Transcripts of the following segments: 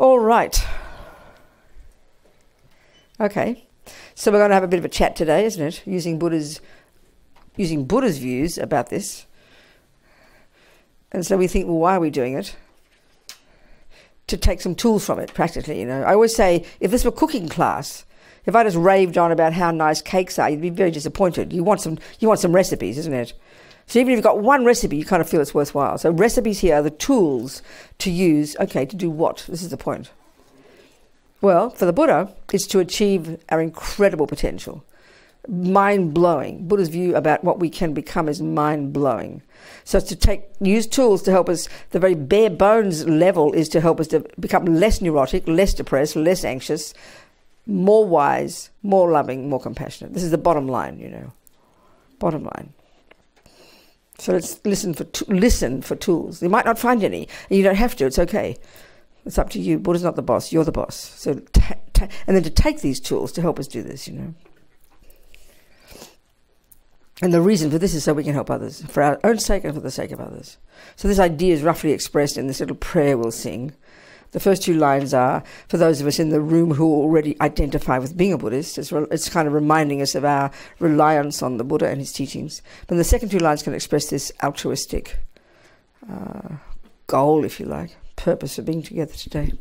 All right. Okay. So we're going to have a bit of a chat today, isn't it? Using Buddha's views about this. And so we think, well, why are we doing it? To take some tools from it, practically, you know. I always say, if this were cooking class, if I just raved on about how nice cakes are, you'd be very disappointed. You want some recipes, isn't it? So even if you've got one recipe, you kind of feel it's worthwhile. So recipes here are the tools to use, okay, to do what? This is the point. Well, for the Buddha, it's to achieve our incredible potential. Mind-blowing. Buddha's view about what we can become is mind-blowing. So it's to use tools to help us. The very bare bones level is to help us to become less neurotic, less depressed, less anxious, more wise, more loving, more compassionate. This is the bottom line, you know. Bottom line. So let's listen for tools. You might not find any, and you don't have to. It's okay. It's up to you. Buddha's not the boss. You're the boss. So and then to take these tools to help us do this, you know. And the reason for this is so we can help others, for our own sake and for the sake of others. So this idea is roughly expressed in this little prayer we'll sing. The first two lines are, for those of us in the room who already identify with being a Buddhist, it's kind of reminding us of our reliance on the Buddha and his teachings. But the second two lines can express this altruistic goal, if you like, purpose of being together today.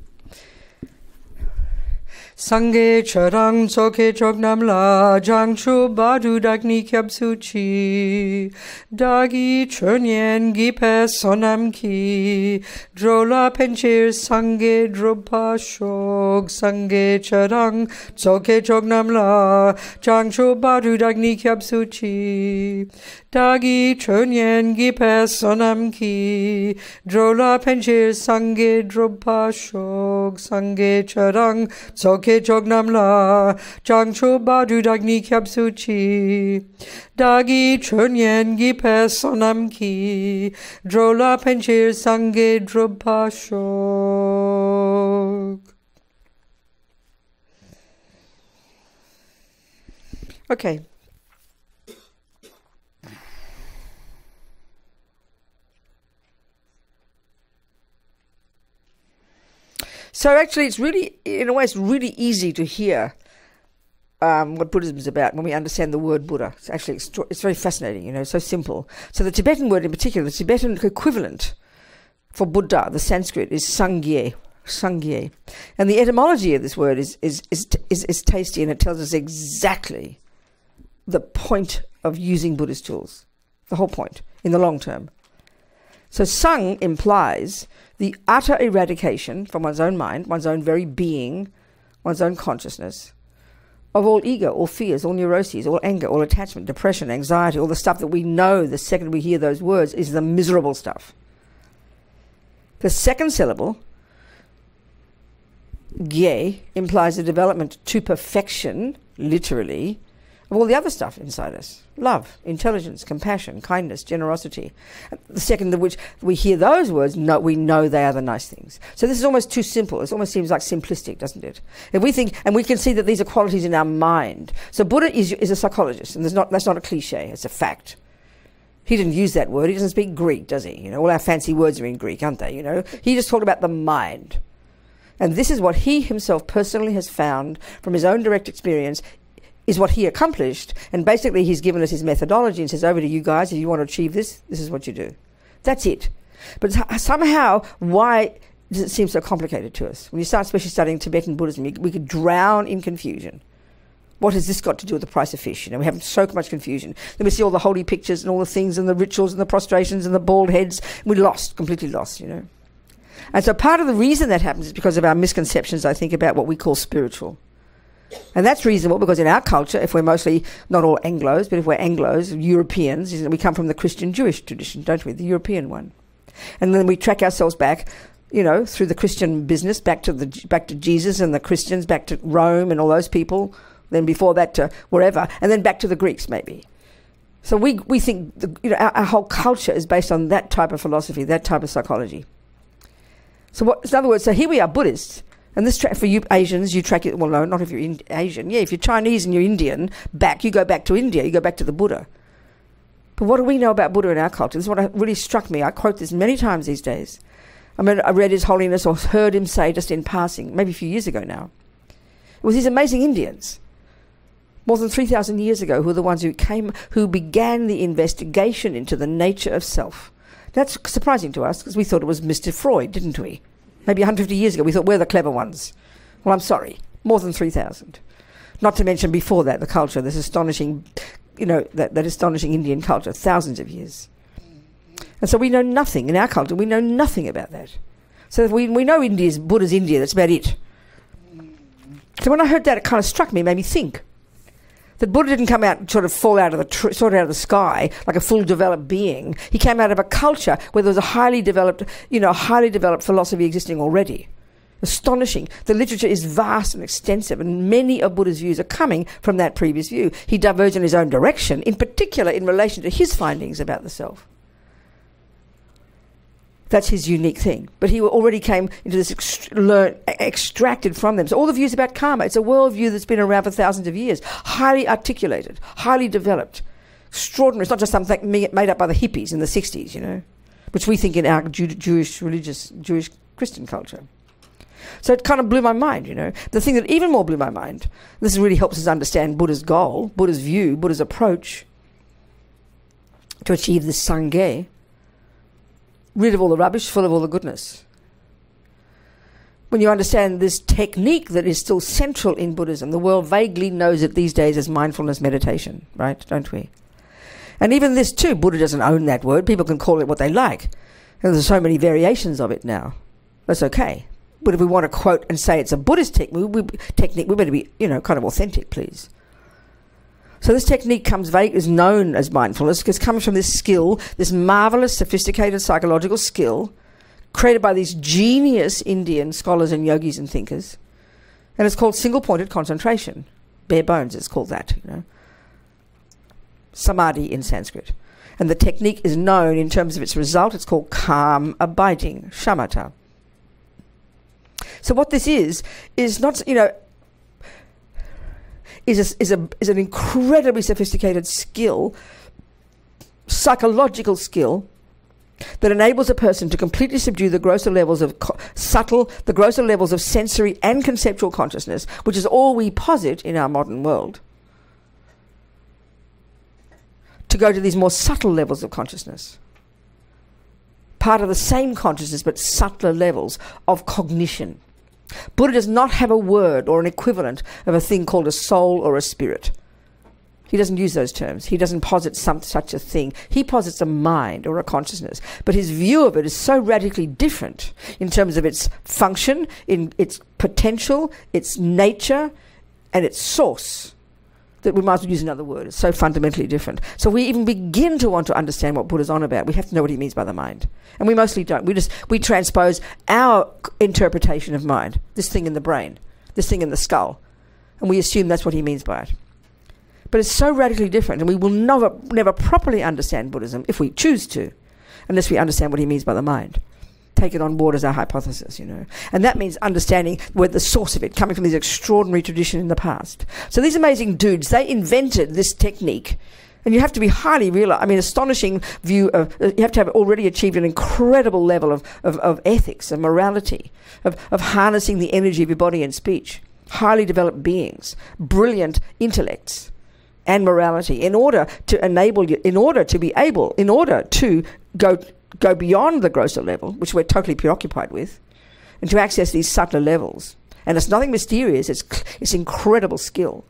Sangye charang soke chognam la jangchu badu dagni kyabsuchi dagi chönyen gipe sonam ki drola penchir sangye dropa shog sangye charang soke chognam la jangchu badu dagni kyabsuchi dagi chönyen gipe sonam ki drola penchir sangye dropa shog sangye charang soke Jognam la Jangcho Badu Dagni Kyabsuchi Dagi Chönyen Gipe Sonam Ki Drola Penchir Sange Drobpa Shog. Okay. So actually, it's really, in a way, it's really easy to hear what Buddhism is about when we understand the word Buddha. It's actually, it's very fascinating, you know, so simple. So the Tibetan word in particular, the Tibetan equivalent for Buddha, the Sanskrit, is Sangye. Sangye. And the etymology of this word is tasty, and it tells us exactly the point of using Buddhist tools. The whole point, in the long term. So Sang implies the utter eradication from one's own mind, one's own very being, one's own consciousness, of all ego, all fears, all neuroses, all anger, all attachment, depression, anxiety, all the stuff that we know the second we hear those words is the miserable stuff. The second syllable, gye, implies the development to perfection, literally, of all the other stuff inside us. Love, intelligence, compassion, kindness, generosity. The second of which we hear those words, we know they are the nice things. So this is almost too simple. It almost seems like simplistic, doesn't it? If we think, and we can see that these are qualities in our mind. So Buddha is a psychologist, and that's not a cliche, it's a fact. He didn't use that word. He doesn't speak Greek, does he? You know, all our fancy words are in Greek, aren't they? You know, he just talked about the mind. And this is what he himself personally has found from his own direct experience is what he accomplished, and basically he's given us his methodology and says, over to you guys, if you want to achieve this, this is what you do. That's it. But somehow, why does it seem so complicated to us? When you start especially studying Tibetan Buddhism, we could drown in confusion. What has this got to do with the price of fish? You know, we have so much confusion. Then we see all the holy pictures and all the things and the rituals and the prostrations and the bald heads. We're lost, completely lost, you know. And so part of the reason that happens is because of our misconceptions, I think, about what we call spiritual. And that's reasonable because in our culture, if we're mostly, not all Anglos, but if we're Anglos, Europeans, we come from the Christian-Jewish tradition, don't we? The European one. And then we track ourselves back, you know, through the Christian business, back to Jesus and the Christians, back to Rome and all those people, then before that to wherever, and then back to the Greeks maybe. So we think, our whole culture is based on that type of philosophy, that type of psychology. So in other words, so here we are Buddhists. And this for you Asians, you track it, well, no, not if you're Asian. Yeah, if you're Chinese and you're Indian, you go back to India, you go back to the Buddha. But what do we know about Buddha in our culture? This is what really struck me. I quote this many times these days. I mean, I read His Holiness or heard him say just in passing, maybe a few years ago now. It was these amazing Indians, more than 3,000 years ago, who are the ones who began the investigation into the nature of self. That's surprising to us because we thought it was Mr. Freud, didn't we? Maybe 150 years ago we thought we're the clever ones. Well, I'm sorry, more than 3,000. Not to mention before that, the culture, this astonishing, that astonishing Indian culture, thousands of years. And so we know nothing, in our culture, we know nothing about that. So we know Buddha's India, that's about it. So when I heard that, it kind of struck me, made me think that Buddha didn't come out and sort of fall out of the sky like a full developed being. He came out of a culture where there was a highly developed philosophy existing already. Astonishing. The literature is vast and extensive, and many of Buddha's views are coming from that previous view. He diverged in his own direction, in particular in relation to his findings about the self. That's his unique thing. But he already came into this extracted from them. So all the views about karma, it's a worldview that's been around for thousands of years, highly articulated, highly developed, extraordinary. It's not just something made up by the hippies in the 60s, which we think in our Jewish Christian culture. So it kind of blew my mind, The thing that even more blew my mind, this really helps us understand Buddha's goal, Buddha's view, Buddha's approach to achieve this Sangye, rid of all the rubbish, full of all the goodness. When you understand this technique that is still central in Buddhism, the world vaguely knows it these days as mindfulness meditation, right? Don't we? And even this too, Buddha doesn't own that word. People can call it what they like. And there's so many variations of it now. That's okay. But if we want to quote and say it's a Buddhist technique, we better be, kind of authentic, please. So this technique is known as mindfulness because it comes from this skill, this marvelous, sophisticated psychological skill created by these genius Indian scholars and yogis and thinkers. And it's called single-pointed concentration. Bare bones, it's called that, Samadhi in Sanskrit. And the technique is known in terms of its result. It's called calm abiding, shamatha. So what this is not, is an incredibly sophisticated skill, psychological skill, that enables a person to completely subdue the grosser levels of the grosser levels of sensory and conceptual consciousness, which is all we posit in our modern world, to go to these more subtle levels of consciousness. Part of the same consciousness, but subtler levels of cognition. Buddha does not have a word or an equivalent of a thing called a soul or a spirit. He doesn't use those terms. He doesn't posit such a thing. He posits a mind or a consciousness. But his view of it is so radically different in terms of its function, in its potential, its nature, and its source, that we might as well use another word. It's so fundamentally different. So we even begin to want to understand what Buddha's on about. We have to know what he means by the mind. And we mostly don't. We transpose our interpretation of mind, this thing in the brain, this thing in the skull, and we assume that's what he means by it. But it's so radically different, and we will never properly understand Buddhism, if we choose to, unless we understand what he means by the mind. Take it on board as our hypothesis, And that means understanding where the source of it, coming from this extraordinary tradition in the past. So these amazing dudes, they invented this technique. And you have to be highly astonishing view of, you have to have already achieved an incredible level of ethics and morality, of harnessing the energy of your body and speech. Highly developed beings, brilliant intellects and morality, in order to enable you, in order to go beyond the grosser level, which we're totally preoccupied with, and to access these subtler levels. And it's nothing mysterious, it's incredible skill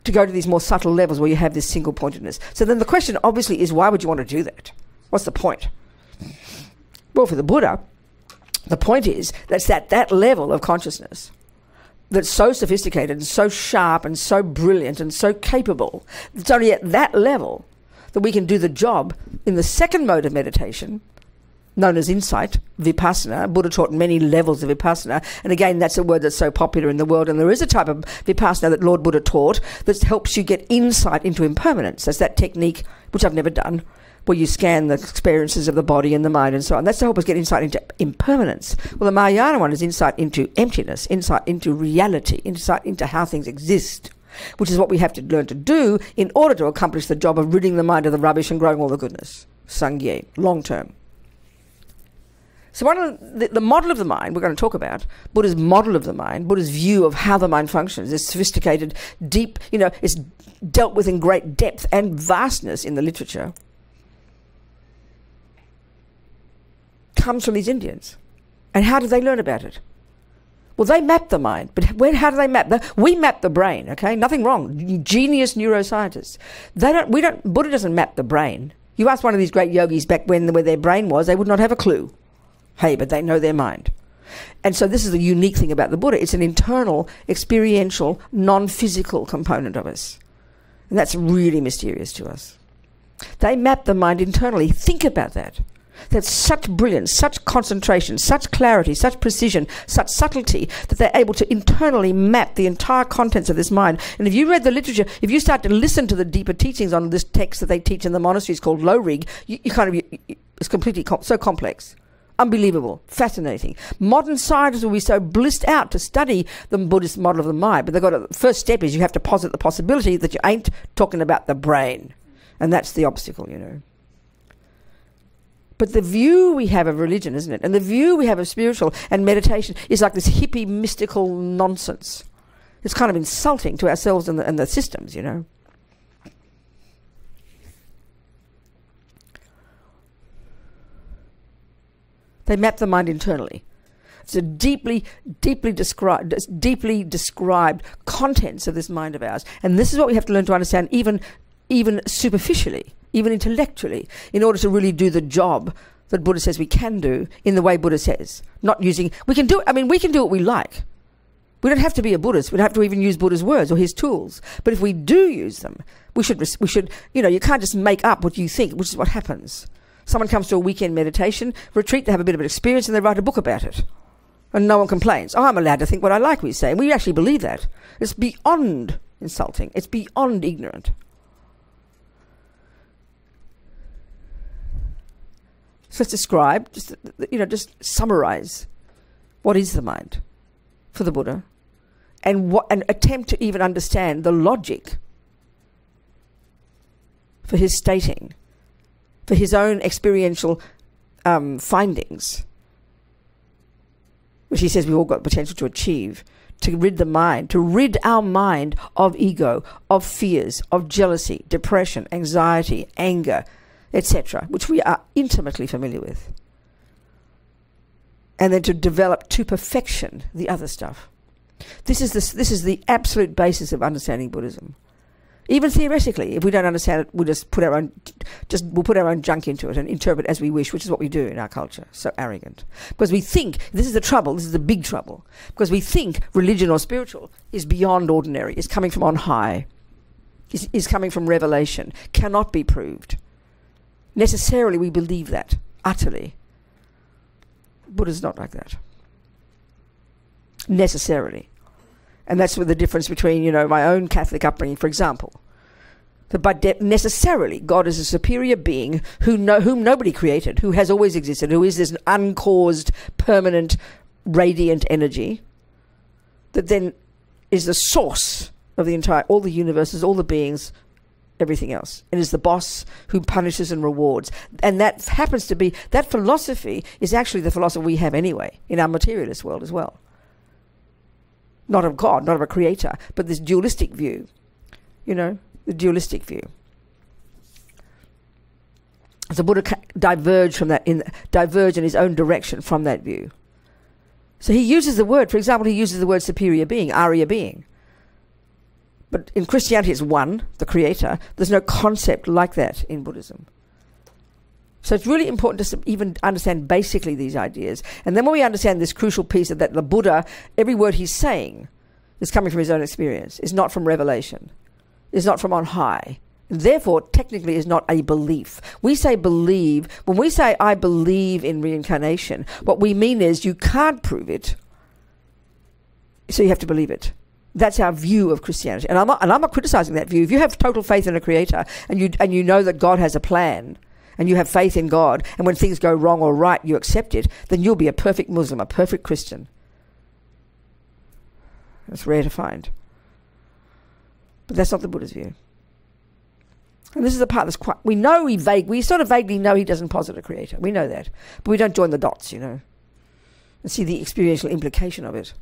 to go to these more subtle levels where you have this single-pointedness. So then the question obviously is, why would you want to do that? What's the point? Well, for the Buddha, the point is that's that level of consciousness that's so sophisticated and so sharp and so brilliant and so capable. It's only at that level that we can do the job in the second mode of meditation, known as insight, vipassana. Buddha taught many levels of vipassana, and again, that's a word that's so popular in the world, and there is a type of vipassana that Lord Buddha taught that helps you get insight into impermanence. That's that technique, which I've never done, where you scan the experiences of the body and the mind and so on. That's to help us get insight into impermanence. Well, the Mahayana one is insight into emptiness, insight into reality, insight into how things exist, which is what we have to learn to do in order to accomplish the job of ridding the mind of the rubbish and growing all the goodness. Sangye, long term. So one of the model of the mind we're going to talk about, Buddha's model of the mind, Buddha's view of how the mind functions, is sophisticated, deep, it's dealt with in great depth and vastness in the literature, comes from these Indians. And how did they learn about it? Well, they map the mind, but how do they map? We map the brain, okay? Nothing wrong. Genius neuroscientists. Buddha doesn't map the brain. You ask one of these great yogis back where their brain was, they would not have a clue. Hey, but they know their mind. And so this is the unique thing about the Buddha. It's an internal, experiential, non-physical component of us. And that's really mysterious to us. They map the mind internally. Think about that. That's such brilliance, such concentration, such clarity, such precision, such subtlety, that they're able to internally map the entire contents of this mind. And if you read the literature, if you start to listen to the deeper teachings on this text that they teach in the monasteries called Low Rig, it's completely so complex. Unbelievable, fascinating. Modern scientists will be so blissed out to study the Buddhist model of the mind, but the first step is you have to posit the possibility that you ain't talking about the brain. And that's the obstacle, But the view we have of religion, isn't it? And the view we have of spiritual and meditation is like this hippie, mystical nonsense. It's kind of insulting to ourselves and the systems, They map the mind internally. It's a deeply described contents of this mind of ours. And this is what we have to learn to understand even superficially, even intellectually, in order to really do the job that Buddha says we can do in the way Buddha says. We can do what we like. We don't have to be a Buddhist. We don't have to even use Buddha's words or his tools. But if we do use them, we should, you can't just make up what you think, which is what happens. Someone comes to a weekend meditation retreat, they have a bit of an experience and they write a book about it. And no one complains. Oh, I'm allowed to think what I like, we say. And we actually believe that. It's beyond insulting. It's beyond ignorant. So let's describe, just summarize what is the mind for the Buddha, and attempt to even understand the logic for his stating, for his own experiential findings, which he says we've all got the potential to achieve, to rid our mind of ego, of fears, of jealousy, depression, anxiety, anger, etc., which we are intimately familiar with. And then to develop to perfection the other stuff. This is the absolute basis of understanding Buddhism. Even theoretically, if we don't understand it, we'll put our own junk into it and interpret as we wish, which is what we do in our culture. So arrogant. Because we think, this is the trouble, this is the big trouble, because we think religion or spiritual is beyond ordinary, is coming from on high, is coming from revelation, cannot be proved. Necessarily we believe that, utterly. Buddha's not like that. Necessarily. And that's where the difference between, my own Catholic upbringing, for example. That necessarily God is a superior being whom nobody created, who has always existed, who is this uncaused, permanent, radiant energy that then is the source of all the universes, all the beings, everything else. It is the boss who punishes and rewards. And that happens to be, that philosophy is actually the philosophy we have anyway, in our materialist world as well. Not of God, not of a creator, but this dualistic view. The dualistic view. So Buddha diverged in his own direction from that view. So he uses the word, for example, he uses the word superior being, Arya being. But in Christianity it's one, the creator. There's no concept like that in Buddhism. So it's really important to even understand basically these ideas. And then when we understand this crucial piece of that the Buddha, every word he's saying is coming from his own experience, is not from revelation, is not from on high. And therefore, technically is not a belief. We say believe. When we say I believe in reincarnation, what we mean is you can't prove it, so you have to believe it. That's our view of Christianity. And I'm not criticizing that view. If you have total faith in a creator and you know that God has a plan, and you have faith in God, and when things go wrong or right, you accept it, then you'll be a perfect Muslim, a perfect Christian. It's rare to find. But that's not the Buddha's view. And this is the part that's quite, we sort of vaguely know he doesn't posit a creator. We know that. But we don't join the dots, and see the experiential implication of it.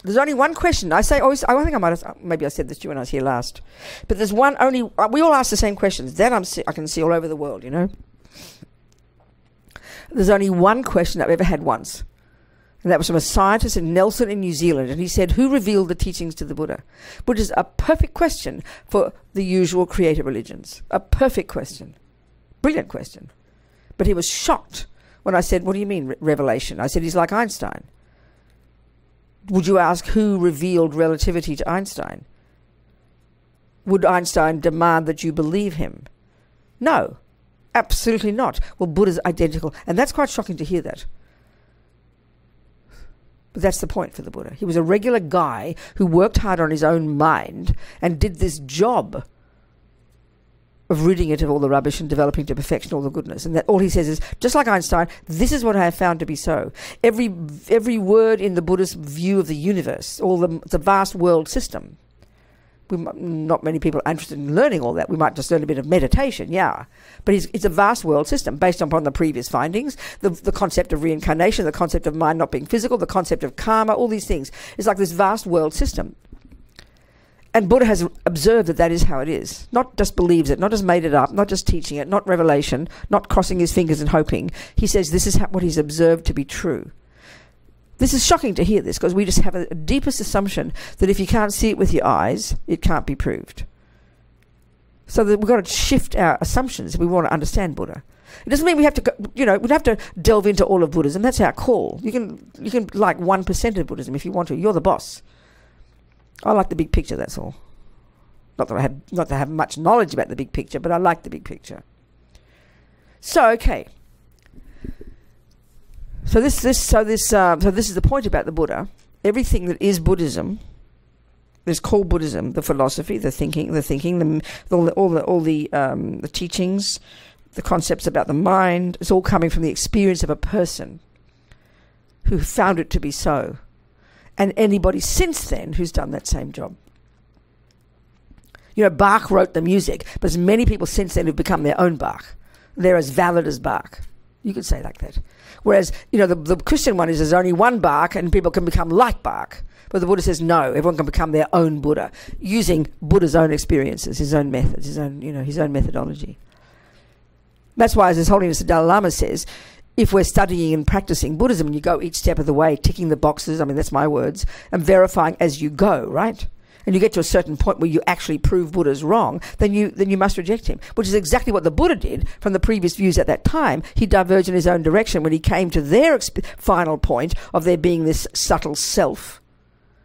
There's only one question. I think I might have, maybe I said this to you when I was here last. But there's we all ask the same questions. That I can see all over the world, There's only one question I've ever had once. And that was from a scientist in Nelson in New Zealand. And he said, who revealed the teachings to the Buddha? Which is a perfect question for the usual creator religions. A perfect question. Brilliant question. But he was shocked when I said, what do you mean revelation? I said, he's like Einstein. Would you ask who revealed relativity to Einstein? Would Einstein demand that you believe him? No, absolutely not. Well, Buddha's identical. And that's quite shocking to hear that. But that's the point for the Buddha. He was a regular guy who worked hard on his own mind and did this job of ridding it of all the rubbish and developing to perfection all the goodness. And that all he says is, just like Einstein, this is what I have found to be so. Every word in the Buddhist view of the universe, it's a vast world system. Not many people are interested in learning all that. We might just learn a bit of meditation, yeah. But it's a vast world system based upon the previous findings, the concept of reincarnation, the concept of mind not being physical, the concept of karma, all these things. It's like this vast world system. And Buddha has observed that is how it is. Not just believes it, not just made it up, not just teaching it, not revelation, not crossing his fingers and hoping. He says this is what he's observed to be true. This is shocking to hear this because we just have a deepest assumption that if you can't see it with your eyes, it can't be proved. So that we've got to shift our assumptions if we want to understand Buddha. It doesn't mean we have to, we don't have to delve into all of Buddhism. That's our call. You can like 1% of Buddhism if you want to. You're the boss. I like the big picture, that's all. Not that I have much knowledge about the big picture, but I like the big picture. So, okay. So this is the point about the Buddha. Everything that is Buddhism is called Buddhism. The philosophy, the thinking, all the teachings, the concepts about the mind. It's all coming from the experience of a person who found it to be so, and anybody since then who's done that same job. Bach wrote the music, but there's many people since then who've become their own Bach. They're as valid as Bach. You could say like that. Whereas, the Christian one is there's only one Bach and people can become like Bach. But the Buddha says no, everyone can become their own Buddha using Buddha's own experiences, his own methods, his own methodology. That's why, as His Holiness the Dalai Lama says, if we're studying and practicing Buddhism and you go each step of the way, ticking the boxes, that's my words, and verifying as you go, right? And you get to a certain point where you actually prove Buddha's wrong, then you must reject him, which is exactly what the Buddha did from the previous views at that time. He diverged in his own direction when he came to their final point of there being this subtle self.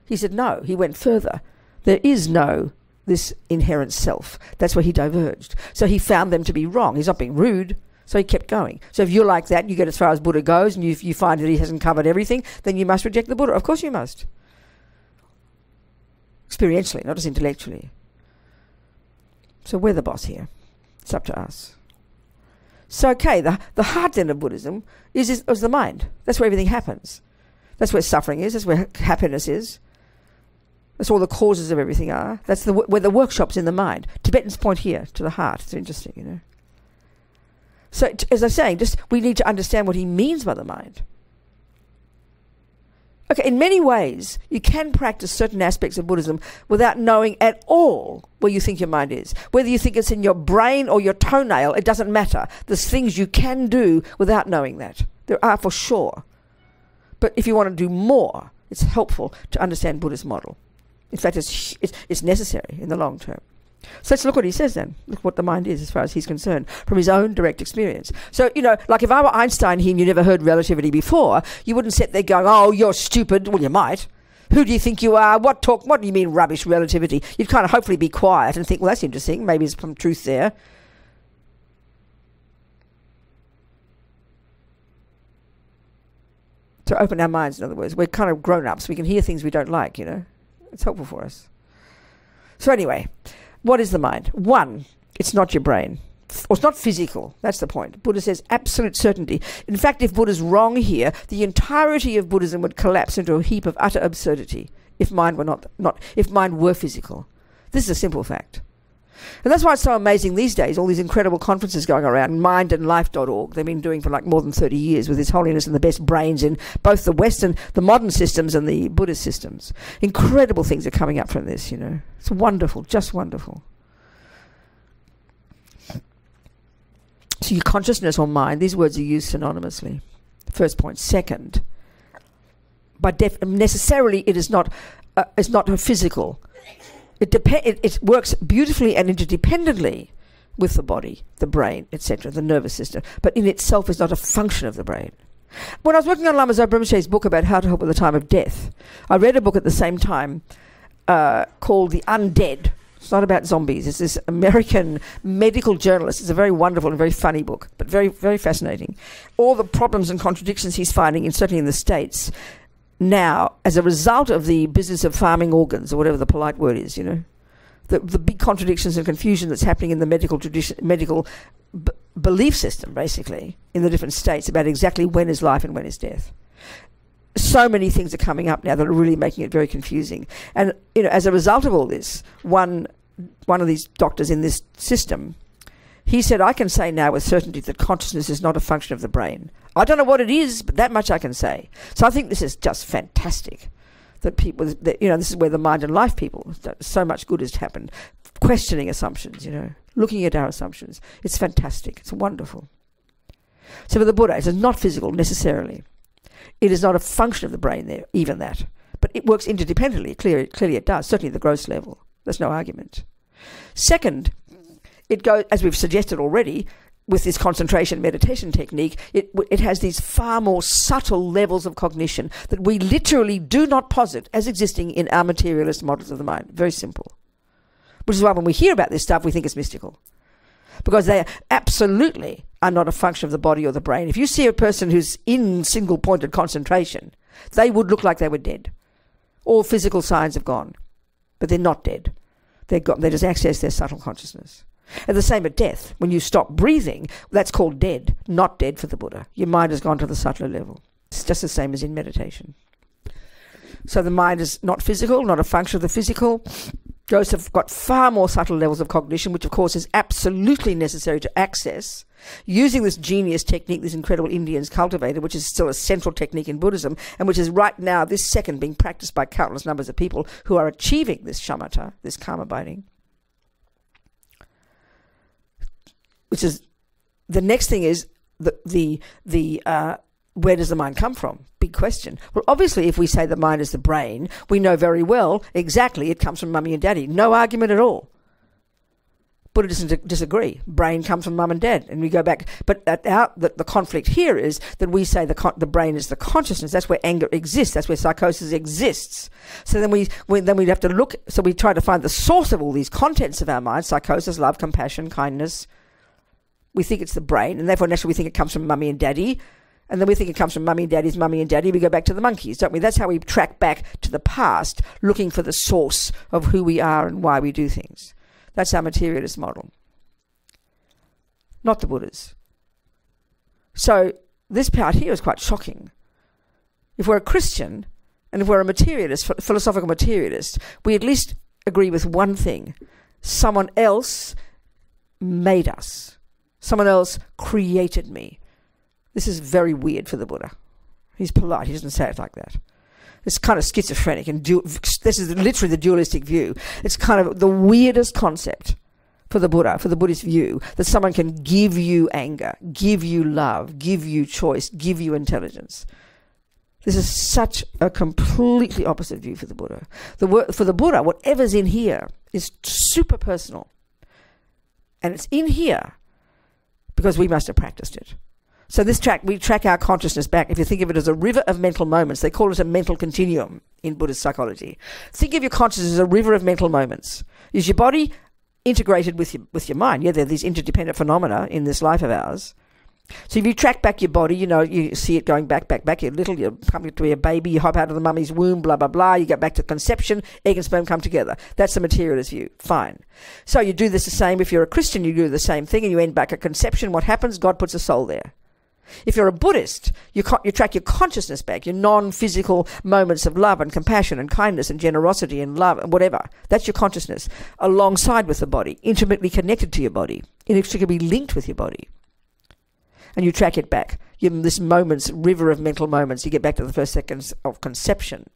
He said no, he went further. There is no this inherent self. That's where he diverged. So he found them to be wrong. He's not being rude, so he kept going. So if you're like that, you get as far as Buddha goes, and you find that he hasn't covered everything, then you must reject the Buddha. Of course you must. Experientially, not just intellectually. So we're the boss here. It's up to us. So, okay, the heart then of Buddhism is the mind. That's where everything happens. That's where suffering is. That's where happiness is. That's all the causes of everything are. That's where the workshop's in the mind. Tibetan's point here to the heart. It's interesting, So, as I was saying, we need to understand what he means by the mind. Okay, in many ways, you can practice certain aspects of Buddhism without knowing at all where you think your mind is. Whether you think it's in your brain or your toenail, it doesn't matter. There's things you can do without knowing that. There are for sure. But if you want to do more, it's helpful to understand Buddha's model. In fact, it's necessary in the long term. So let's look what he says then. Look what the mind is as far as he's concerned from his own direct experience. So, like if I were Einstein here and you never heard relativity before, you wouldn't sit there going, oh, you're stupid. Well, you might. Who do you think you are? What do you mean rubbish relativity? You'd kind of hopefully be quiet and think, well, that's interesting. Maybe there's some truth there. To open our minds, in other words. We're kind of grown-ups. We can hear things we don't like, It's helpful for us. So anyway, what is the mind? One, it's not your brain. Or it's not physical. That's the point. Buddha says absolute certainty. In fact, if Buddha's wrong here, the entirety of Buddhism would collapse into a heap of utter absurdity if mind were if mind were physical. This is a simple fact. And that's why it's so amazing these days, all these incredible conferences going around, mindandlife.org. They've been doing for like more than 30 years with His Holiness and the best brains in both the Western, the modern systems and the Buddhist systems. Incredible things are coming up from this, you know. It's wonderful, just wonderful. So your consciousness or mind, these words are used synonymously. First point. Second, necessarily it is not physical. It works beautifully and interdependently with the body, the brain, etc., the nervous system, but in itself is not a function of the brain. When I was working on Lama Zopa Rinpoche's book about how to help at the time of death, I read a book at the same time called The Undead. It's not about zombies. It's this American medical journalist. It's a very wonderful and very funny book, but very, very fascinating. All the problems and contradictions he's finding, certainly in the States, now, as a result of the business of farming organs, or whatever the polite word is, you know, the big contradictions and confusion that's happening in the medical belief system, basically, in the different states about exactly when is life and when is death. So many things are coming up now that are really making it very confusing. And, you know, as a result of all this, one of these doctors in this system, he said, I can say now with certainty that consciousness is not a function of the brain. I don't know what it is, but that much I can say. So I think this is just fantastic. That people, you know, this is where the mind and life people, so much good has happened. Questioning assumptions, you know, looking at our assumptions. It's fantastic. It's wonderful. So for the Buddha, it is not physical necessarily. It is not a function of the brain there, even that. But it works interdependently. Clearly it does, certainly at the gross level. There's no argument. Second, it goes, as we've suggested already, with this concentration meditation technique, it has these far more subtle levels of cognition that we literally do not posit as existing in our materialist models of the mind. Very simple. Which is why when we hear about this stuff, we think it's mystical. Because they absolutely are not a function of the body or the brain. If you see a person who's in single-pointed concentration, they would look like they were dead. All physical signs have gone. But they're not dead. They just access their subtle consciousness. And the same at death. When you stop breathing, that's called dead, not dead for the Buddha. Your mind has gone to the subtler level. It's just the same as in meditation. So the mind is not physical, not a function of the physical. Those have got far more subtle levels of cognition, which of course is absolutely necessary to access, using this genius technique these incredible Indians cultivated, which is still a central technique in Buddhism, and which is right now, this second, being practiced by countless numbers of people who are achieving this shamatha, this calm abiding. Which is, the next thing is, where does the mind come from? Big question. Well, obviously, if we say the mind is the brain, we know very well exactly it comes from mummy and daddy. No argument at all. Buddha doesn't disagree. Brain comes from mum and dad, and we go back. But the conflict here is that we say the brain is the consciousness. That's where anger exists. That's where psychosis exists. So then we'd have to look. So we try to find the source of all these contents of our mind: psychosis, love, compassion, kindness. We think it's the brain, and therefore naturally we think it comes from mummy and daddy. And then we think it comes from mummy and daddy's mummy and daddy. We go back to the monkeys, don't we? That's how we track back to the past, looking for the source of who we are and why we do things. That's our materialist model. Not the Buddha's. So this part here is quite shocking. If we're a Christian, and if we're a materialist, philosophical materialist, we at least agree with one thing. Someone else made us. Someone else created me. This is very weird for the Buddha. He's polite. He doesn't say it like that. It's kind of schizophrenic. And this is literally the dualistic view. It's kind of the weirdest concept for the Buddha, for the Buddhist view, that someone can give you anger, give you love, give you choice, give you intelligence. This is such a completely opposite view for the Buddha. For the Buddha, whatever's in here is super personal. And it's in here because we must have practiced it. So we track our consciousness back. If you think of it as a river of mental moments, they call it a mental continuum in Buddhist psychology. Think of your consciousness as a river of mental moments. Is your body integrated with your mind? Yeah, there are these interdependent phenomena in this life of ours. So if you track back your body, you know, you see it going back, you're little, you're coming to be a baby, you hop out of the mummy's womb, blah, blah, blah, you get back to conception, egg and sperm come together. That's the materialist view. Fine. So you do this the same. If you're a Christian, you do the same thing, and you end back at conception. What happens? God puts a soul there. If you're a Buddhist, you track your consciousness back, your non-physical moments of love and compassion and kindness and generosity and love and whatever. That's your consciousness, alongside with the body, intimately connected to your body, inextricably linked with your body. And you track it back. This moments, river of mental moments, you get back to the first seconds of conception.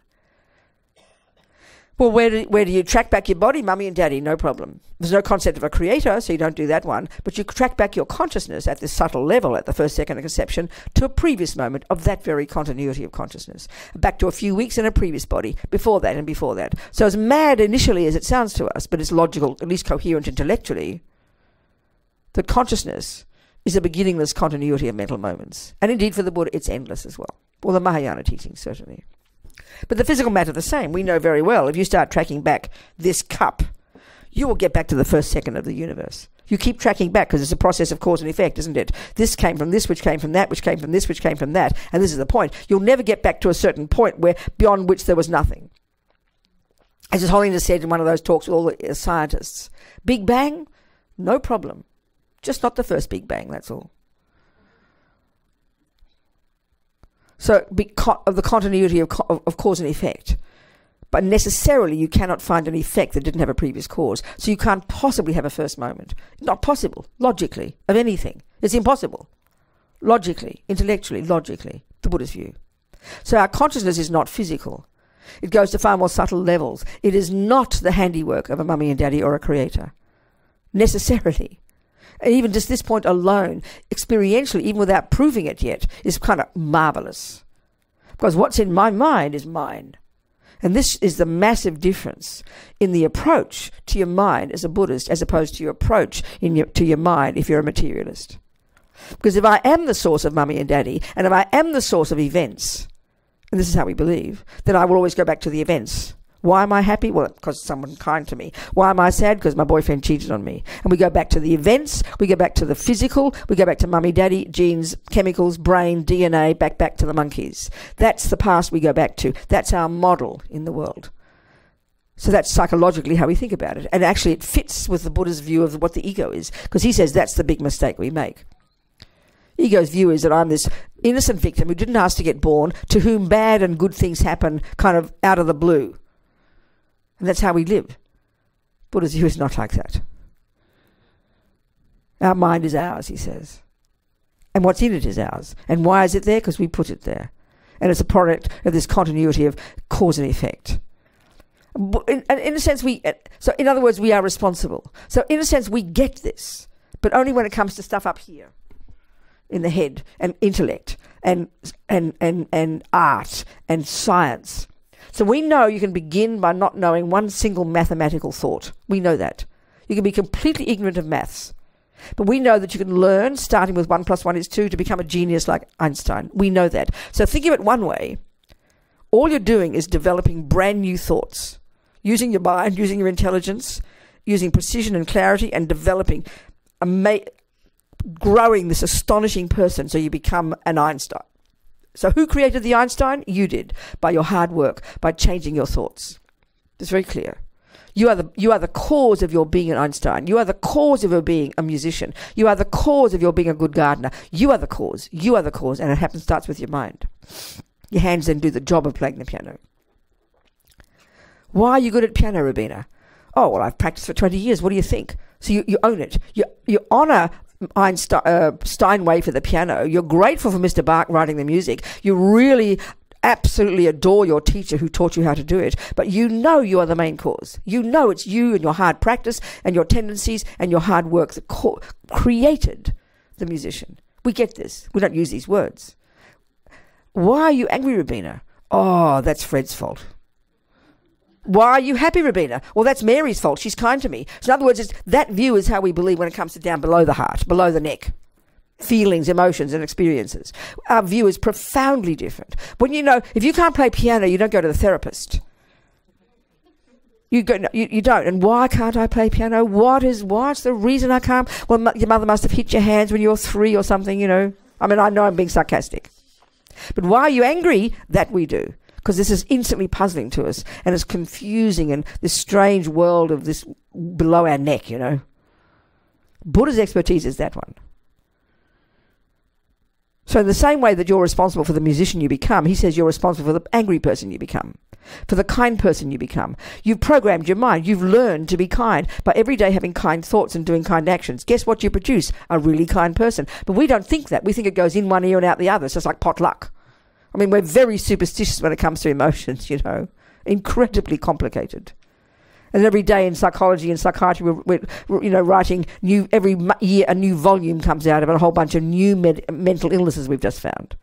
Well, where do you track back your body? Mummy and daddy, no problem. There's no concept of a creator, so you don't do that one. But you track back your consciousness at this subtle level, at the first second of conception, to a previous moment of that very continuity of consciousness. Back to a few weeks in a previous body, before that and before that. So as mad initially as it sounds to us, but it's logical, at least coherent intellectually, that consciousness is a beginningless continuity of mental moments. And indeed for the Buddha, it's endless as well. Or the Mahayana teachings, certainly. But the physical matter the same. We know very well, if you start tracking back this cup, you will get back to the first second of the universe. You keep tracking back because it's a process of cause and effect, isn't it? This came from this, which came from that, which came from this, which came from that. And this is the point. You'll never get back to a certain point beyond which there was nothing. As His Holiness said in one of those talks with all the scientists, Big Bang, no problem. Just not the first Big Bang, that's all. So, of the continuity of cause and effect. But necessarily you cannot find an effect that didn't have a previous cause. So you can't possibly have a first moment. Not possible, logically, of anything. It's impossible. Logically, intellectually, logically, the Buddhist view. So our consciousness is not physical. It goes to far more subtle levels. It is not the handiwork of a mummy and daddy or a creator. Necessarily. And even just this point alone, experientially, even without proving it yet, is kind of marvelous. Because what's in my mind is mine. And this is the massive difference in the approach to your mind as a Buddhist as opposed to your approach to your mind if you're a materialist. Because if I am the source of mummy and daddy, and if I am the source of events, and this is how we believe, then I will always go back to the events. Why am I happy? Well, because someone kind to me. Why am I sad? Because my boyfriend cheated on me. And we go back to the events, we go back to the physical, we go back to mummy, daddy, genes, chemicals, brain, DNA, back to the monkeys. That's the past we go back to. That's our model in the world. So that's psychologically how we think about it. And actually it fits with the Buddha's view of what the ego is, because he says that's the big mistake we make. Ego's view is that I'm this innocent victim who didn't ask to get born, to whom bad and good things happen kind of out of the blue. And that's how we live. Buddha's view is not like that. Our mind is ours, he says. And what's in it is ours. And why is it there? Because we put it there. And it's a product of this continuity of cause and effect. In a sense, so in other words, we are responsible. So in a sense, we get this, but only when it comes to stuff up here, in the head, and intellect, and art, and science. So we know you can begin by not knowing one single mathematical thought. We know that. You can be completely ignorant of maths. But we know that you can learn, starting with 1 + 1 is 2, to become a genius like Einstein. We know that. So think of it one way. All you're doing is developing brand new thoughts. Using your mind, using your intelligence, using precision and clarity, and developing, growing this astonishing person so you become an Einstein. So who created the Einstein? You did, by your hard work, by changing your thoughts. It's very clear. You are the cause of your being an Einstein. You are the cause of your being a musician. You are the cause of your being a good gardener. You are the cause. You are the cause, and it starts with your mind. Your hands then do the job of playing the piano. Why are you good at piano, Robina? Oh, well, I've practiced for 20 years. What do you think? So you own it. You honour Steinway for the piano. You're grateful for Mr. Bach writing the music. You really absolutely adore your teacher who taught you how to do it. But you know you are the main cause. You know it's you and your hard practice and your tendencies and your hard work that created the musician. We get this. We don't use these words. Why are you angry, Robina? Oh, that's Fred's fault. Why are you happy, Robina? Well, that's Mary's fault. She's kind to me. So in other words, that view is how we believe when it comes to down below the heart, below the neck. Feelings, emotions, and experiences. Our view is profoundly different. When if you can't play piano, you don't go to the therapist. You don't. And why can't I play piano? What's the reason I can't? Well, your mother must have hit your hands when you were 3 or something, I mean, I know I'm being sarcastic. But why are you angry? That we do. Because this is instantly puzzling to us, and it's confusing, and this strange world of this below our neck, Buddha's expertise is that one. So in the same way that you're responsible for the musician you become, he says you're responsible for the angry person you become, for the kind person you become. You've programmed your mind. You've learned to be kind by every day having kind thoughts and doing kind actions. Guess what you produce? A really kind person. But we don't think that. We think it goes in one ear and out the other. It's just like potluck. I mean, we're very superstitious when it comes to emotions, incredibly complicated. And every day in psychology and psychiatry, we're writing every year a new volume comes out of it, a whole bunch of new mental illnesses we've just found.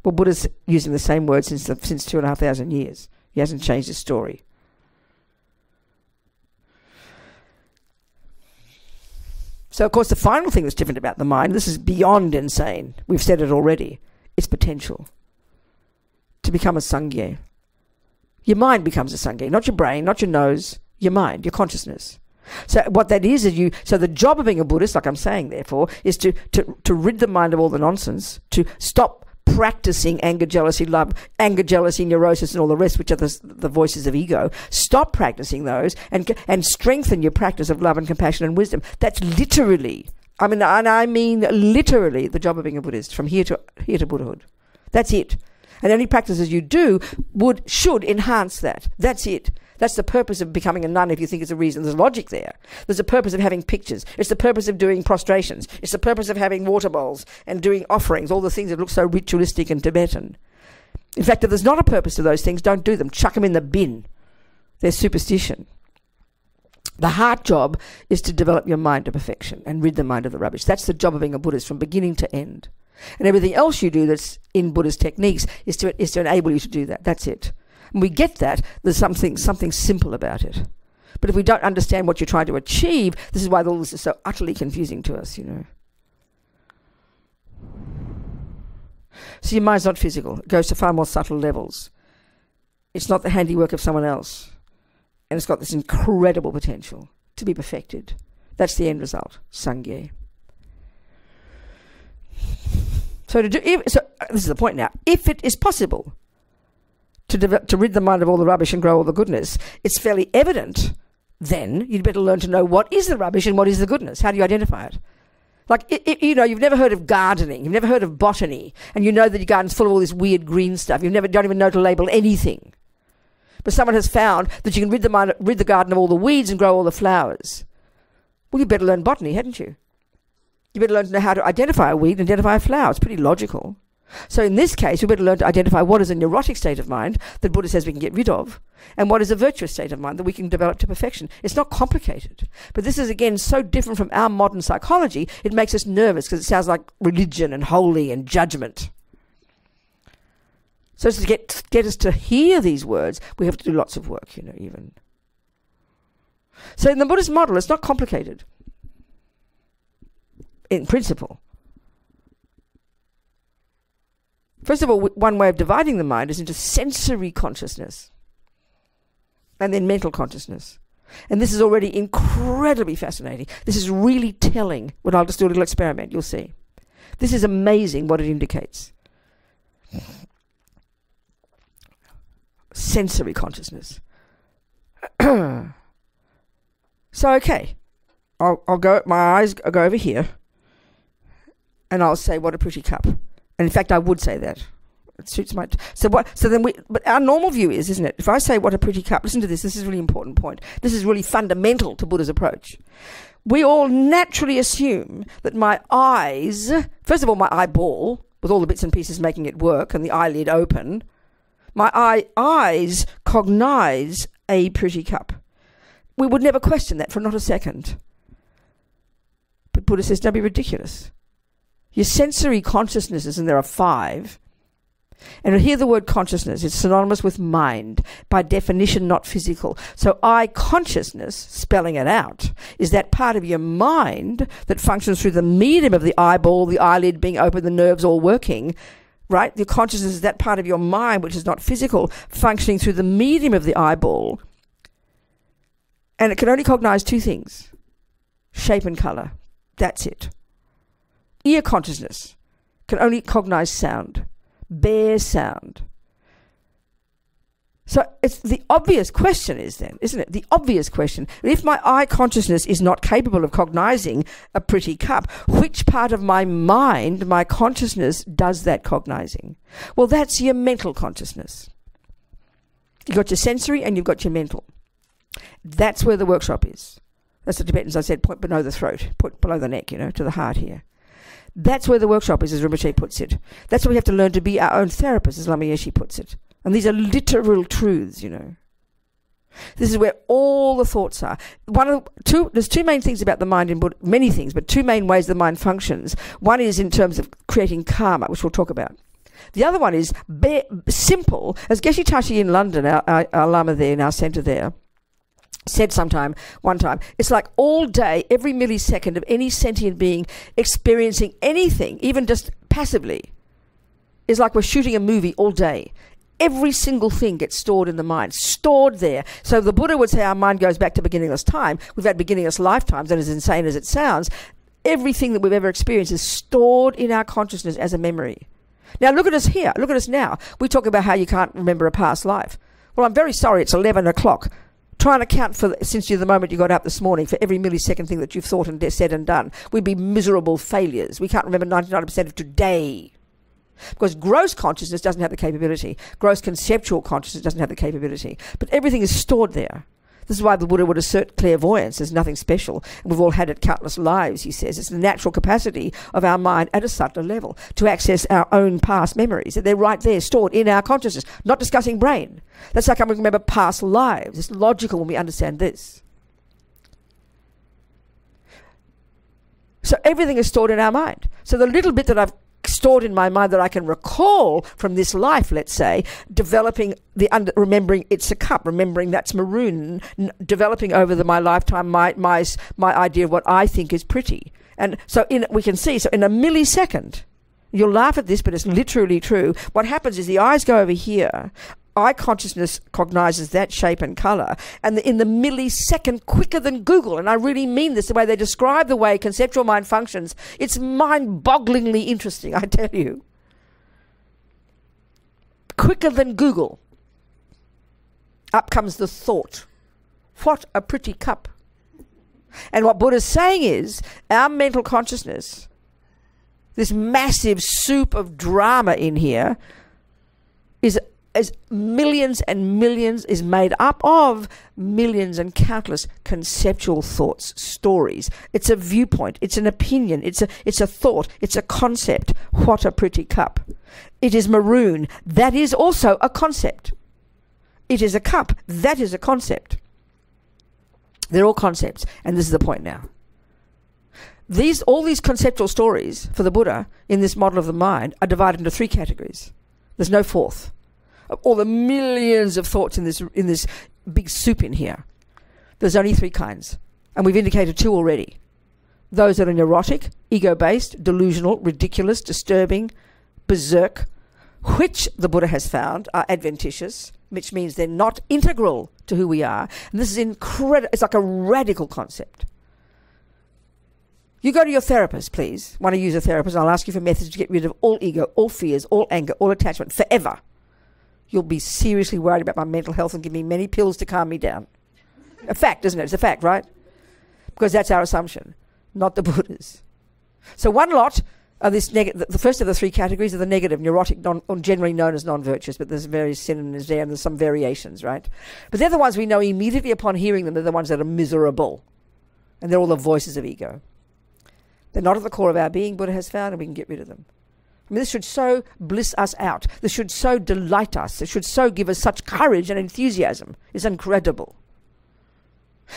Well, Buddha's using the same words since 2,500 years. He hasn't changed his story. So, of course, the final thing that's different about the mind, this is beyond insane. We've said it already. It's potential to become a Sangye. Your mind becomes a Sangye, not your brain, not your nose, your mind, your consciousness. So what that is so the job of being a Buddhist, like I'm saying, therefore, is to rid the mind of all the nonsense, to stop practicing anger, jealousy, love, anger, jealousy, neurosis, and all the rest, which are the voices of ego. Stop practicing those and strengthen your practice of love and compassion and wisdom. That's literally, I mean literally, the job of being a Buddhist, from here to Buddhahood. That's it. And any practices you do should enhance that. That's it. That's the purpose of becoming a nun, if you think it's a reason. There's logic there. There's a purpose of having pictures. It's the purpose of doing prostrations. It's the purpose of having water bowls and doing offerings, all the things that look so ritualistic and Tibetan. In fact, if there's not a purpose to those things, don't do them. Chuck them in the bin. They're superstition. The heart job is to develop your mind to perfection and rid the mind of the rubbish. That's the job of being a Buddhist from beginning to end. And everything else you do that's in Buddhist techniques is to enable you to do that. That's it. And we get that. There's something simple about it. But if we don't understand what you're trying to achieve, this is why all this is so utterly confusing to us, So your mind's not physical. It goes to far more subtle levels. It's not the handiwork of someone else. And it's got this incredible potential to be perfected. That's the end result. Sangye. So this is the point now. If it is possible to rid the mind of all the rubbish and grow all the goodness, it's fairly evident then you'd better learn to know what is the rubbish and what is the goodness. How do you identify it? Like, you've never heard of gardening, you've never heard of botany, and you know that your garden's full of all this weird green stuff. Don't even know to label anything. But someone has found that you can rid the garden of all the weeds and grow all the flowers. Well, you better learn botany, hadn't you? You better learn to know how to identify a weed and identify a flower. It's pretty logical. So in this case, we better learn to identify what is a neurotic state of mind that Buddha says we can get rid of, and what is a virtuous state of mind that we can develop to perfection. It's not complicated. But this is, again, so different from our modern psychology, it makes us nervous because it sounds like religion and holy and judgment. So to get us to hear these words, we have to do lots of work, even. So in the Buddhist model, it's not complicated. In principle. First of all, one way of dividing the mind is into sensory consciousness and then mental consciousness. And this is already incredibly fascinating. This is really telling. Well, I'll just do a little experiment, you'll see. This is amazing what it indicates. Sensory consciousness. So, okay. My eyes go over here, and I'll say, what a pretty cup. And in fact, I would say that. It suits my... But our normal view is, isn't it? If I say, what a pretty cup, listen to this. This is a really important point. This is really fundamental to Buddha's approach. We all naturally assume that my eyes... First of all, my eyeball, with all the bits and pieces making it work, and the eyelid open, my eyes cognize a pretty cup. We would never question that for not a second. But Buddha says, don't be ridiculous. Your sensory consciousnesses, and there are 5, and here the word consciousness is synonymous with mind, by definition not physical. So eye consciousness, spelling it out, is that part of your mind that functions through the medium of the eyeball, the eyelid being open, the nerves all working, right? The consciousness is that part of your mind which is not physical, functioning through the medium of the eyeball, and it can only cognize 2 things, shape and colour. That's it. Ear consciousness can only cognize sound, bare sound. So it's the obvious question is then, isn't it? The obvious question. If my eye consciousness is not capable of cognizing a pretty cup, which part of my mind, my consciousness, does that cognizing? Well, that's your mental consciousness. You've got your sensory and you've got your mental. That's where the workshop is. That's the Tibetans, I said, point below the throat, point below the neck, to the heart here. That's where the workshop is, as Rinpoche puts it. That's where we have to learn to be our own therapist, as Lama Yeshe puts it. And these are literal truths, This is where all the thoughts are. There's two main things about the mind in Buddha, many things, but two main ways the mind functions. One is in terms of creating karma, which we'll talk about. The other one is simple. As Geshe Tashi in London, our Lama there in our centre there, said one time, it's like all day, every millisecond of any sentient being experiencing anything, even just passively, is like we're shooting a movie all day. Every single thing gets stored in the mind, stored there. So the Buddha would say our mind goes back to beginningless time. We've had beginningless lifetimes, and as insane as it sounds, everything that we've ever experienced is stored in our consciousness as a memory. Now look at us here. Look at us now. We talk about how you can't remember a past life. Well, I'm very sorry. It's 11 o'clock. Try and account for, since the moment you got up this morning, for every millisecond thing that you've thought and said and done. We'd be miserable failures. We can't remember 99% of today. Because gross consciousness doesn't have the capability. Gross conceptual consciousness doesn't have the capability. But everything is stored there. This is why the Buddha would assert clairvoyance as nothing special. And we've all had it countless lives, he says. It's the natural capacity of our mind at a subtler level to access our own past memories. They're right there, stored in our consciousness. Not discussing brain. That's how come we remember past lives. It's logical when we understand this. So everything is stored in our mind. So the little bit that I've stored in my mind that I can recall from this life, let's say, developing remembering it's a cup, remembering that's maroon, developing over my lifetime my idea of what I think is pretty. And so we can see, so in a millisecond, you'll laugh at this, but it's literally true. What happens is the eyes go over here, eye consciousness cognizes that shape and color, and in the millisecond, quicker than Google, and I really mean this, the way they describe the way conceptual mind functions, it's mind-bogglingly interesting, I tell you. Quicker than Google. Up comes the thought. What a pretty cup. And what Buddha's saying is, our mental consciousness, this massive soup of drama in here, is millions and millions, is made up of millions and countless conceptual thoughts, stories. It's a viewpoint, it's an opinion, it's a thought, it's a concept. What a pretty cup. It is maroon. That is also a concept. It is a cup. That is a concept. They're all concepts, and this is the point now. All these conceptual stories for the Buddha in this model of the mind are divided into three categories. There's no fourth. All the millions of thoughts in this big soup in here, there's only three kinds, and we've indicated two already. Those that are neurotic, ego-based, delusional, ridiculous, disturbing, berserk, which the Buddha has found are adventitious, which means they're not integral to who we are. And this is incredible. It's like a radical concept. You go to your therapist, please. Want to use a therapist? I'll ask you for methods to get rid of all ego, all fears, all anger, all attachment, forever. You'll be seriously worried about my mental health and give me many pills to calm me down. A fact, isn't it? It's a fact, right? Because that's our assumption, not the Buddha's. So one lot are the first of the three categories are the negative, neurotic, generally known as non-virtuous, but there's various synonyms there and there's some variations, right? But they're the ones we know immediately upon hearing them. They're the ones that are miserable. And they're all the voices of ego. They're not at the core of our being, Buddha has found, and we can get rid of them. I mean, this should so bliss us out. This should so delight us. It should so give us such courage and enthusiasm. It's incredible.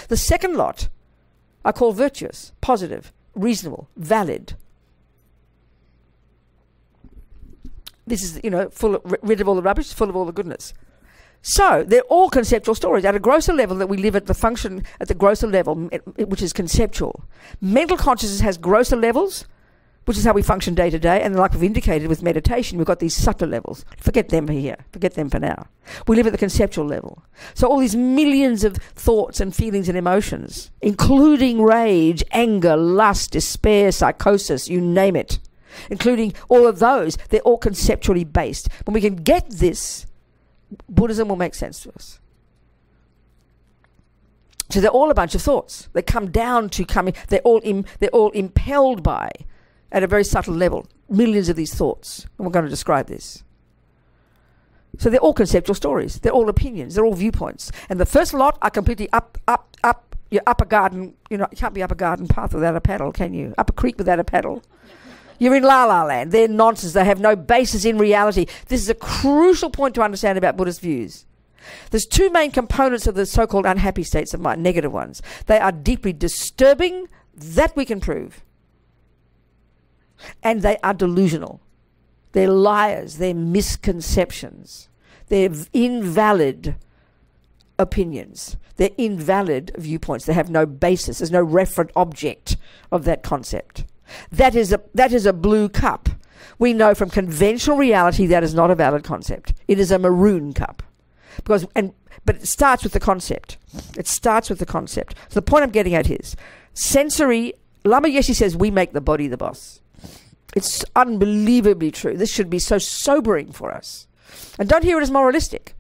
The second lot are called virtuous, positive, reasonable, valid. This is, rid of all the rubbish, full of all the goodness. So they're all conceptual stories at a grosser level that we live at the function at the grosser level, which is conceptual. Mental consciousness has grosser levels, which is how we function day to day. And like we've indicated with meditation, we've got these subtler levels. Forget them here. Forget them for now. We live at the conceptual level. So all these millions of thoughts and feelings and emotions, including rage, anger, lust, despair, psychosis, you name it, including all of those, they're all conceptually based. When we can get this Buddhism will make sense to us. So they're all a bunch of thoughts. They come down to coming. They're all impelled by, at a very subtle level, millions of these thoughts. And we're going to describe this. So they're all conceptual stories. They're all opinions. They're all viewpoints. And the first lot are completely up your upper garden. You can't be up a garden path without a paddle, can you? Up a creek without a paddle. You're in la-la land. They're nonsense. They have no basis in reality. This is a crucial point to understand about Buddhist views. There's two main components of the so-called unhappy states of mind, negative ones. They are deeply disturbing, that we can prove. And they are delusional. They're liars. They're misconceptions. They're invalid opinions. They're invalid viewpoints. They have no basis. There's no referent object of that concept. That is a blue cup. We know from conventional reality that is not a valid concept. It is a maroon cup. But it starts with the concept. It starts with the concept. So the point I'm getting at is sensory. Lama Yeshe says we make the body the boss. It's unbelievably true. This should be so sobering for us. And don't hear it as moralistic.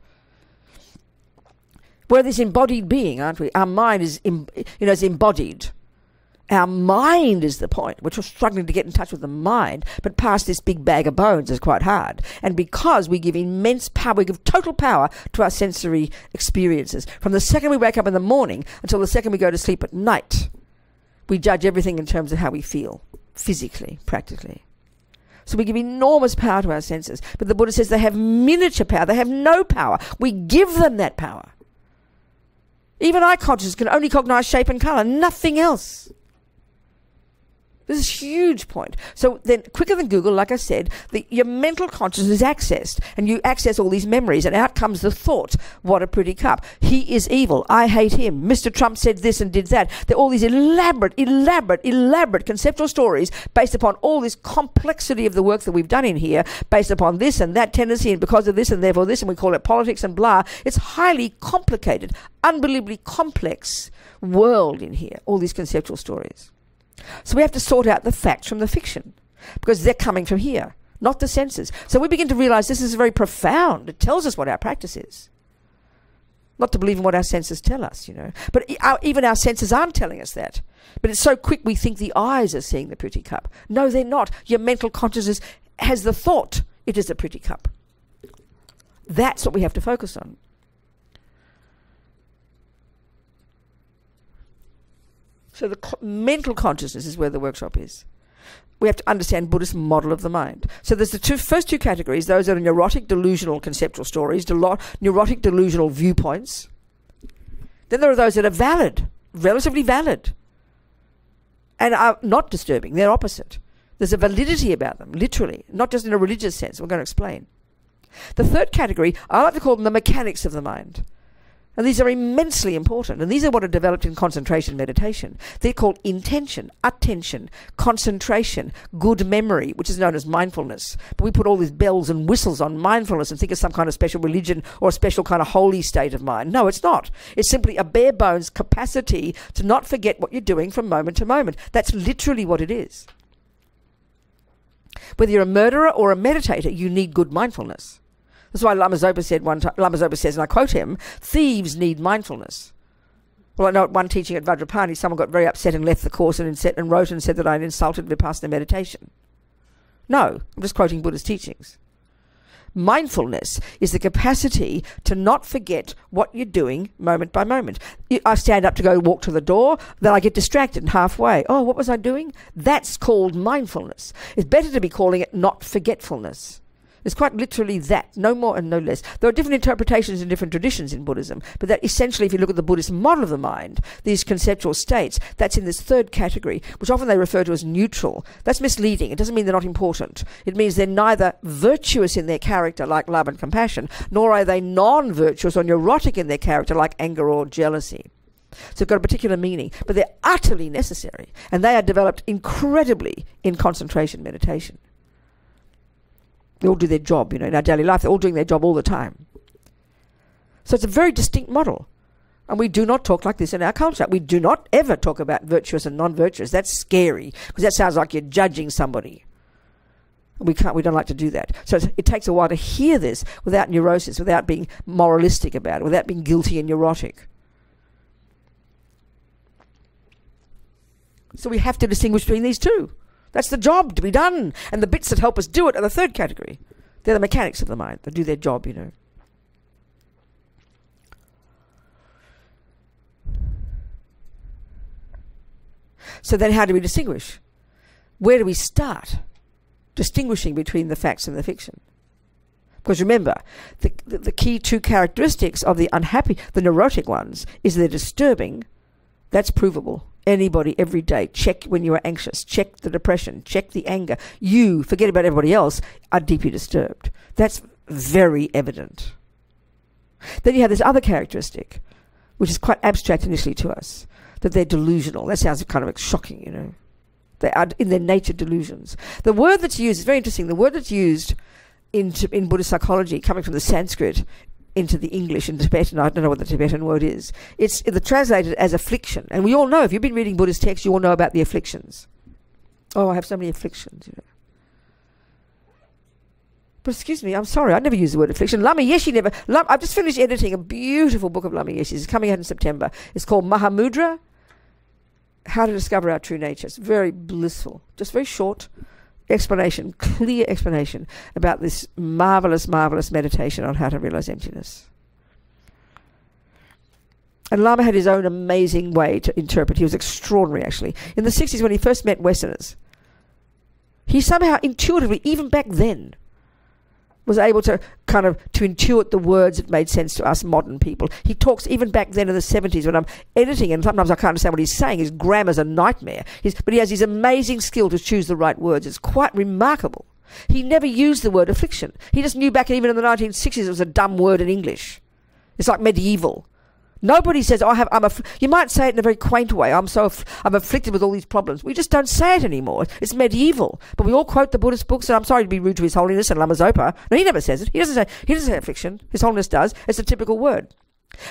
We're this embodied being, aren't we? Our mind is embodied. Our mind is the point. We're just struggling to get in touch with the mind, but past this big bag of bones is quite hard. And because we give immense power, we give total power to our sensory experiences. From the second we wake up in the morning until the second we go to sleep at night, we judge everything in terms of how we feel, physically, practically. So we give enormous power to our senses. But the Buddha says they have miniature power. They have no power. We give them that power. Even eye consciousness can only cognize shape and color, nothing else. This is a huge point. So then, quicker than Google, like I said, your mental consciousness is accessed, and you access all these memories, and out comes the thought, what a pretty cup. He is evil. I hate him. Mr. Trump said this and did that. They're all these elaborate conceptual stories based upon all this complexity of the work that we've done in here, based upon this and that tendency, and because of this and therefore this, and we call it politics and blah. It's highly complicated, unbelievably complex world in here, all these conceptual stories. So we have to sort out the facts from the fiction, because they're coming from here, not the senses. So we begin to realize this is very profound. It tells us what our practice is. Not to believe in what our senses tell us, But even our senses aren't telling us that. But it's so quick we think the eyes are seeing the pretty cup. No, they're not. Your mental consciousness has the thought it is a pretty cup. That's what we have to focus on. So the mental consciousness is where the workshop is. We have to understand Buddhist model of the mind. So there's the first two categories. Those are neurotic, delusional conceptual stories, neurotic, delusional viewpoints. Then there are those that are valid, relatively valid, and are not disturbing. They're opposite. There's a validity about them, literally, not just in a religious sense. We're going to explain. The third category, I like to call them the mechanics of the mind. And these are immensely important. And these are what are developed in concentration meditation. They're called intention, attention, concentration, good memory, which is known as mindfulness. But we put all these bells and whistles on mindfulness and think of some kind of special religion or a special kind of holy state of mind. No, it's not. It's simply a bare bones capacity to not forget what you're doing from moment to moment. That's literally what it is. Whether you're a murderer or a meditator, you need good mindfulness. That's why Lama Zopa said one time, Lama Zopa says, and I quote him, thieves need mindfulness. Well, I know at one teaching at Vajrapani, someone got very upset and left the course and wrote and said that I'd insulted Vipassana meditation. No, I'm just quoting Buddha's teachings. Mindfulness is the capacity to not forget what you're doing moment by moment. I stand up to go walk to the door, then I get distracted halfway. Oh, what was I doing? That's called mindfulness. It's better to be calling it not forgetfulness. It's quite literally that, no more and no less. There are different interpretations in different traditions in Buddhism, but that essentially, if you look at the Buddhist model of the mind, these conceptual states, that's in this third category, which often they refer to as neutral. That's misleading. It doesn't mean they're not important. It means they're neither virtuous in their character, like love and compassion, nor are they non-virtuous or neurotic in their character, like anger or jealousy. So they've got a particular meaning, but they're utterly necessary, and they are developed incredibly in concentration meditation. They all do their job, in our daily life. They're all doing their job all the time. So it's a very distinct model. And we do not talk like this in our culture. We do not ever talk about virtuous and non-virtuous. That's scary, because that sounds like you're judging somebody. We don't like to do that. So it takes a while to hear this without neurosis, without being moralistic about it, without being guilty and neurotic. So we have to distinguish between these two. That's the job to be done. And the bits that help us do it are the third category. They're the mechanics of the mind. They do their job, you know. So then how do we distinguish? Where do we start distinguishing between the facts and the fiction? Because remember, the key two characteristics of the unhappy, the neurotic ones, is they're disturbing. That's provable. Anybody, every day, check when you are anxious, check the depression, check the anger. You, forget about everybody else, are deeply disturbed. That's very evident. Then you have this other characteristic, which is quite abstract initially to us, that they're delusional. That sounds kind of shocking, you know. They are in their nature delusions. The word that's used is very interesting. The word that's used in Buddhist psychology, coming from the Sanskrit into the English and Tibetan, I don't know what the Tibetan word is. It's translated as affliction. And we all know, if you've been reading Buddhist texts, you all know about the afflictions. Oh, I have so many afflictions, you know. But excuse me, I'm sorry, I never use the word affliction. Lama Yeshe never... I've just finished editing a beautiful book of Lama Yeshe's. It's coming out in September. It's called Mahamudra, How to Discover Our True Nature. It's very blissful. Just very short explanation, clear explanation about this marvelous, marvelous meditation on how to realize emptiness. And Lama had his own amazing way to interpret. He was extraordinary, actually. In the 60s, when he first met Westerners, he somehow intuitively, even back then, was able to kind of to intuit the words that made sense to us modern people. He talks even back then in the 70s when I'm editing, and sometimes I can't understand what he's saying. His grammar's a nightmare. But he has his amazing skill to choose the right words. It's quite remarkable. He never used the word affliction. He just knew back even in the 1960s it was a dumb word in English. It's like medieval. Nobody says, you might say it in a very quaint way, I'm afflicted with all these problems. We just don't say it anymore. It's medieval. But we all quote the Buddhist books, and I'm sorry to be rude to His Holiness and Lama Zopa. No, he never says it. He doesn't say affliction. His Holiness does. It's a typical word.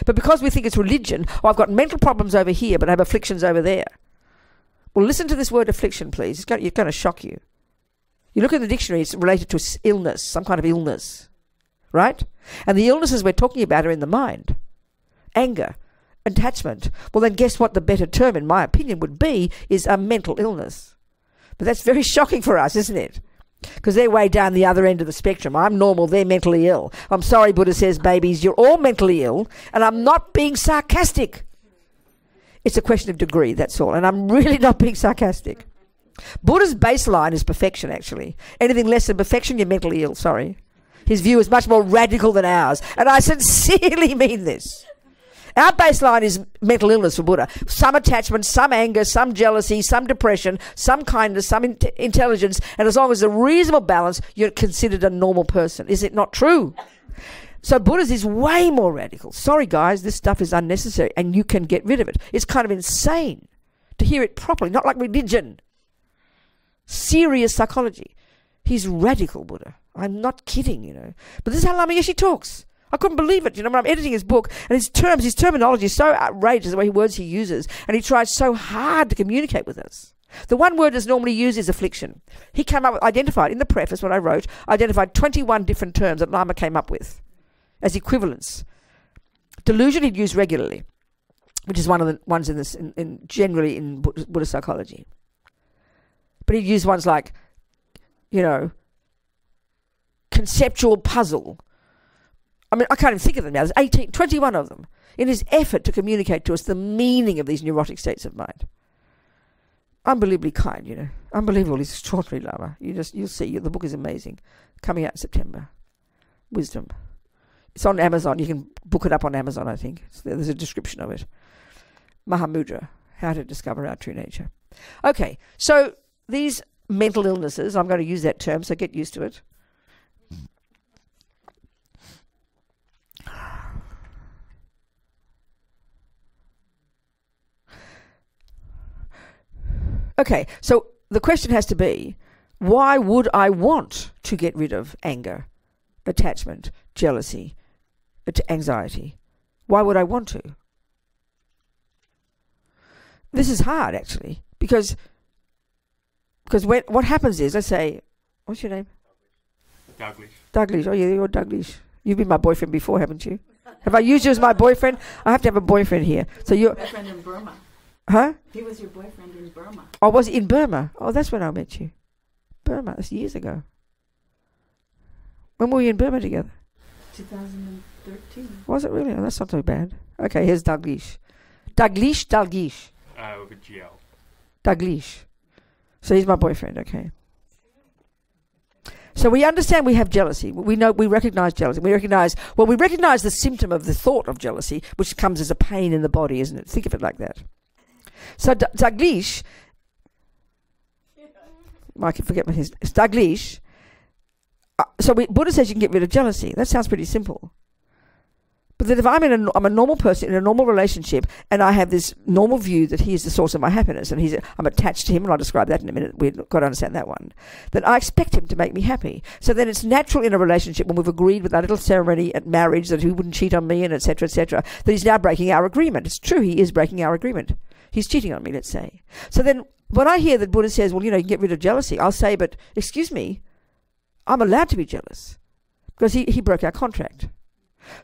But because we think it's religion, I've got mental problems over here, but I have afflictions over there. Well, listen to this word affliction, please. It's going to shock you. You look in the dictionary, it's related to illness, some kind of illness. Right? And the illnesses we're talking about are in the mind. Anger, attachment. Well, then guess what the better term, in my opinion, would be is a mental illness. But that's very shocking for us, isn't it? Because they're way down the other end of the spectrum. I'm normal, they're mentally ill. I'm sorry, Buddha says, babies, you're all mentally ill, and I'm not being sarcastic. It's a question of degree, that's all. And I'm really not being sarcastic. Buddha's baseline is perfection, actually. Anything less than perfection, you're mentally ill, sorry. His view is much more radical than ours. And I sincerely mean this. Our baseline is mental illness for Buddha. Some attachment, some anger, some jealousy, some depression, some kindness, some intelligence. And as long as there's a reasonable balance, you're considered a normal person. Is it not true? So Buddha's is way more radical. Sorry, guys, this stuff is unnecessary and you can get rid of it. It's kind of insane to hear it properly, not like religion. Serious psychology. He's radical, Buddha. I'm not kidding, you know. But this is how Lama Yeshe talks. I couldn't believe it, you know, when I'm editing his book, and his terminology is so outrageous, the words he uses, and he tries so hard to communicate with us. The one word that's normally used is affliction. He came up with, identified, in the preface, what I wrote, identified 21 different terms that Lama came up with as equivalents. Delusion he'd use regularly, which is one of the ones in this, generally in Buddhist psychology. But he'd use ones like, you know, conceptual puzzle. I mean, I can't even think of them now. There's 21 of them in his effort to communicate to us the meaning of these neurotic states of mind. Unbelievably kind, you know. Unbelievable. He's extraordinary, Lama. You'll see. The book is amazing. Coming out in September. Wisdom. It's on Amazon. You can book it up on Amazon, I think. There's a description of it. Mahamudra. How to Discover Our True Nature. Okay, so these mental illnesses, I'm going to use that term, so get used to it. Okay, so the question has to be, why would I want to get rid of anger, attachment, jealousy, anxiety? Why would I want to? This is hard, actually, because what happens is, let's say, what's your name? Douglas. Oh, yeah, you're Douglas. You've been my boyfriend before, haven't you? Have I used you as my boyfriend? I have to have a boyfriend here. So you're... Boyfriend in Burma. Huh? He was your boyfriend in Burma. Oh, was it in Burma? Oh, that's when I met you. Burma, that's years ago. When were we in Burma together? 2013. Was it really? Oh, that's not so bad. Okay, here's Douglas. Douglas. With a GL. Douglas. So he's my boyfriend, okay. So we understand we have jealousy. We recognize jealousy. We recognize the symptom of the thought of jealousy, which comes as a pain in the body, isn't it? Think of it like that. So Douglas, I can forget his. It's Douglas. Buddha says you can get rid of jealousy. That sounds pretty simple. But that if I'm a normal person in a normal relationship, and I have this normal view that he is the source of my happiness, and I'm attached to him, and I'll describe that in a minute. We've got to understand that one. That I expect him to make me happy. So then it's natural in a relationship when we've agreed with our little ceremony at marriage that he wouldn't cheat on me, and etc., that he's now breaking our agreement. It's true, he is breaking our agreement. He's cheating on me, let's say. So then when I hear that Buddha says, well, you can get rid of jealousy, I'll say, but excuse me, I'm allowed to be jealous because he broke our contract.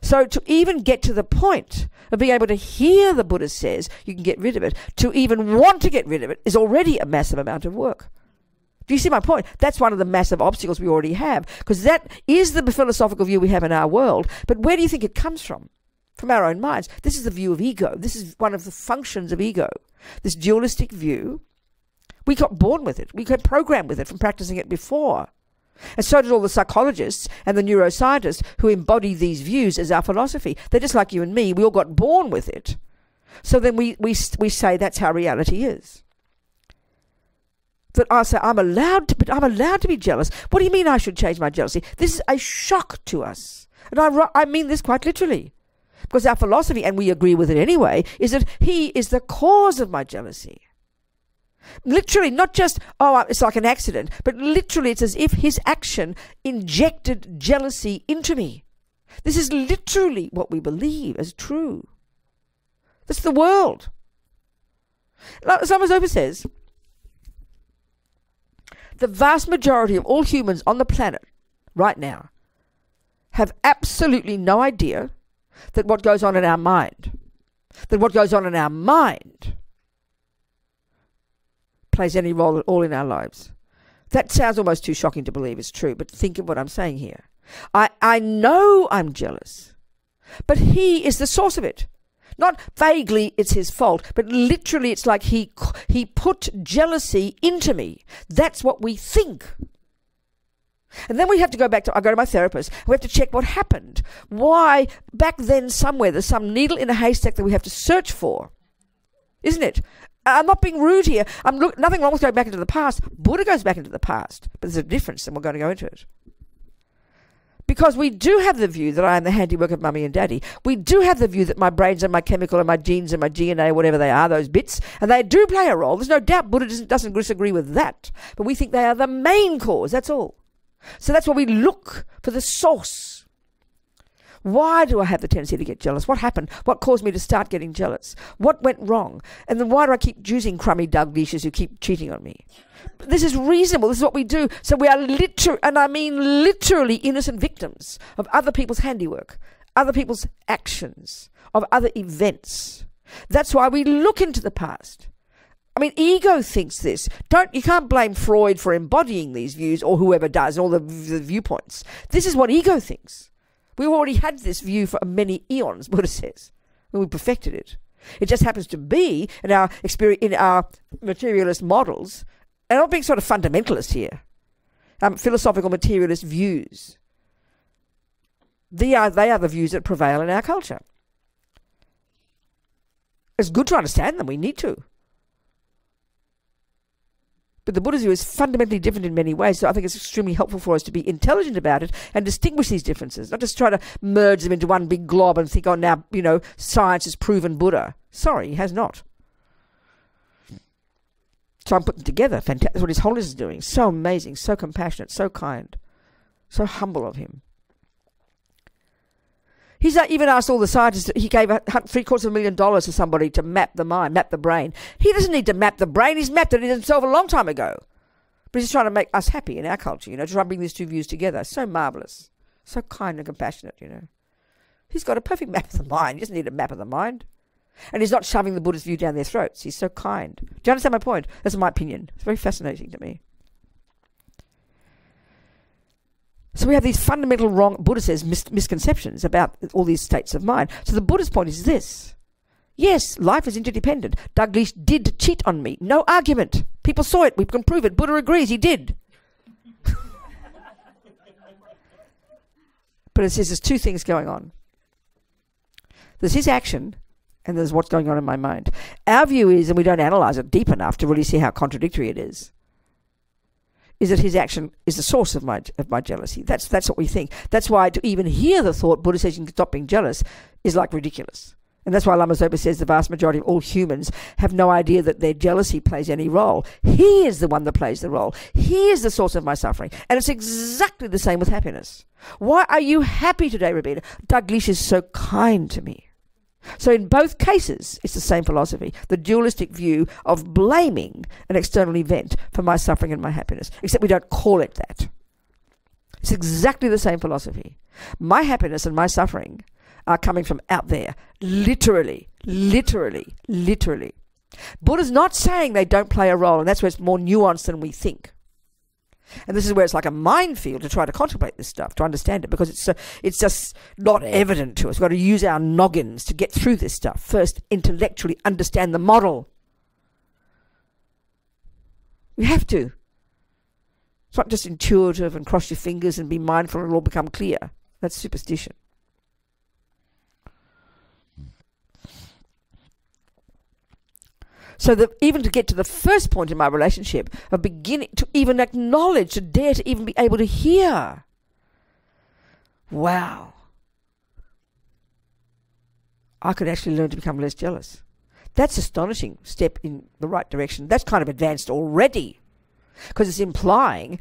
So to even get to the point of being able to hear the Buddha says you can get rid of it, to even want to get rid of it is already a massive amount of work. Do you see my point? That's one of the massive obstacles we already have, because that is the philosophical view we have in our world. But where do you think it comes from? From our own minds. This is the view of ego. This is one of the functions of ego. This dualistic view. We got born with it. We got programmed with it from practicing it before. And so did all the psychologists and the neuroscientists who embody these views as our philosophy. They're just like you and me. We all got born with it. So then we say that's how reality is. That I say I'm allowed to be jealous. What do you mean I should change my jealousy? This is a shock to us. And I mean this quite literally. Because our philosophy, and we agree with it anyway, is that he is the cause of my jealousy. Literally, not just, it's like an accident, but literally it's as if his action injected jealousy into me. This is literally what we believe as true. That's the world. Thomas Ober says, the vast majority of all humans on the planet right now have absolutely no idea that what goes on in our mind plays any role at all in our lives. That sounds almost too shocking to believe is true, but think of what I'm saying here. I know I'm jealous, but he is the source of it. Not vaguely it's his fault, but literally it's like he put jealousy into me. That's what we think. And then we have to go I go to my therapist, and we have to check what happened. Why, back then somewhere, there's some needle in a haystack that we have to search for. Isn't it? I'm not being rude here. Nothing wrong with going back into the past. Buddha goes back into the past, but there's a difference, and we're going to go into it. Because we do have the view that I am the handiwork of mummy and daddy. We do have the view that my brains and my chemical and my genes and my DNA, whatever they are, those bits, and they do play a role. There's no doubt Buddha doesn't disagree with that. But we think they are the main cause, that's all. So that's why we look for the source. Why do I have the tendency to get jealous? What happened? What caused me to start getting jealous? What went wrong? And then why do I keep choosing crummy Douglashes who keep cheating on me? This is reasonable. This is what we do. So we are literally innocent victims of other people's handiwork, other people's actions, of other events. That's why we look into the past. I mean, ego thinks this. You can't blame Freud for embodying these views, or whoever does, all the viewpoints. This is what ego thinks. We've already had this view for many eons, Buddha says, when we perfected it. It just happens to be in our experience, in our materialist models, and I'm not being sort of fundamentalist here, philosophical materialist views. They are the views that prevail in our culture. It's good to understand them. We need to. But the Buddha's view is fundamentally different in many ways, so I think it's extremely helpful for us to be intelligent about it and distinguish these differences, not just try to merge them into one big glob and think, now, science has proven Buddha. Sorry, it has not. So I'm putting together. Fantastic. That's what His Holiness is doing. So amazing, so compassionate, so kind, so humble of him. He's even asked all the scientists, he gave $750,000 to somebody to map the mind, map the brain. He doesn't need to map the brain, he's mapped it himself a long time ago. But he's trying to make us happy in our culture, to try and bring these two views together. So marvellous. So kind and compassionate, He's got a perfect map of the mind. He doesn't need a map of the mind. And he's not shoving the Buddhist view down their throats. He's so kind. Do you understand my point? That's my opinion. It's very fascinating to me. So we have these fundamental wrong, Buddha says, misconceptions about all these states of mind. So the Buddhist point is this. Yes, life is interdependent. Douglas did cheat on me. No argument. People saw it. We can prove it. Buddha agrees he did. But it says there's two things going on. There's his action and there's what's going on in my mind. Our view is, and we don't analyse it deep enough to really see how contradictory it is that his action is the source of my jealousy. That's what we think. That's why to even hear the thought Buddha says you can stop being jealous is like ridiculous. And that's why Lama Zopa says the vast majority of all humans have no idea that their jealousy plays any role. He is the one that plays the role. He is the source of my suffering. And it's exactly the same with happiness. Why are you happy today, Robina? Douglas is so kind to me. So in both cases, it's the same philosophy, the dualistic view of blaming an external event for my suffering and my happiness, except we don't call it that. It's exactly the same philosophy. My happiness and my suffering are coming from out there, literally. Buddha's not saying they don't play a role, and that's where it's more nuanced than we think. And this is where it's like a minefield to try to contemplate this stuff, to understand it, because it's just not evident to us. We've got to use our noggins to get through this stuff. First, intellectually understand the model. We have to. It's not just intuitive and cross your fingers and be mindful and it'll all become clear. That's superstition. So that even to get to the first point in my relationship of beginning to even acknowledge, to dare to even be able to hear. Wow. I could actually learn to become less jealous. That's an astonishing step in the right direction. That's kind of advanced already. Because it's implying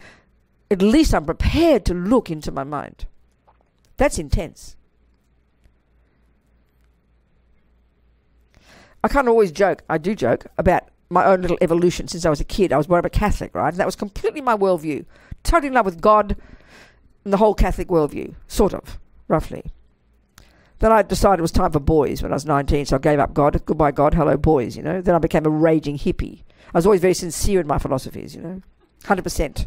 at least I'm prepared to look into my mind. That's intense. I kind of always joke, I do joke, about my own little evolution since I was a kid. I was brought up a Catholic, right? And that was completely my worldview. Totally in love with God and the whole Catholic worldview, sort of, roughly. Then I decided it was time for boys when I was 19, so I gave up God. Goodbye, God. Hello, boys, Then I became a raging hippie. I was always very sincere in my philosophies, 100%.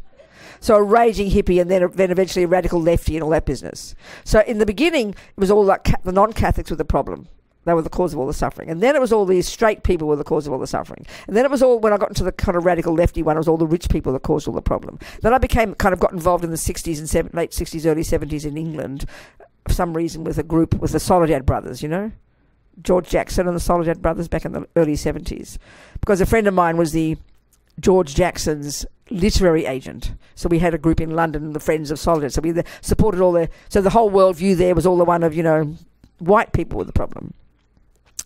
So a raging hippie and then eventually a radical lefty and all that business. So in the beginning, it was all like the non-Catholics were the problem. They were the cause of all the suffering. And then it was all these straight people were the cause of all the suffering. And then it was all, when I got into the kind of radical lefty one, it was all the rich people that caused all the problem. Then I got involved in the 60s and late 60s, early 70s in England, for some reason with a group, with the Soledad brothers, George Jackson and the Soledad brothers back in the early 70s. Because a friend of mine was the George Jackson's literary agent. So we had a group in London, the Friends of Soledad. So we supported all their, so the whole worldview there was all the one of, white people were the problem.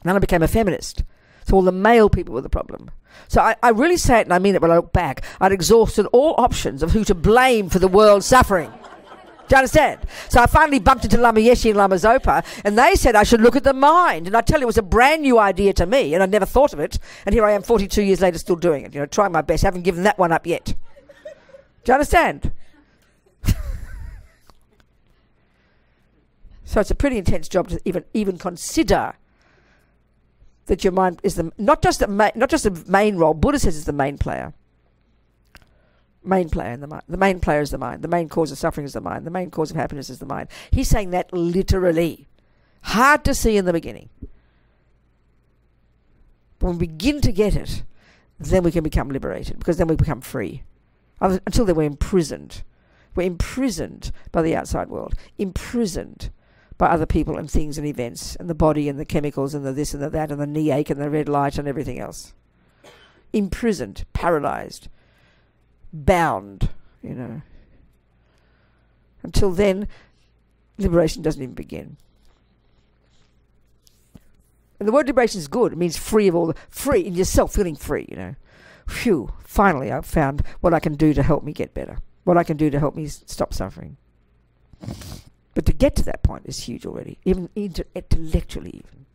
Then I became a feminist. So all the male people were the problem. So I really say it, and I mean it when I look back. I'd exhausted all options of who to blame for the world's suffering. Do you understand? So I finally bumped into Lama Yeshe and Lama Zopa, and they said I should look at the mind. And I tell you, it was a brand new idea to me, and I'd never thought of it. And here I am 42 years later still doing it, trying my best. Haven't given that one up yet. Do you understand? So it's a pretty intense job to even consider that your mind is not just the main role. Buddha says it's the main player. Main player in the mind. The main player is the mind. The main cause of suffering is the mind. The main cause of happiness is the mind. He's saying that literally. Hard to see in the beginning. But when we begin to get it, then we can become liberated, because then we become free. Until then we're imprisoned. We're imprisoned by the outside world. Imprisoned by other people and things and events and the body and the chemicals and the this and the that and the knee ache and the red light and everything else. Imprisoned, paralyzed, bound, Until then, liberation doesn't even begin. And the word liberation is good. It means free of free in yourself, feeling free, Phew, finally I've found what I can do to help me get better. What I can do to help me stop suffering. But to get to that point is huge already, even intellectually even.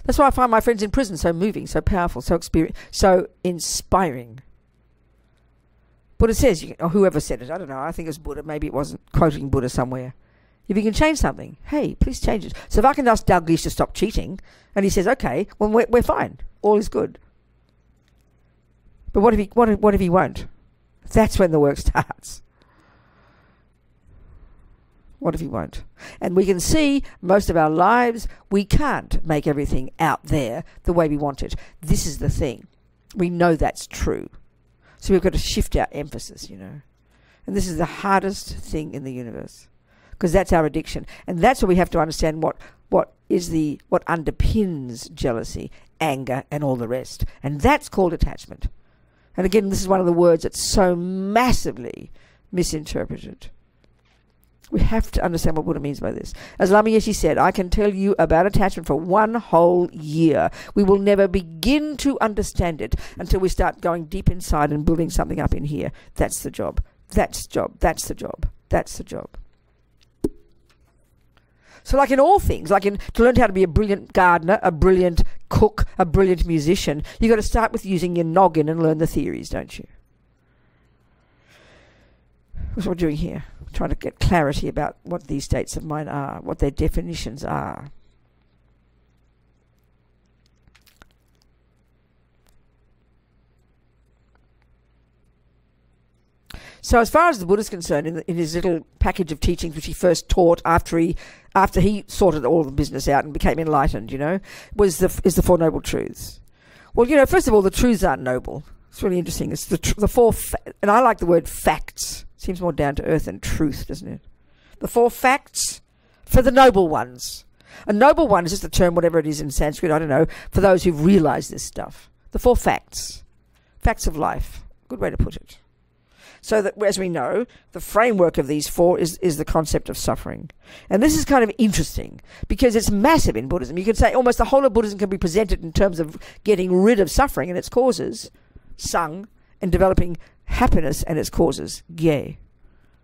That's why I find my friends in prison so moving, so powerful, so inspiring. Buddha says, or whoever said it, I don't know, I think it was Buddha, maybe it wasn't, quoting Buddha somewhere. If you can change something, hey, please change it. So if I can ask Dalglish to stop cheating, and he says, okay, well, we're fine. All is good. But what if he won't? That's when the work starts. What if he won't? And we can see most of our lives, we can't make everything out there the way we want it. This is the thing. We know that's true. So we've got to shift our emphasis, And this is the hardest thing in the universe, because that's our addiction. And that's where we have to understand what underpins jealousy, anger, and all the rest. And that's called attachment. And again, this is one of the words that's so massively misinterpreted. We have to understand what Buddha means by this. As Lama Yeshe said, I can tell you about attachment for 1 whole year. We will never begin to understand it until we start going deep inside and building something up in here. That's the job. That's the job. That's the job. That's the job. So like in all things, to learn how to be a brilliant gardener, a brilliant cook, a brilliant musician, you've got to start with using your noggin and learn the theories, don't you? That's what we're doing here. We're trying to get clarity about what these states of mind are, what their definitions are. So as far as the Buddha is concerned, in his little package of teachings which he first taught after he sorted all the business out and became enlightened, is the Four Noble Truths. Well, first of all, the truths aren't noble. It's really interesting. It's the four, and I like the word facts. Seems more down to earth than truth, doesn't it? The 4 facts for the noble ones. A noble one is just a term, whatever it is in Sanskrit, I don't know, for those who've realized this stuff. The 4 facts. Facts of life. Good way to put it. So that, as we know, the framework of these 4 is the concept of suffering. And this is kind of interesting because it's massive in Buddhism. You can say almost the whole of Buddhism can be presented in terms of getting rid of suffering and its causes, sang, and developing happiness and its causes, gye.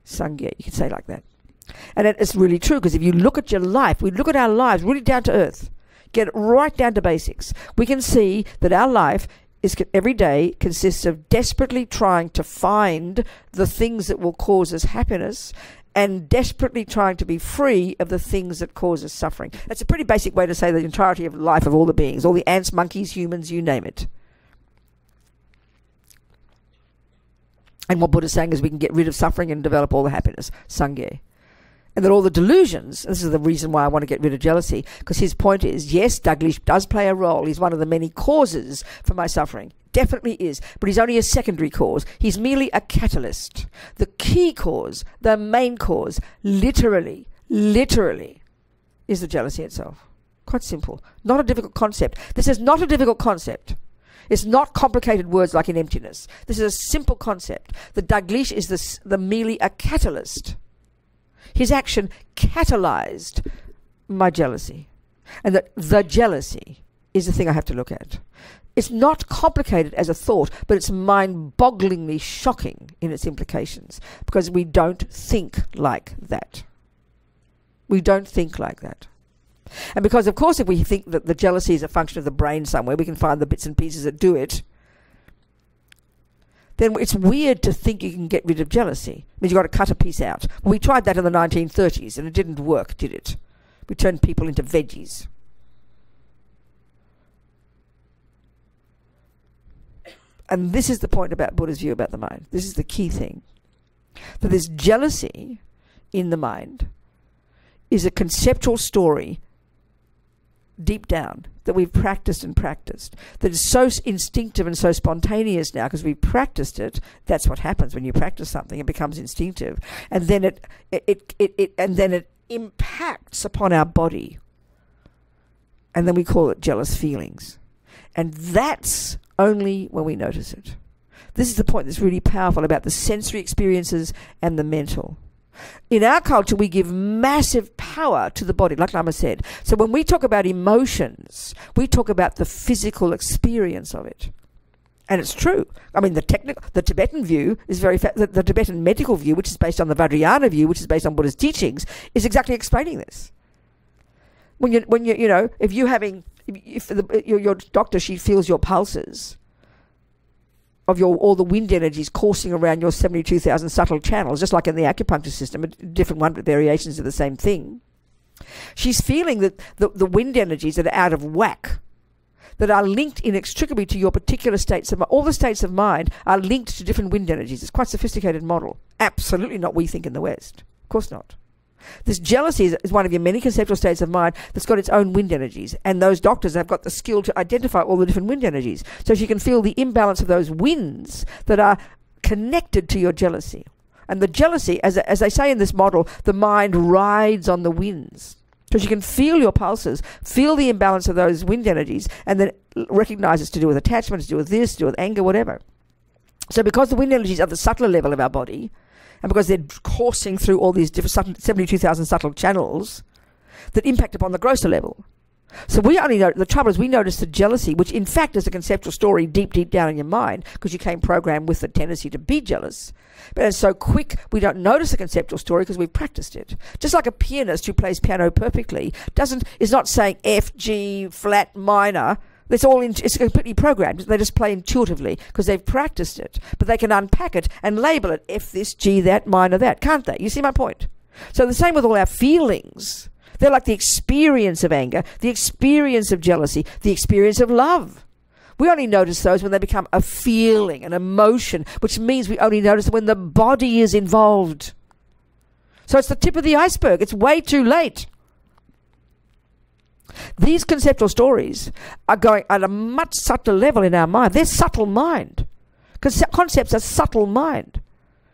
Sangye, you can say it like that. And it's really true, because if you look at your life, we look at our lives really down to earth, get right down to basics, we can see that our life every day consists of desperately trying to find the things that will cause us happiness and desperately trying to be free of the things that cause us suffering. That's a pretty basic way to say the entirety of life of all the beings, all the ants, monkeys, humans, you name it. And what Buddha's saying is we can get rid of suffering and develop all the happiness, sangye. And that all the delusions, this is the reason why I want to get rid of jealousy, because his point is, yes, Dalglish does play a role. He's one of the many causes for my suffering. Definitely is. But he's only a secondary cause. He's merely a catalyst. The key cause, the main cause, literally, is the jealousy itself. Quite simple. Not a difficult concept. This is not a difficult concept. It's not complicated words like in emptiness. This is a simple concept. The Dalglish is the merely a catalyst. His action catalyzed my jealousy. And that the jealousy is the thing I have to look at. It's not complicated as a thought, but it's mind-bogglingly shocking in its implications, because we don't think like that. We don't think like that. And because, of course, if we think that the jealousy is a function of the brain somewhere, we can find the bits and pieces that do it, then it's weird to think you can get rid of jealousy. It means you've got to cut a piece out. Well, we tried that in the 1930s, and it didn't work, did it? We turned people into veggies. And this is the point about Buddha's view about the mind. This is the key thing. That this jealousy in the mind is a conceptual story deep down that we've practiced and practiced, that is so instinctive and so spontaneous now because we've practiced it. That's what happens when you practice something; it becomes instinctive, and then it impacts upon our body, and then we call it jealous feelings, and that's only when we notice it. This is the point that's really powerful about the sensory experiences and the mental. In our culture, we give massive power to the body, like Lama said. So when we talk about emotions, we talk about the physical experience of it. And it's true. I mean, the Tibetan view is the Tibetan medical view, which is based on the Vajrayana view, which is based on Buddha's teachings, is exactly explaining this. When you if you're having if your doctor, she feels your pulses of all the wind energies coursing around your 72,000 subtle channels, just like in the acupuncture system, a different one, but variations of the same thing. She's feeling that the wind energies that are out of whack, that are linked inextricably to your particular states of mind. All the states of mind are linked to different wind energies. It's quite a sophisticated model. Absolutely not what we think in the West. Of course not. This jealousy is one of your many conceptual states of mind that's got its own wind energies. And those doctors have got the skill to identify all the different wind energies. So she can feel the imbalance of those winds that are connected to your jealousy. And the jealousy, as they say in this model, the mind rides on the winds. So she can feel your pulses, feel the imbalance of those wind energies, and then recognize it's to do with attachment, it's to do with this, to do with anger, whatever. So because the wind energies are the subtler level of our body, and because they're coursing through all these different 72,000 subtle channels that impact upon the grosser level. So we only know, the trouble is we notice the jealousy, which in fact is a conceptual story deep down in your mind, because you came programmed with the tendency to be jealous. But it's so quick, we don't notice the conceptual story because we've practiced it. Just like a pianist who plays piano perfectly is not saying F, G, flat, minor. It's completely programmed. They just play intuitively because they've practiced it. But they can unpack it and label it F this, G that, minor that, can't they? You see my point? So the same with all our feelings. They're like the experience of anger, the experience of jealousy, the experience of love. We only notice those when they become a feeling, an emotion, which means we only notice when the body is involved. So it's the tip of the iceberg. It's way too late. These conceptual stories are going at a much subtler level in our mind. They're subtle mind. Concepts are subtle mind,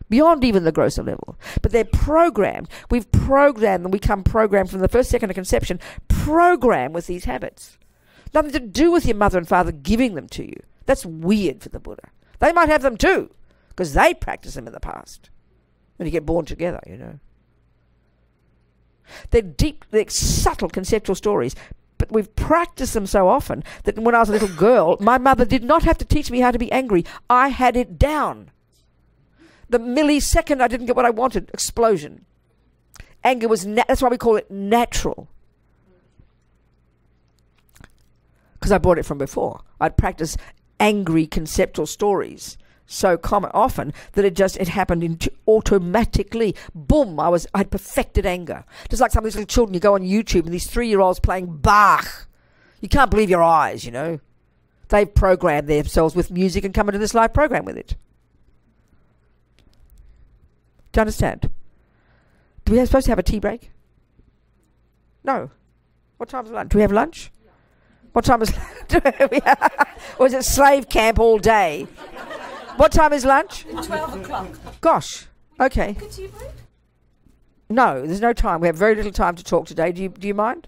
beyond even the grosser level. But they're programmed. We've programmed them. We come programmed from the first second of conception, programmed with these habits. Nothing to do with your mother and father giving them to you. That's weird for the Buddha. They might have them too, because they practiced them in the past. When you get born together, you know. They're deep, they're subtle conceptual stories, but we've practiced them so often that when I was a little girl, my mother did not have to teach me how to be angry. I had it down. The millisecond I didn't get what I wanted, explosion. Anger was, that's why we call it natural. Because I brought it from before. I'd practiced angry conceptual stories so often that it happened automatically. Boom, I'd perfected anger. Just like some of these little children, you go on YouTube and these 3-year-olds playing Bach. You can't believe your eyes, you know. They've programmed themselves with music and come into this live program with it. Do you understand? Do we supposed to have a tea break? No. What time is lunch? Do we have lunch? What time is lunch? Or is it slave camp all day? What time is lunch? 12 o'clock. Gosh. Okay. Could you break? No, there's no time. We have very little time to talk today. Do you mind?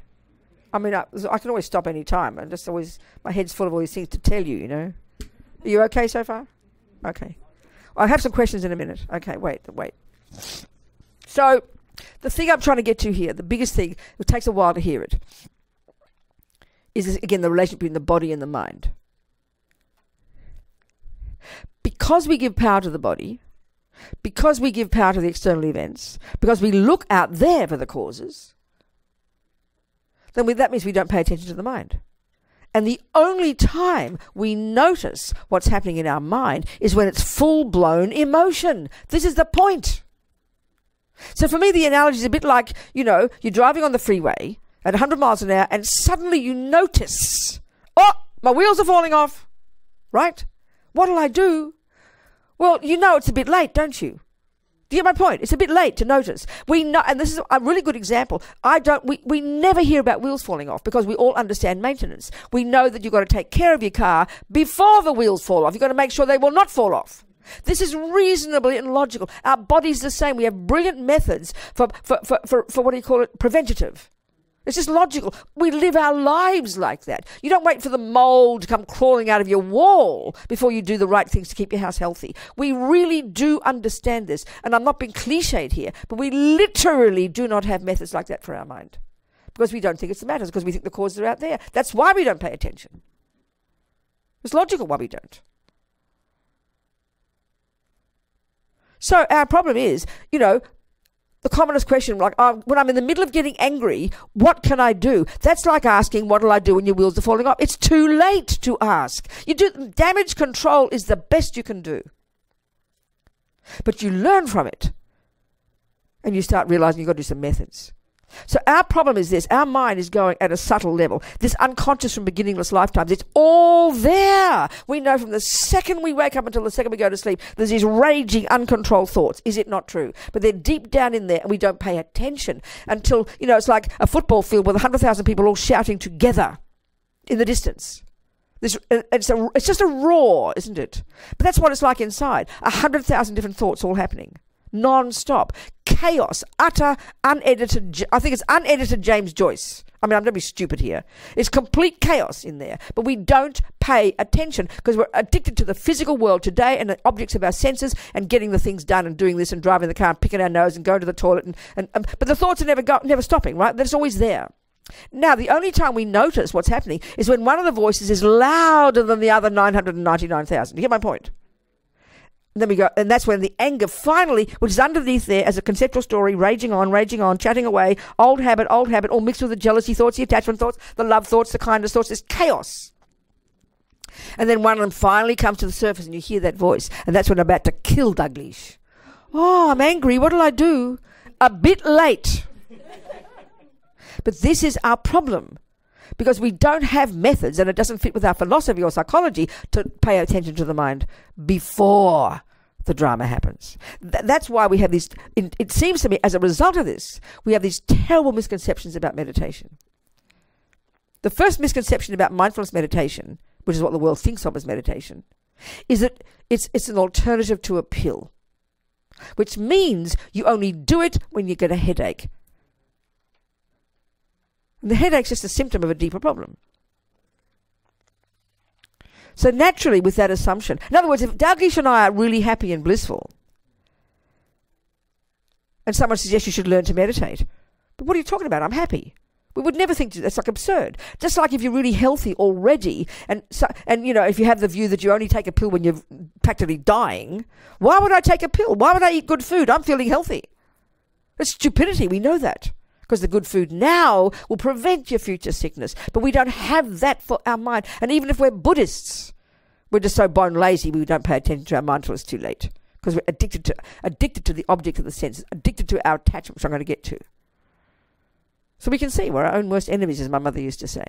I mean, I can always stop any time. I'm just always, my head's full of all these things to tell you, you know. Are you okay so far? Okay. I'll have some questions in a minute. Okay, wait. So, the thing I'm trying to get to here, the biggest thing, it takes a while to hear it, is this, again, the relationship between the body and the mind. Because we give power to the body, because we give power to the external events, because we look out there for the causes, then that means we don't pay attention to the mind. And the only time we notice what's happening in our mind is when it's full-blown emotion. This is the point. So for me, the analogy is a bit like, you know, you're driving on the freeway at 100 miles an hour and suddenly you notice, oh, my wheels are falling off, right? What'll I do? Well, you know it's a bit late, don't you? Do you get my point? It's a bit late to notice. We know, and this is a really good example. We never hear about wheels falling off because we all understand maintenance. We know that you've got to take care of your car before the wheels fall off. You've got to make sure they will not fall off. This is reasonably and logical. Our body's the same. We have brilliant methods for what do you call it? Preventative. It's just logical. We live our lives like that. You don't wait for the mold to come crawling out of your wall before you do the right things to keep your house healthy. We really do understand this. And I'm not being cliched here, but we literally do not have methods like that for our mind. Because we don't think it's the matters, because we think the causes are out there. That's why we don't pay attention. It's logical why we don't. So our problem is, you know, the commonest question, like, when I'm in the middle of getting angry, what can I do? That's like asking, what'll I do when your wheels are falling off? It's too late to ask. Damage control is the best you can do. But you learn from it. And you start realizing you've got to do some methods. So our problem is this. Our mind is going at a subtle level. This unconscious from beginningless lifetimes, it's all there. We know from the second we wake up until the second we go to sleep, there's these raging, uncontrolled thoughts. Is it not true? But they're deep down in there and we don't pay attention until, it's like a football field with 100,000 people all shouting together in the distance. It's just a roar, isn't it? But that's what it's like inside. 100,000 different thoughts all happening. Non-stop. Chaos. Utter, unedited. I think it's unedited James Joyce. I mean, I'm going to be stupid here. It's complete chaos in there. But we don't pay attention because we're addicted to the physical world today and the objects of our senses and getting the things done and doing this and driving the car and picking our nose and going to the toilet. But the thoughts are never stopping, right? They're just always there. Now, the only time we notice what's happening is when one of the voices is louder than the other 999,000. You get my point? And then we go, and that's when the anger finally, which is underneath there as a conceptual story, raging on, chatting away, old habit, all mixed with the jealousy thoughts, the attachment thoughts, the love thoughts, the kindness thoughts, there's chaos. And then one of them finally comes to the surface and you hear that voice. And that's when I'm about to kill Douglas. Oh, I'm angry. What'll I do? A bit late. But this is our problem. Because we don't have methods and it doesn't fit with our philosophy or psychology to pay attention to the mind before the drama happens. That's why we have these, it seems to me, as a result of this, we have these terrible misconceptions about meditation. The first misconception about mindfulness meditation, which is what the world thinks of as meditation, is that it's an alternative to a pill, which means you only do it when you get a headache. And the headache's just a symptom of a deeper problem. So naturally, with that assumption, in other words, if Douglas and I are really happy and blissful, and someone suggests you should learn to meditate, but what are you talking about? I'm happy. We would never think that's like absurd. Just like if you're really healthy already, and if you have the view that you only take a pill when you're practically dying, why would I take a pill? Why would I eat good food? I'm feeling healthy. It's stupidity. We know that. Because the good food now will prevent your future sickness. But we don't have that for our mind. And even if we're Buddhists, we're just so bone lazy we don't pay attention to our mind until it's too late. Because we're addicted to the object of the senses, addicted to our attachment, which I'm going to get to. So we can see we're our own worst enemies, as my mother used to say.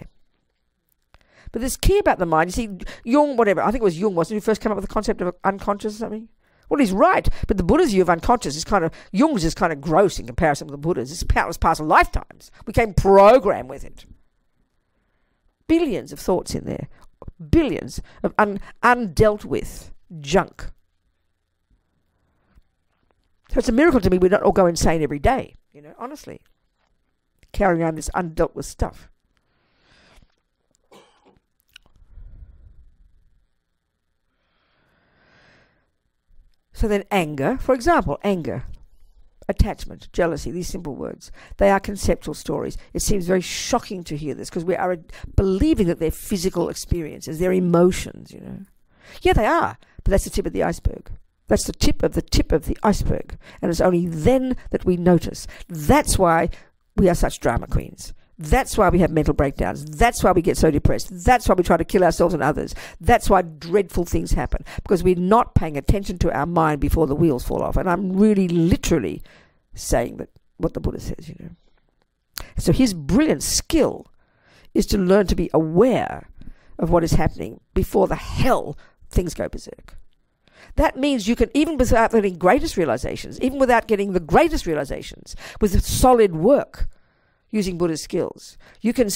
But this key about the mind, you see, Jung, whatever, I think it was Jung, wasn't it, who first came up with the concept of unconscious or something? Well, he's right, but the Buddha's view of unconscious is Jung's is kind of gross in comparison with the Buddha's. It's countless past lifetimes. We came programmed with it. Billions of thoughts in there. Billions of undealt with junk. So it's a miracle to me we don't all go insane every day, honestly. Carrying around this undealt with stuff. So then anger, for example, attachment, jealousy, these simple words, they are conceptual stories. It seems very shocking to hear this because we are believing that they're physical experiences, they're emotions, Yeah, they are, but that's the tip of the iceberg. That's the tip of the iceberg. And it's only then that we notice. That's why we are such drama queens. That's why we have mental breakdowns. That's why we get so depressed. That's why we try to kill ourselves and others. That's why dreadful things happen. Because we're not paying attention to our mind before the wheels fall off. And I'm really literally saying that what the Buddha says, So his brilliant skill is to learn to be aware of what is happening before the hell things go berserk. That means you can, even without getting greatest realizations, even without getting the greatest realizations, with solid work, using Buddha's skills, you can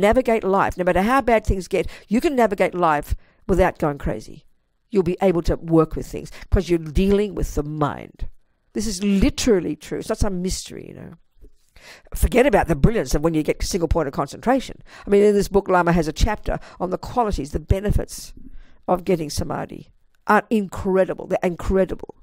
navigate life, no matter how bad things get, you can navigate life without going crazy. You'll be able to work with things because you're dealing with the mind. This is literally true. It's not some mystery, Forget about the brilliance of when you get single point of concentration. I mean, in this book, Lama has a chapter on the qualities, the benefits of getting samadhi. Are incredible. They're incredible.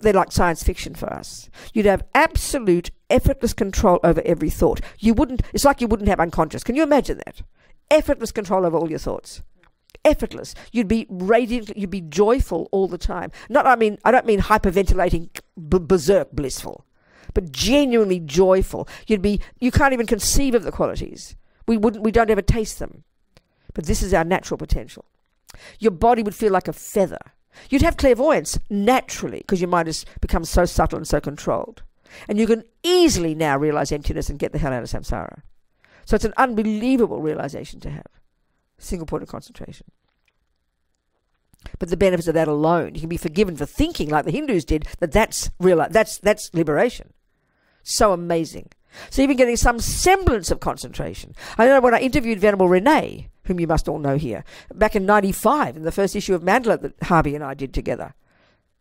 They're like science fiction for us. You'd have absolute effortless control over every thought. It's like you wouldn't have unconscious. Can you imagine that? Effortless control over all your thoughts. Effortless. You'd be radiant, you'd be joyful all the time. I don't mean hyperventilating, berserk blissful. but genuinely joyful. You can't even conceive of the qualities. We don't ever taste them. But this is our natural potential. Your body would feel like a feather. You'd have clairvoyance naturally because your mind has become so subtle and so controlled. And you can easily now realize emptiness and get the hell out of samsara. So it's an unbelievable realization to have. Single point of concentration. But the benefits of that alone, you can be forgiven for thinking like the Hindus did, that's liberation. So amazing. So even getting some semblance of concentration. I know when I interviewed Venerable Renee, whom you must all know here, back in 95, in the first issue of Mandala that Harvey and I did together,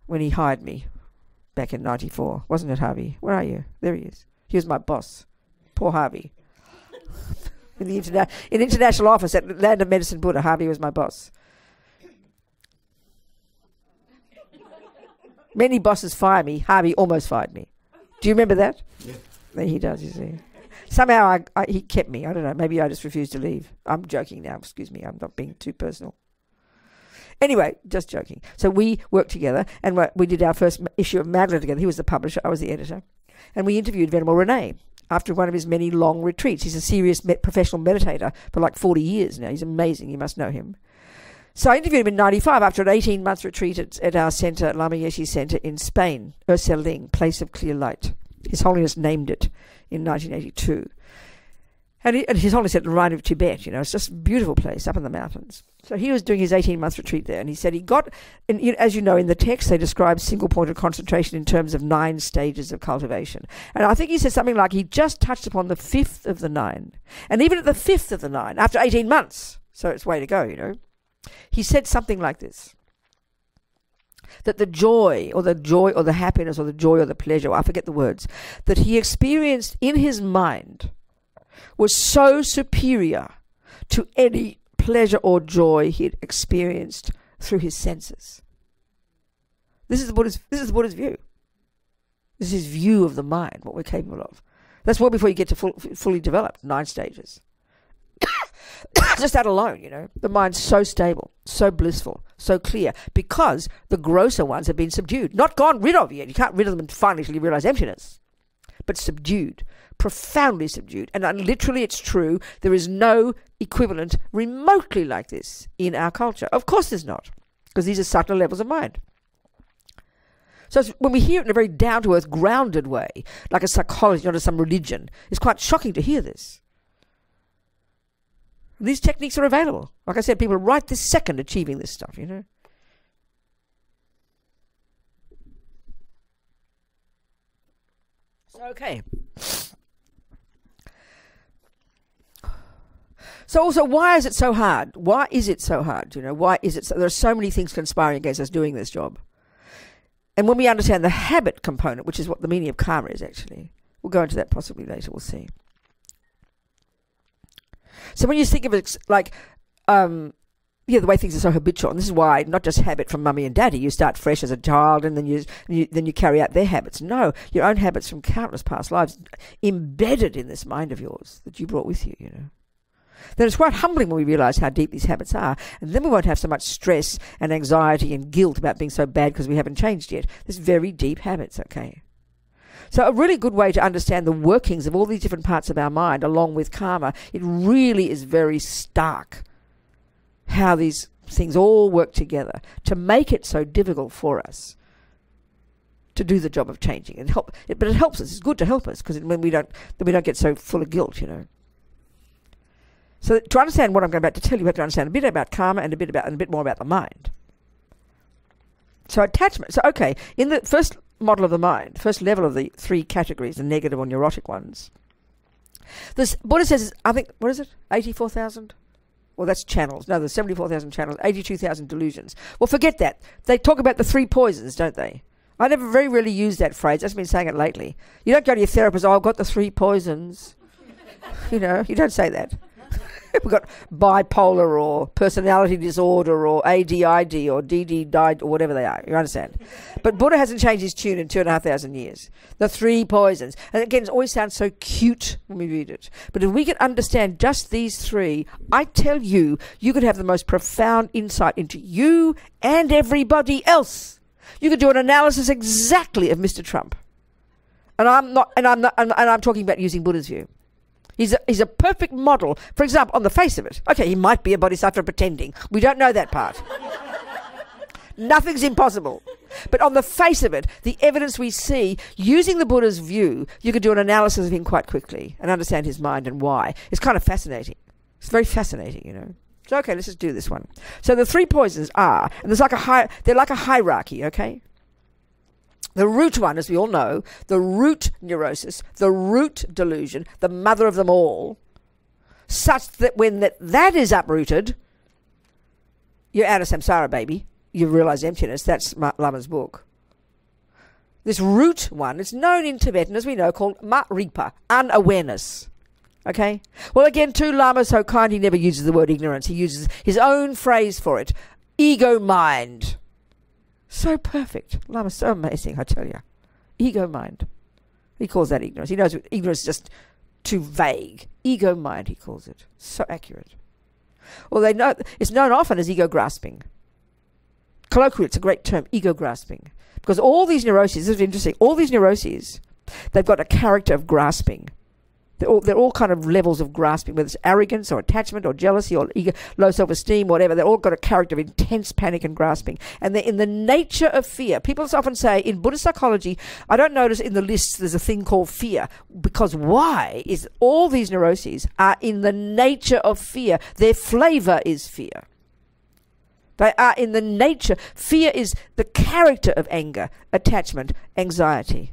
when he hired me back in 94. Wasn't it, Harvey? Where are you? There he is. He was my boss. Poor Harvey. In the international office at Land of Medicine Buddha, Harvey was my boss. Many bosses fire me. Harvey almost fired me. Do you remember that? Yeah. He does, you see. Somehow he kept me. I don't know. Maybe I just refused to leave. I'm joking now. Excuse me. I'm not being too personal. Anyway, just joking. So we worked together and we did our first issue of Mandala together. He was the publisher. I was the editor. And we interviewed Venerable Renee after one of his many long retreats. He's a serious professional meditator for like 40 years now. He's amazing. You must know him. So I interviewed him in 95 after an 18-month retreat at our centre, Lama Yeshe Centre in Spain, Urseling, Place of Clear Light. His Holiness named it in 1982. And His Holiness said, right of Tibet, it's just a beautiful place up in the mountains. So he was doing his 18-month retreat there, and he said he got, as you know, in the text, they describe single point of concentration in terms of 9 stages of cultivation. And I think he said something like he just touched upon the 5th of the 9. And even at the 5th of the 9, after 18 months, so it's way to go, he said something like this, that the joy or the happiness or the joy or the pleasure, I forget the words, that he experienced in his mind was so superior to any pleasure or joy he'd experienced through his senses. This is the Buddha's view. This is his view of the mind, what we're capable of. That's well before you get to fully developed, 9 stages. Just that alone, the mind's so stable, so blissful, so clear, because the grosser ones have been subdued. Not gone rid of yet. You can't rid of them entirely until you realize emptiness. But subdued, profoundly subdued. And literally it's true, there is no equivalent remotely like this in our culture. Of course there's not, because these are subtler levels of mind. So when we hear it in a very down-to-earth, grounded way, like a psychology, not as some religion, it's quite shocking to hear this. These techniques are available. Like I said, people are right this second achieving this stuff, So, okay. So also, why is it so hard? Why is it so hard? Why is it so? There are so many things conspiring against us doing this job. And when we understand the habit component, which is what the meaning of karma is actually, we'll go into that possibly later, we'll see. So when you think of it like, the way things are so habitual, and this is why not just habit from mummy and daddy, you start fresh as a child and then you carry out their habits. No, your own habits from countless past lives embedded in this mind of yours that you brought with you, Then it's quite humbling when we realise how deep these habits are, and then we won't have so much stress and anxiety and guilt about being so bad because we haven't changed yet. There's very deep habits, okay? So a really good way to understand the workings of all these different parts of our mind, along with karma, it really is very stark how these things all work together to make it so difficult for us to do the job of changing and help. But it helps us. It's good to help us because when we don't get so full of guilt, So to understand what I'm about to tell you, you have to understand a bit about karma and a bit more about the mind. So attachment. So okay, in the first model of the mind, first level of the 3 categories, the negative or neurotic ones, this Buddha says, I think, what is it? 84,000? Well, that's channels. No, there's 74,000 channels, 82,000 delusions. Well, forget that. They talk about the 3 poisons, don't they? I never very rarely use that phrase. I've been saying it lately. You don't go to your therapist, I've got the 3 poisons. You don't say that. We've got bipolar or personality disorder or ADID or DD or whatever they are. You understand? But Buddha hasn't changed his tune in 2,500 years. The 3 poisons. And again, it always sounds so cute when we read it. But if we can understand just these 3, I tell you, you could have the most profound insight into you and everybody else. You could do an analysis exactly of Mr. Trump. And I'm talking about using Buddha's view. He's a perfect model. For example, on the face of it, okay, he might be a bodhisattva pretending. We don't know that part. Nothing's impossible. But on the face of it, the evidence we see, using the Buddha's view, you could do an analysis of him quite quickly and understand his mind and why. It's kind of fascinating. It's very fascinating, you know. So, okay, let's just do this one. So the three poisons are, and they're like a hierarchy, okay? The root one, as we all know, the root neurosis, the root delusion, the mother of them all, such that when that is uprooted, you're out of samsara, baby. You realize emptiness. That's Lama's book. This root one, it's known in Tibetan, as we know, called ma-ripa, unawareness. Okay? Well, again, too, Lama's so kind, he never uses the word ignorance. He uses his own phrase for it, ego mind. So perfect. Lama's so amazing, I tell you. Ego mind. He calls that ignorance. He knows ignorance is just too vague. Ego mind, he calls it. So accurate. Well, they know it's known often as ego grasping. Colloquially, it's a great term, ego grasping. Because all these neuroses, this is interesting, all these neuroses, they've got a character of grasping. They're all kind of levels of grasping, whether it's arrogance or attachment or jealousy or ego, low self-esteem, whatever. They've all got a character of intense panic and grasping. And they're in the nature of fear. People often say, in Buddhist psychology, I don't notice in the lists there's a thing called fear. Because why? Is all these neuroses are in the nature of fear. Their flavor is fear. They are in the nature. Fear is the character of anger, attachment, anxiety.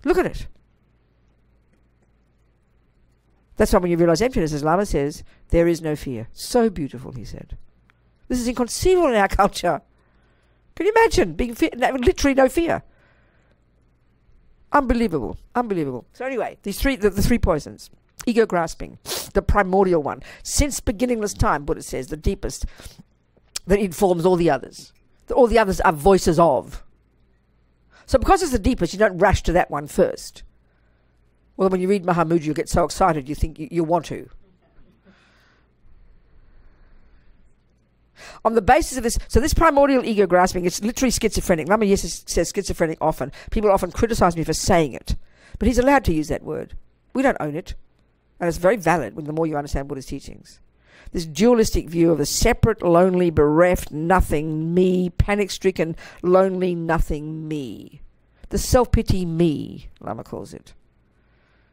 Look at it. That's why when you realize emptiness, as Lama says, there is no fear. So beautiful, he said. This is inconceivable in our culture. Can you imagine being literally no fear? Unbelievable. Unbelievable. So anyway, the three poisons. Ego grasping, the primordial one. Since beginningless time, Buddha says, the deepest, that informs all the others. All the others are voices of. So because it's the deepest, you don't rush to that one first. Well, when you read Mahamudra, you get so excited you think you want to. On the basis of this, so this primordial ego grasping, it's literally schizophrenic. Lama Yesa says schizophrenic often. People often criticize me for saying it. But he's allowed to use that word. We don't own it. And it's very valid when the more you understand Buddha's teachings. This dualistic view of the separate, lonely, bereft, nothing, me, panic-stricken, lonely, nothing, me. The self-pity me, Lama calls it.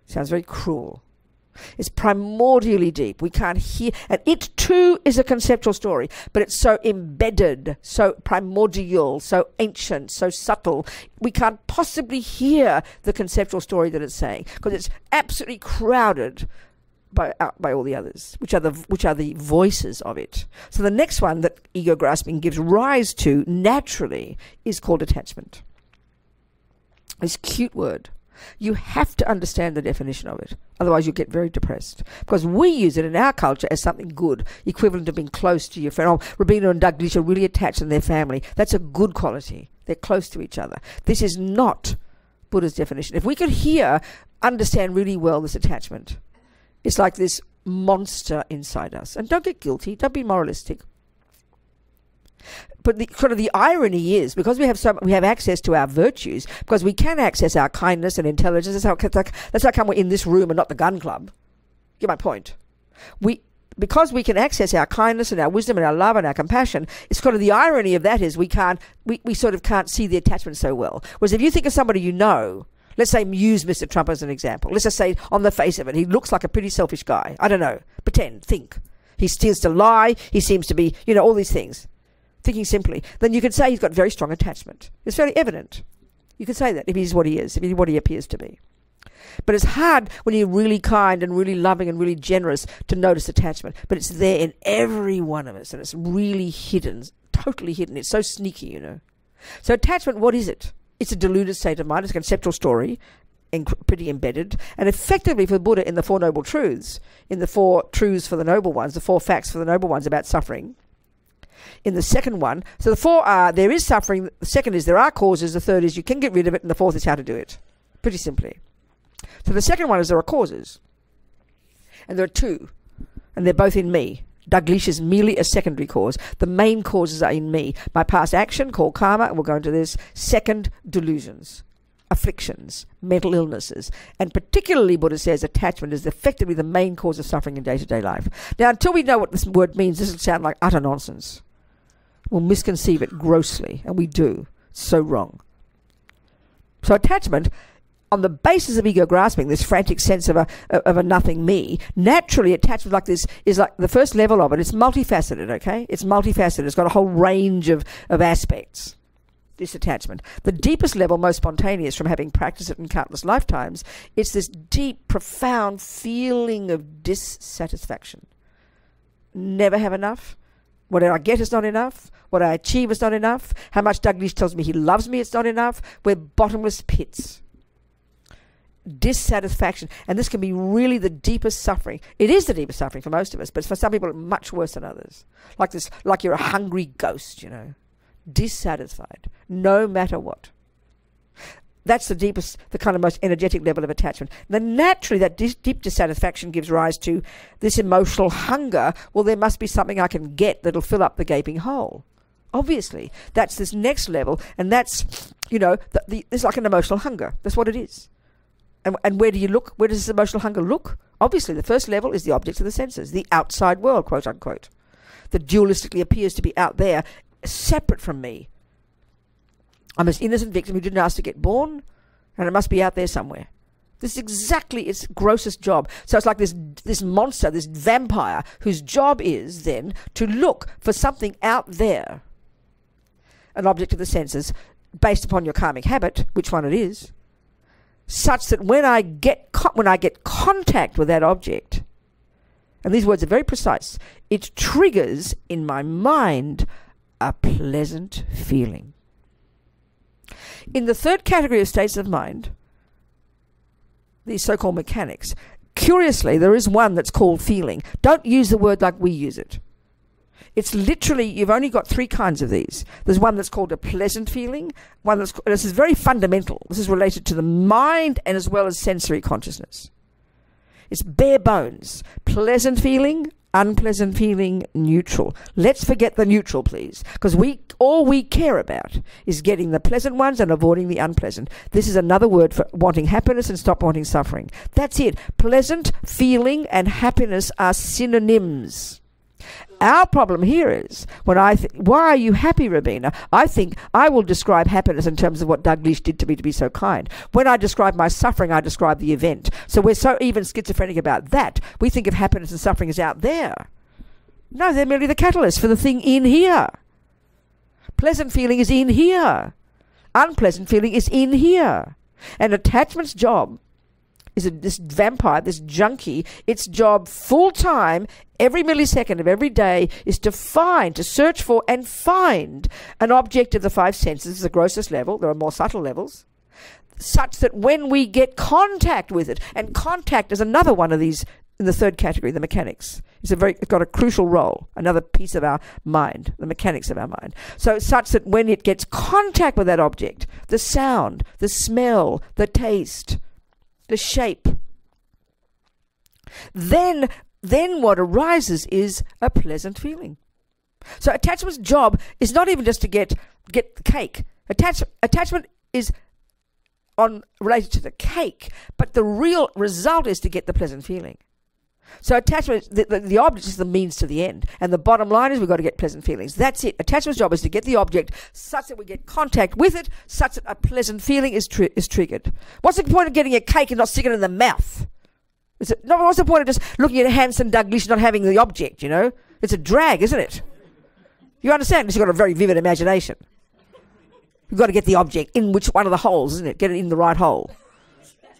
Sounds very cruel. It's primordially deep. We can't hear. And it too is a conceptual story. But it's so embedded, so primordial, so ancient, so subtle. We can't possibly hear the conceptual story that it's saying. Because it's absolutely crowded by all the others, which are the voices of it. So the next one that ego grasping gives rise to naturally is called attachment. This cute word. You have to understand the definition of it. Otherwise you'll get very depressed. Because we use it in our culture as something good, equivalent to being close to your friend. Oh, Robina and Douglas are really attached in their family. That's a good quality. They're close to each other. This is not Buddha's definition. If we could understand really well this attachment, it's like this monster inside us. And don't get guilty. Don't be moralistic. But the irony is, because we have access to our virtues, because we can access our kindness and intelligence. That's how come we're in this room and not the gun club. Get my point? Because we can access our kindness and our wisdom and our love and our compassion, it's kind of the irony of that is we sort of can't see the attachment so well. Whereas if you think of somebody you know, let's say use Mr. Trump as an example. Let's just say on the face of it, he looks like a pretty selfish guy. I don't know. Think. He tends to lie. He seems to be, all these things. Thinking simply, then you could say he's got very strong attachment. It's very evident. You could say that if he's what he is, if he's what he appears to be. But it's hard when you're really kind and really loving and really generous to notice attachment. But it's there in every one of us, and it's really hidden, totally hidden. It's so sneaky, So attachment, what is it? It's a deluded state of mind. It's a conceptual story, pretty embedded. And effectively for Buddha in the Four Noble Truths, in the Four Truths for the Noble Ones, the Four Facts for the Noble Ones about suffering, in the second one, so the four are, there is suffering, the second is there are causes, the third is you can get rid of it, and the fourth is how to do it. Pretty simply. So the second one is there are causes. And there are two. And they're both in me. Douglas is merely a secondary cause. The main causes are in me. My past action, called karma, and we'll go into this. Second, delusions. afflictions, mental illnesses, and particularly Buddha says attachment is effectively the main cause of suffering in day-to-day life. Now, until we know what this word means, this will sound like utter nonsense. We'll misconceive it grossly, and we do. It's so wrong. So attachment, on the basis of ego grasping, this frantic sense of a nothing me, naturally attachment like this is like the first level of it. It's multifaceted, okay? It's multifaceted. It's got a whole range of aspects. This attachment. The deepest level, most spontaneous from having practiced it in countless lifetimes, it's this deep, profound feeling of dissatisfaction. Never have enough. What I get is not enough. What I achieve is not enough. How much Douglas tells me he loves me, it's not enough. We're bottomless pits. Dissatisfaction. And this can be really the deepest suffering. It is the deepest suffering for most of us, but for some people it's much worse than others. Like this, like you're a hungry ghost, you know. Dissatisfied, no matter what. That's the deepest, the kind of most energetic level of attachment. Then naturally that deep dissatisfaction gives rise to this emotional hunger. Well, there must be something I can get that'll fill up the gaping hole. Obviously, that's this next level, and that's, you know, it's like an emotional hunger. That's what it is. And where do you look? Where does this emotional hunger look? Obviously, the first level is the objects of the senses, the outside world, quote unquote, that dualistically appears to be out there, separate from me. I'm this innocent victim who didn't ask to get born, and it must be out there somewhere. This is exactly its grossest job. So it's like this monster, this vampire, whose job is then to look for something out there, an object of the senses, based upon your karmic habit, which one it is, such that when I get contact with that object, and these words are very precise, it triggers in my mind a pleasant feeling. In the third category of states of mind, these so-called mechanics, curiously, there is one that's called feeling. Don't use the word like we use it. It's literally, you've only got three kinds of these. There's one that's called a pleasant feeling. This is very fundamental. This is related to the mind and as well as sensory consciousness. It's bare bones. Pleasant feeling, unpleasant feeling, neutral. Let's forget the neutral, please, because all we care about is getting the pleasant ones and avoiding the unpleasant. This is another word for wanting happiness and stop wanting suffering. That's it. Pleasant feeling and happiness are synonyms. Our problem here is when I think, why are you happy, Robina? I think I will describe happiness in terms of what Douglas did to me to be so kind. When I describe my suffering, I describe the event. So we're so even schizophrenic about that. We think of happiness and suffering as out there. No, they're merely the catalyst for the thing in here. Pleasant feeling is in here. Unpleasant feeling is in here. And attachment's job is this vampire, this junkie, its job full-time, every millisecond of every day, is to search for and find an object of the five senses, the grossest level, there are more subtle levels, such that when we get contact with it, and contact is another one of these in the third category, the mechanics. It's got a crucial role, another piece of our mind, the mechanics of our mind. So such that when it gets contact with that object, the sound, the smell, the taste, the shape, then what arises is a pleasant feeling. So attachment's job is not even just to get the cake. Attachment is related to the cake, but the real result is to get the pleasant feeling. So attachment, the object is the means to the end, and the bottom line is we've got to get pleasant feelings. That's it. Attachment's job is to get the object such that we get contact with it, such that a pleasant feeling is triggered. What's the point of getting a cake and not sticking it in the mouth? What's the point of just looking at Hanson Douglas not having the object, you know? It's a drag, isn't it? You understand? Because you've got a very vivid imagination. You've got to get the object in which one of the holes, isn't it? Get it in the right hole.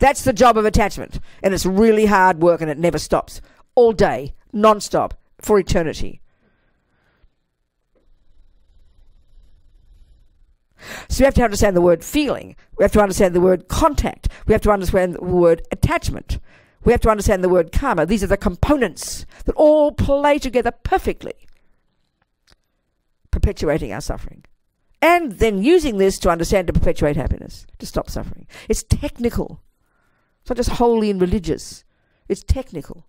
That's the job of attachment. And it's really hard work and it never stops. All day, non-stop, for eternity. So we have to understand the word feeling. We have to understand the word contact. We have to understand the word attachment. We have to understand the word karma. These are the components that all play together perfectly, perpetuating our suffering. And then using this to understand, to perpetuate happiness, to stop suffering. It's technical. It's not just holy and religious. It's technical.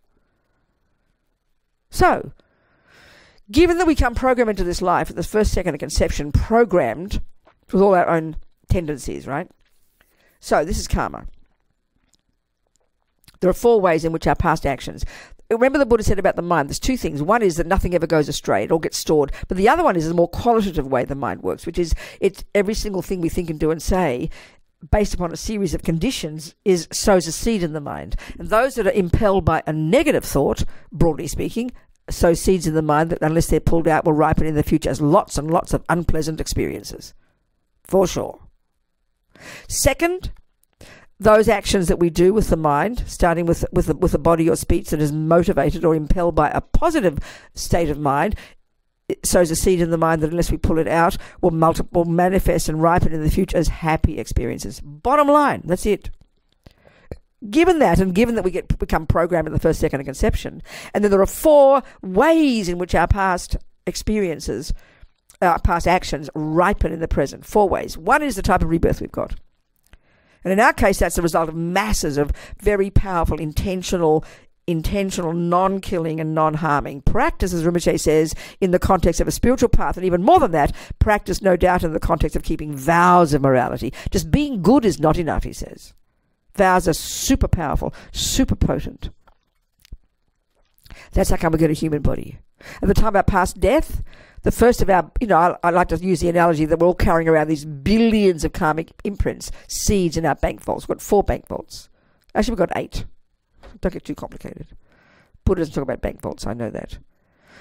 So, given that we come programmed into this life at the first second of conception, programmed with all our own tendencies, right? So this is karma. There are 4 ways in which our past actions. Remember the Buddha said about the mind, there's 2 things. One is that nothing ever goes astray. It all gets stored. But the other one is a more qualitative way the mind works, which is it's every single thing we think and do and say, based upon a series of conditions, sows a seed in the mind. And those that are impelled by a negative thought, broadly speaking, sow seeds in the mind that, unless they're pulled out, will ripen in the future as lots and lots of unpleasant experiences. For sure. Second, those actions that we do with the mind, starting with a body or speech that is motivated or impelled by a positive state of mind, it sows a seed in the mind that, unless we pull it out, will manifest and ripen in the future as happy experiences. Bottom line, that's it. Given that, and given that we become programmed in the first second of conception, and then there are 4 ways in which our past experiences, our past actions ripen in the present. 4 ways. One is the type of rebirth we've got. And in our case, that's the result of masses of very powerful, intentional, non-killing and non-harming practice, as Rinpoche says, in the context of a spiritual path. And even more than that, practice, no doubt, in the context of keeping vows of morality. Just being good is not enough, he says. Vows are super powerful, super potent. That's how come we get a human body. At the time of our past death, the first of our, I like to use the analogy that we're all carrying around these billions of karmic imprints, seeds in our bank vaults. We've got 4 bank vaults. Actually, we've got 8. Don't get too complicated. Buddha doesn't talk about bank vaults, I know that.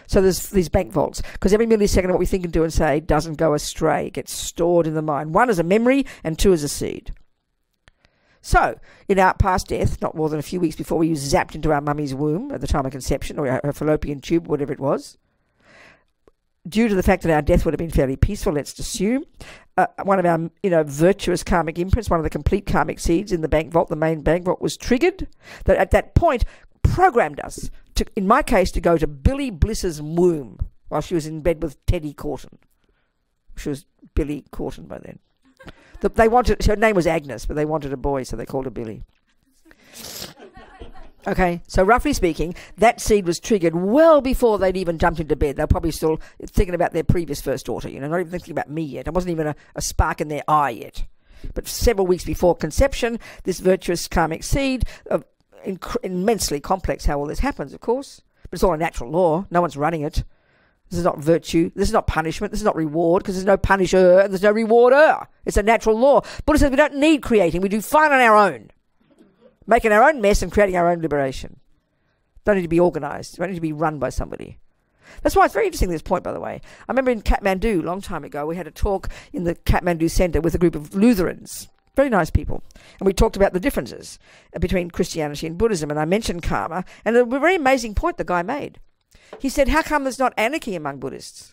So there's these bank vaults, because every millisecond of what we think and do and say doesn't go astray. It gets stored in the mind. 1 is a memory and 2 is a seed. So, in our past death, not more than a few weeks before we were zapped into our mummy's womb at the time of conception, or her fallopian tube, whatever it was, due to the fact that our death would have been fairly peaceful, let's assume, one of our, virtuous karmic imprints, one of the complete karmic seeds in the bank vault, the main bank vault, was triggered, that at that point programmed us, to, in my case, to go to Billy Bliss's womb while she was in bed with Teddy Courtin. She was Billy Courtin by then. Her name was Agnes, but they wanted a boy, so they called her Billy. Okay, so roughly speaking, that seed was triggered well before they'd even jumped into bed. They were probably still thinking about their previous first daughter, not even thinking about me yet. There wasn't even a spark in their eye yet. But several weeks before conception, this virtuous karmic seed, immensely complex how all this happens, of course, but it's all a natural law. No one's running it. This is not virtue. This is not punishment. This is not reward, because there's no punisher and there's no rewarder. It's a natural law. Buddha says we don't need creating. We do fine on our own. Making our own mess and creating our own liberation. Don't need to be organised. Don't need to be run by somebody. That's why it's very interesting, this point, by the way. I remember in Kathmandu, a long time ago, we had a talk in the Kathmandu Centre with a group of Lutherans. Very nice people. And we talked about the differences between Christianity and Buddhism. And I mentioned karma. And a very amazing point the guy made. He said, how come there's not anarchy among Buddhists?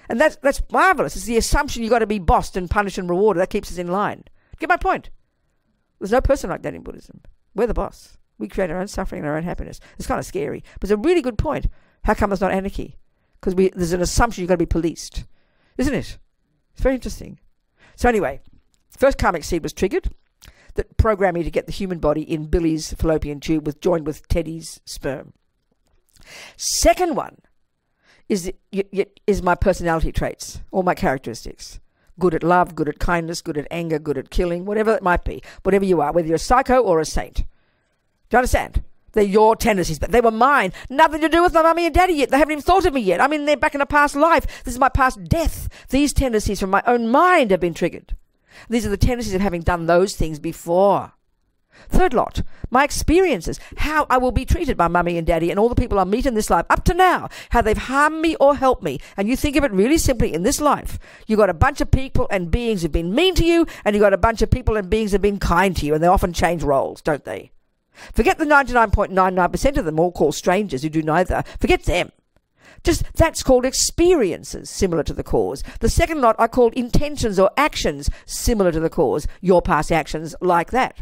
And that's marvellous. It's the assumption you've got to be bossed and punished and rewarded. That keeps us in line. Get my point? There's no person like that in Buddhism. We're the boss. We create our own suffering and our own happiness. It's kind of scary. But it's a really good point. How come there's not anarchy? Because there's an assumption you've got to be policed. Isn't it? It's very interesting. So anyway, first karmic seed was triggered that programmed me to get the human body in Billy's fallopian tube joined with Teddy's sperm. Second one is my personality traits, all my characteristics. Good at love, good at kindness, good at anger, good at killing, whatever it might be. Whatever you are, whether you're a psycho or a saint. Do you understand? They're your tendencies, but they were mine. Nothing to do with my mummy and daddy yet. They haven't even thought of me yet. I'm in there back in a past life. This is my past death. These tendencies from my own mind have been triggered. These are the tendencies of having done those things before. Third lot, my experiences, how I will be treated by mummy and daddy and all the people I meet in this life up to now, how they've harmed me or helped me. And you think of it really simply in this life. You've got a bunch of people and beings who've been mean to you, and you've got a bunch of people and beings who've been kind to you, and they often change roles, don't they? Forget the 99.99% of them, all called strangers who do neither. Forget them. Just that's called experiences, similar to the cause. The second lot I called intentions or actions, similar to the cause. Your past actions like that.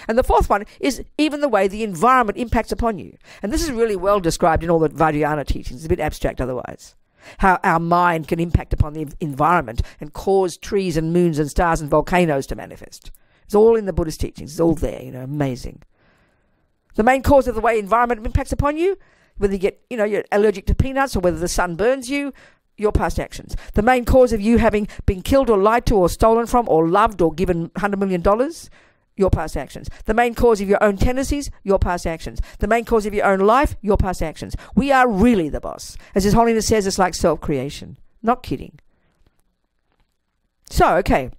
And the fourth one is even the way the environment impacts upon you. And this is really well described in all the Vajrayana teachings. It's a bit abstract otherwise. How our mind can impact upon the environment and cause trees and moons and stars and volcanoes to manifest. It's all in the Buddhist teachings. It's all there, amazing. The main cause of the way environment impacts upon you, whether you get, you're allergic to peanuts or whether the sun burns you, your past actions. The main cause of you having been killed or lied to or stolen from or loved or given $100 million, your past actions. The main cause of your own tendencies, your past actions. The main cause of your own life, your past actions. We are really the boss. As His Holiness says, it's like self-creation. Not kidding. So, okay.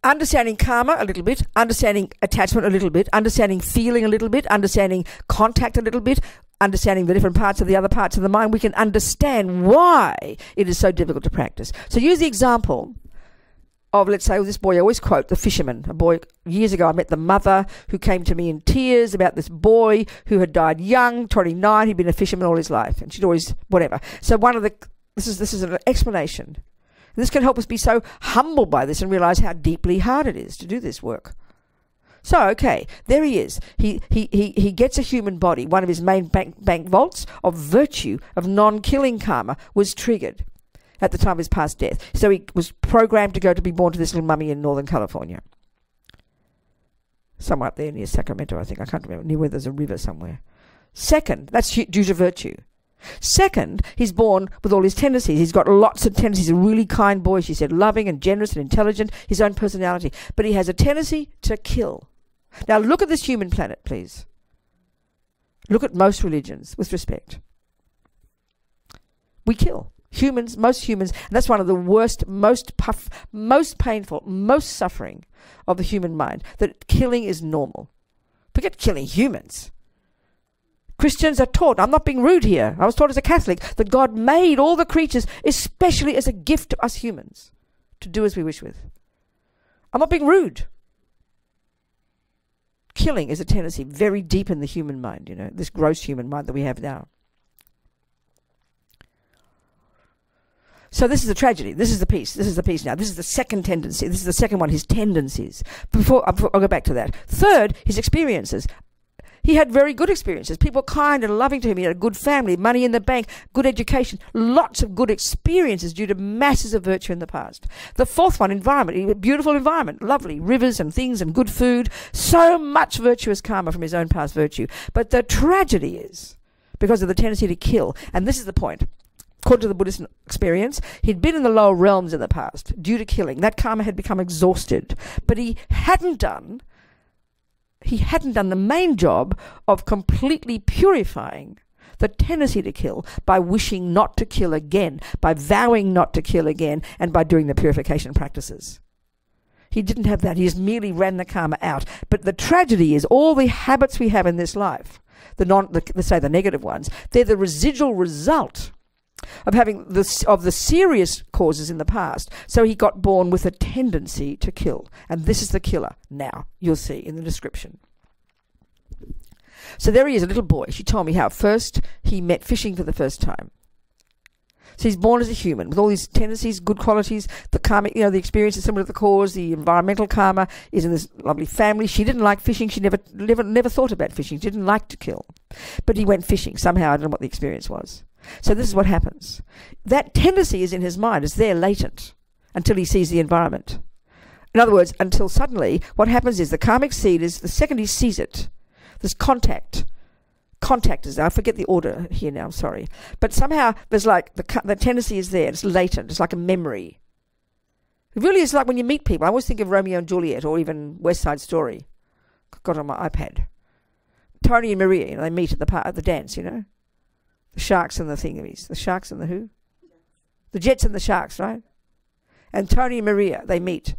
Understanding karma a little bit, understanding attachment a little bit, understanding feeling a little bit, understanding contact a little bit, understanding the different parts of the other parts of the mind, we can understand why it is so difficult to practice. So use the example of, let's say, this boy I always quote, the fisherman. A boy, years ago I met the mother who came to me in tears about this boy who had died young, 29, he'd been a fisherman all his life, and she'd always, whatever. So this is an explanation. This can help us be so humbled by this and realize how deeply hard it is to do this work. So, okay, there he is. He gets a human body. One of his main bank vaults of virtue, of non-killing karma, was triggered at the time of his past death. So he was programmed to be born to this little mummy in Northern California. Somewhere up there near Sacramento, I think. I can't remember. Near where there's a river somewhere. Second, that's due to virtue. Second, he's born with all his tendencies. He's got lots of tendencies. He's a really kind boy, she said, loving and generous and intelligent, his own personality. But he has a tendency to kill. Now look at this human planet, please. Look at most religions, with respect. We kill. Humans, most humans, and that's one of the worst, most painful, most suffering of the human mind, that killing is normal. Forget killing humans. Christians are taught, I'm not being rude here, I was taught as a Catholic, that God made all the creatures, especially as a gift to us humans, to do as we wish with. I'm not being rude. Killing is a tendency very deep in the human mind, this gross human mind that we have now. So this is a tragedy. This is the piece. This is the piece now. This is the second tendency. This is the second one, his tendencies. I'll go back to that. Third, his experiences. He had very good experiences. People were kind and loving to him. He had a good family, money in the bank, good education, lots of good experiences due to masses of virtue in the past. The fourth one, environment. A beautiful environment, lovely rivers and things and good food. So much virtuous karma from his own past virtue. But the tragedy is because of the tendency to kill. And this is the point. According to the Buddhist experience, he'd been in the lower realms in the past due to killing. That karma had become exhausted. But he hadn't done the main job of completely purifying the tendency to kill by wishing not to kill again, by vowing not to kill again, and by doing the purification practices. He didn't have that. He just merely ran the karma out. But the tragedy is all the habits we have in this life, let's say the negative ones, they're the residual result of having of the serious causes in the past. So he got born with a tendency to kill. And this is the killer. Now, you'll see in the description. So there he is, a little boy. She told me how first he met fishing for the first time. So he's born as a human with all these tendencies, good qualities, the karma, the experience is similar to the cause, the environmental karma is in this lovely family. She didn't like fishing. She never thought about fishing. She didn't like to kill. But he went fishing. Somehow, I don't know what the experience was. So this is what happens. That tendency is in his mind. It's there latent until he sees the environment. In other words, until suddenly what happens is the karmic seed is, the second he sees it, this contact is, I forget the order here now, I'm sorry. But somehow there's like, the tendency is there. It's latent. It's like a memory. It really is like when you meet people. I always think of Romeo and Juliet or even West Side Story. Got it on my iPad. Tony and Maria, they meet at the dance, The sharks and the thingamies. The sharks and the who? The Jets and the Sharks, right? And Tony and Maria, they meet.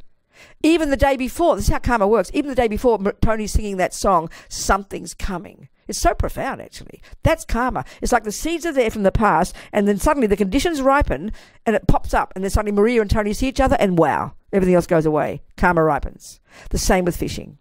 Even the day before, this is how karma works, even the day before Tony's singing that song, something's coming. It's so profound, actually. That's karma. It's like the seeds are there from the past, and then suddenly the conditions ripen, and it pops up, and then suddenly Maria and Tony see each other, and wow, everything else goes away. Karma ripens. The same with fishing.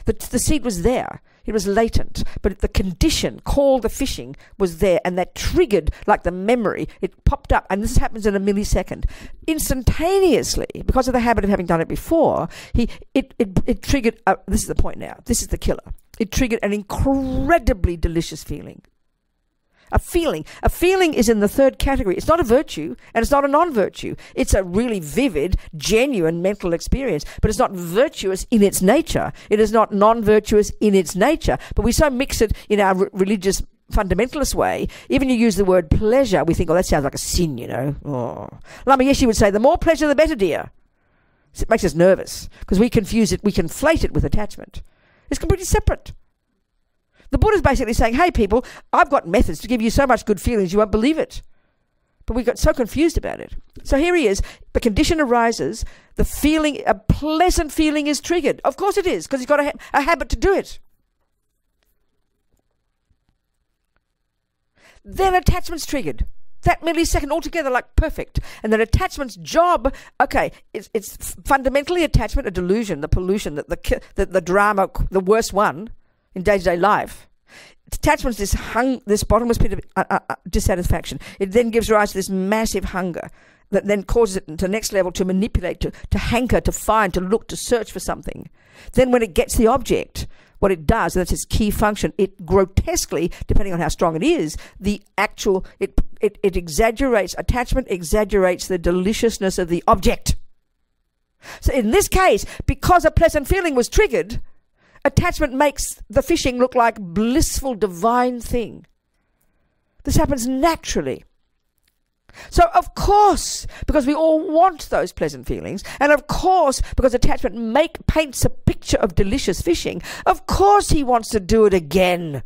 The seed was there. It was latent, but the condition called the fishing was there, and that triggered, like the memory, it popped up, and this happens in a millisecond. Instantaneously, because of the habit of having done it before, it triggered, this is the point now, this is the killer. It triggered an incredibly delicious feeling. A feeling is in the third category. It's not a virtue, and it's not a non-virtue. It's a really vivid, genuine mental experience, but it's not virtuous in its nature. It is not non-virtuous in its nature, but we so mix it in our religious fundamentalist way, even you use the word pleasure, we think, oh, that sounds like a sin, you know. Oh. Lama Yeshe would say, the more pleasure, the better, dear. It makes us nervous because we confuse it, we conflate it with attachment. It's completely separate. The Buddha's basically saying, hey, people, I've got methods to give you so much good feelings you won't believe it. But we got so confused about it. So here he is. The condition arises. The feeling, a pleasant feeling is triggered. Of course it is, because he's got a habit to do it. Then attachment's triggered. That millisecond altogether, like perfect. And then attachment's job, okay, it's fundamentally attachment, a delusion, the pollution, the drama, the worst one in day-to-day life. Attachment's this bottomless pit of dissatisfaction. It then gives rise to this massive hunger that then causes it to the next level to manipulate, to hanker, to find, to look, to search for something. Then when it gets the object, what it does, and that's its key function, it grotesquely, depending on how strong it is, it exaggerates, attachment exaggerates the deliciousness of the object. So in this case, because a pleasant feeling was triggered, attachment makes the fishing look like blissful, divine thing. This happens naturally. So of course, because we all want those pleasant feelings, and of course, because attachment paints a picture of delicious fishing, of course he wants to do it again.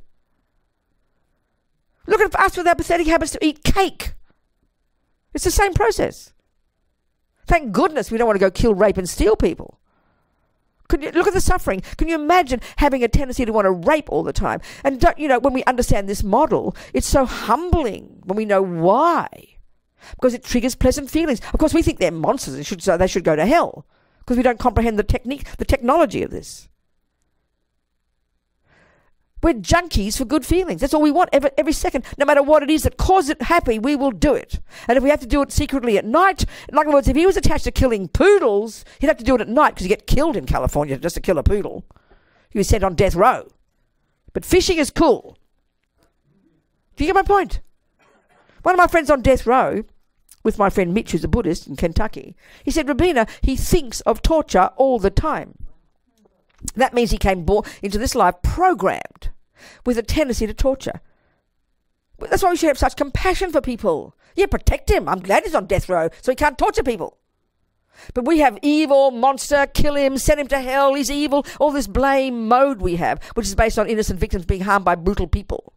Look at us with our pathetic habits to eat cake. It's the same process. Thank goodness we don't want to go kill, rape and steal people. Could you look at the suffering? Can you imagine having a tendency to want to rape all the time? And when we understand this model, it's so humbling when we know why. Because it triggers pleasant feelings. Of course, we think they're monsters and so they should go to hell. Because we don't comprehend the technology of this. We're junkies for good feelings. That's all we want every second. No matter what it is that causes it happy, we will do it. And if we have to do it secretly at night, in other words, if he was attached to killing poodles, he'd have to do it at night because you get killed in California just to kill a poodle. He was sent on death row. But fishing is cool. Do you get my point? One of my friends on death row, with my friend Mitch, who's a Buddhist in Kentucky, he said, Robina, he thinks of torture all the time. That means he came born into this life programmed with a tendency to torture. That's why we should have such compassion for people. Yeah, protect him. I'm glad he's on death row so he can't torture people. But we have evil, monster, kill him, send him to hell, he's evil, all this blame mode we have, which is based on innocent victims being harmed by brutal people.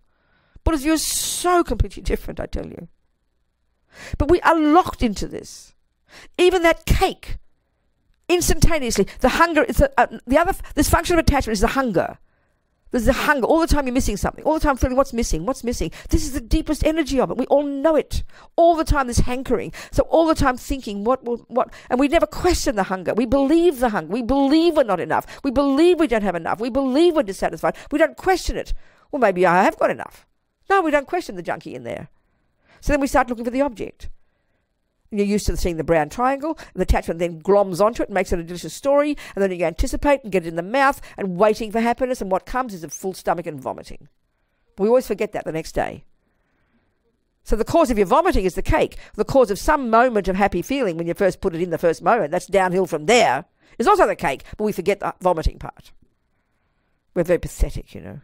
Buddha's view is so completely different, I tell you. But we are locked into this. Even that cake, instantaneously, the hunger, this function of attachment is the hunger. There's the hunger. All the time you're missing something. All the time feeling what's missing. This is the deepest energy of it. We all know it. All the time this hankering. So all the time thinking what. And we never question the hunger. We believe the hunger. We believe we're not enough. We believe we don't have enough. We believe we're dissatisfied. We don't question it. Well, maybe I have got enough. No, we don't question the junkie in there. So then we start looking for the object. And you're used to seeing the brown triangle, and the attachment then gloms onto it and makes it a delicious story, and then you anticipate and get it in the mouth and waiting for happiness, and what comes is a full stomach and vomiting. We always forget that the next day. So the cause of your vomiting is the cake. The cause of some moment of happy feeling when you first put it in the first moment, that's downhill from there, is also the cake, but we forget the vomiting part. We're very pathetic, you know.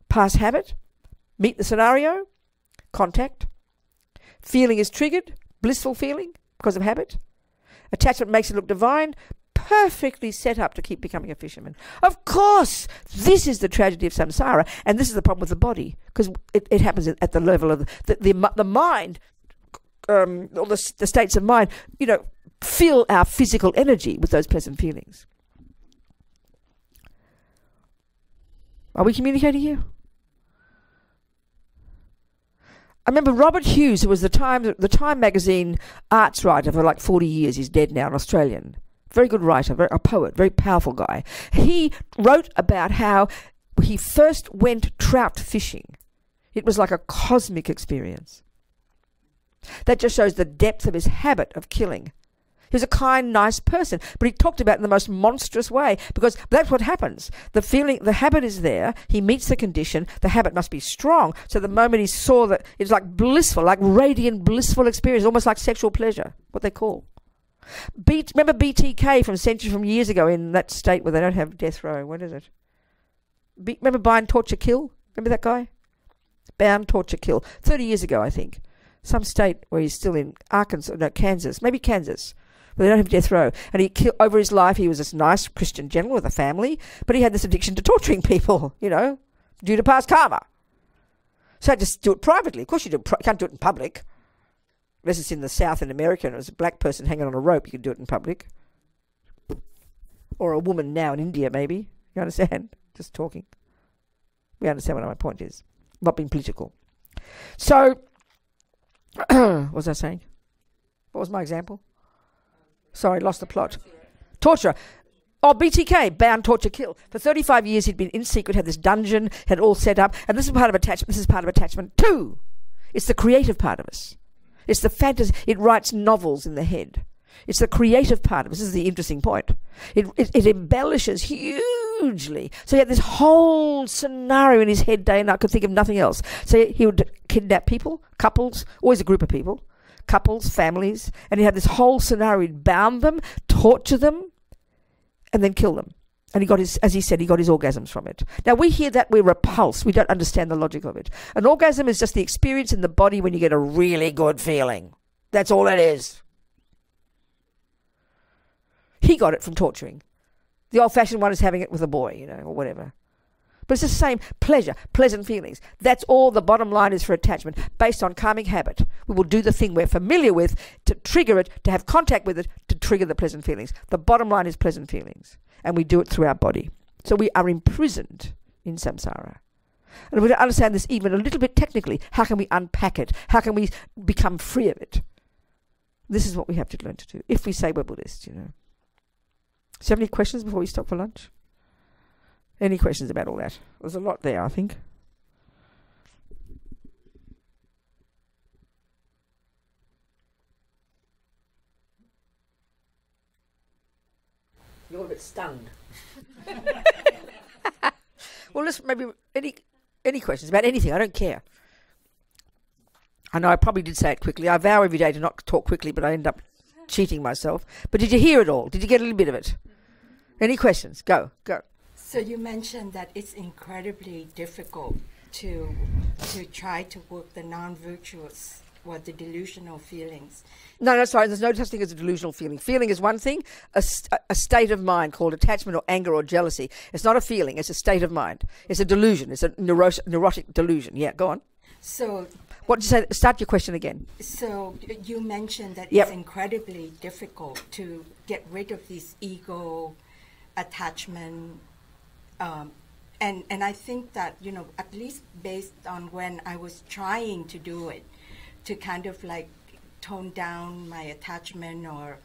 Past habit, meet the scenario, contact. Feeling is triggered, blissful feeling because of habit. Attachment makes it look divine, perfectly set up to keep becoming a fisherman. Of course, this is the tragedy of samsara, and this is the problem with the body, because it happens at the level of the mind, or the states of mind, fill our physical energy with those pleasant feelings. Are we communicating here? I remember Robert Hughes, who was the Time magazine arts writer for like 40 years. He's dead now, an Australian. Very good writer, a poet, very powerful guy. He wrote about how he first went trout fishing. It was like a cosmic experience. That just shows the depth of his habit of killing. He was a kind, nice person, but he talked about it in the most monstrous way, because that's what happens. The habit is there. He meets the condition. The habit must be strong. So the moment he saw that, it's like blissful, like radiant, blissful experience, almost like sexual pleasure, what they call. Remember BTK from years ago in that state where they don't have death row? What is it? Remember Bind, Torture, Kill? Remember that guy? Bound, Torture, Kill. 30 years ago, I think. Some state where he's still in Kansas. Maybe Kansas. But they don't have death row. And he over his life, he was this nice Christian general with a family, but he had this addiction to torturing people, due to past karma. So just do it privately. Of course you can't do it in public. Unless it's in the South in America and it was a black person hanging on a rope, you can do it in public. Or a woman now in India, maybe. You understand? Just talking. We understand what my point is. Not being political. So, what was I saying? What was my example? Sorry, lost the plot. Torture. Oh, BTK, Bound, Torture, Kill. For 35 years he'd been in secret, had this dungeon, had all set up, and this is part of attachment. This is part of attachment 2. It's the creative part of us. It's the fantasy. It writes novels in the head. It's the creative part of us. This is the interesting point. It embellishes hugely. So he had this whole scenario in his head day and night, could think of nothing else. So he would kidnap people, couples, always a group of people, couples, families, and he had this whole scenario. He'd bound them, torture them, and then kill them. And he got his orgasms from it. Now we hear that, we're repulsed. We don't understand the logic of it. An orgasm is just the experience in the body when you get a really good feeling. That's all it is. He got it from torturing. The old-fashioned one is having it with a boy, or whatever. But it's the same pleasure, pleasant feelings. That's all the bottom line is for attachment, based on karmic habit. We will do the thing we're familiar with to trigger it, to have contact with it, to trigger the pleasant feelings. The bottom line is pleasant feelings. And we do it through our body. So we are imprisoned in samsara. And if we don't understand this even a little bit technically, how can we unpack it? How can we become free of it? This is what we have to learn to do, if we say we're Buddhists, So you have any questions before we stop for lunch? Any questions about all that? There's a lot there, I think. You're a bit stunned. Well, listen, maybe any questions about anything. I don't care. I know I probably did say it quickly. I vow every day to not talk quickly, but I end up cheating myself. But did you hear it all? Did you get a little bit of it? Any questions? Go. So you mentioned that it's incredibly difficult to try to work the non-virtuous or the delusional feelings. No, sorry. There's no such thing as a delusional feeling. Feeling is one thing, a state of mind called attachment or anger or jealousy. It's not a feeling. It's a state of mind. It's a delusion. It's a neurotic delusion. Yeah, go on. So... What did you say? Start your question again. So you mentioned that Yep. It's incredibly difficult to get rid of this ego attachment. And I think that, at least based on when I was trying to do it, to kind of like tone down my attachment or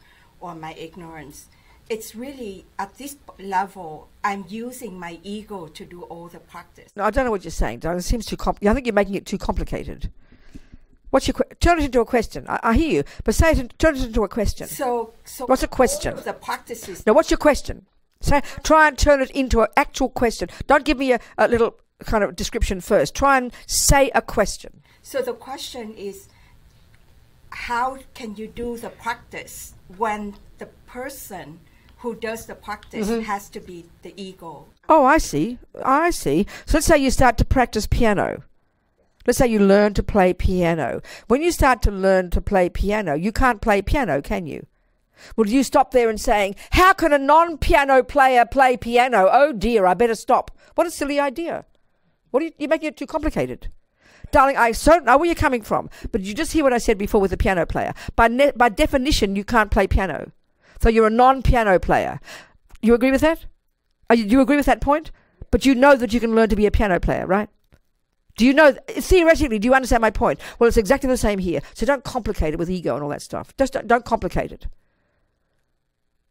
my ignorance, it's really, at this level, I'm using my ego to do all the practice. No, I don't know what you're saying, Diane. It seems too I think you're making it too complicated. What's your turn it into a question. I hear you, but turn it into a question. So what's a question? All of the practices. Now, what's your question? Try and turn it into an actual question. Don't give me a little kind of description first. Try and say a question. So the question is, how can you do the practice when the person who does the practice has to be the ego? Oh, I see. So let's say you start to practice piano. Let's say you learn to play piano. When you start to learn to play piano, you can't play piano, can you? Well, do you stop there and saying, how can a non-piano player play piano? Oh dear, I better stop. What a silly idea. You're making it too complicated. Darling, I so know where you're coming from, but did you just hear what I said before with the piano player? By definition, you can't play piano. So you're a non-piano player. You agree with that? Do you agree with that point? But you know that you can learn to be a piano player, right? Do you know, theoretically, do you understand my point? Well, it's exactly the same here. So don't complicate it with ego and all that stuff. Just don't complicate it.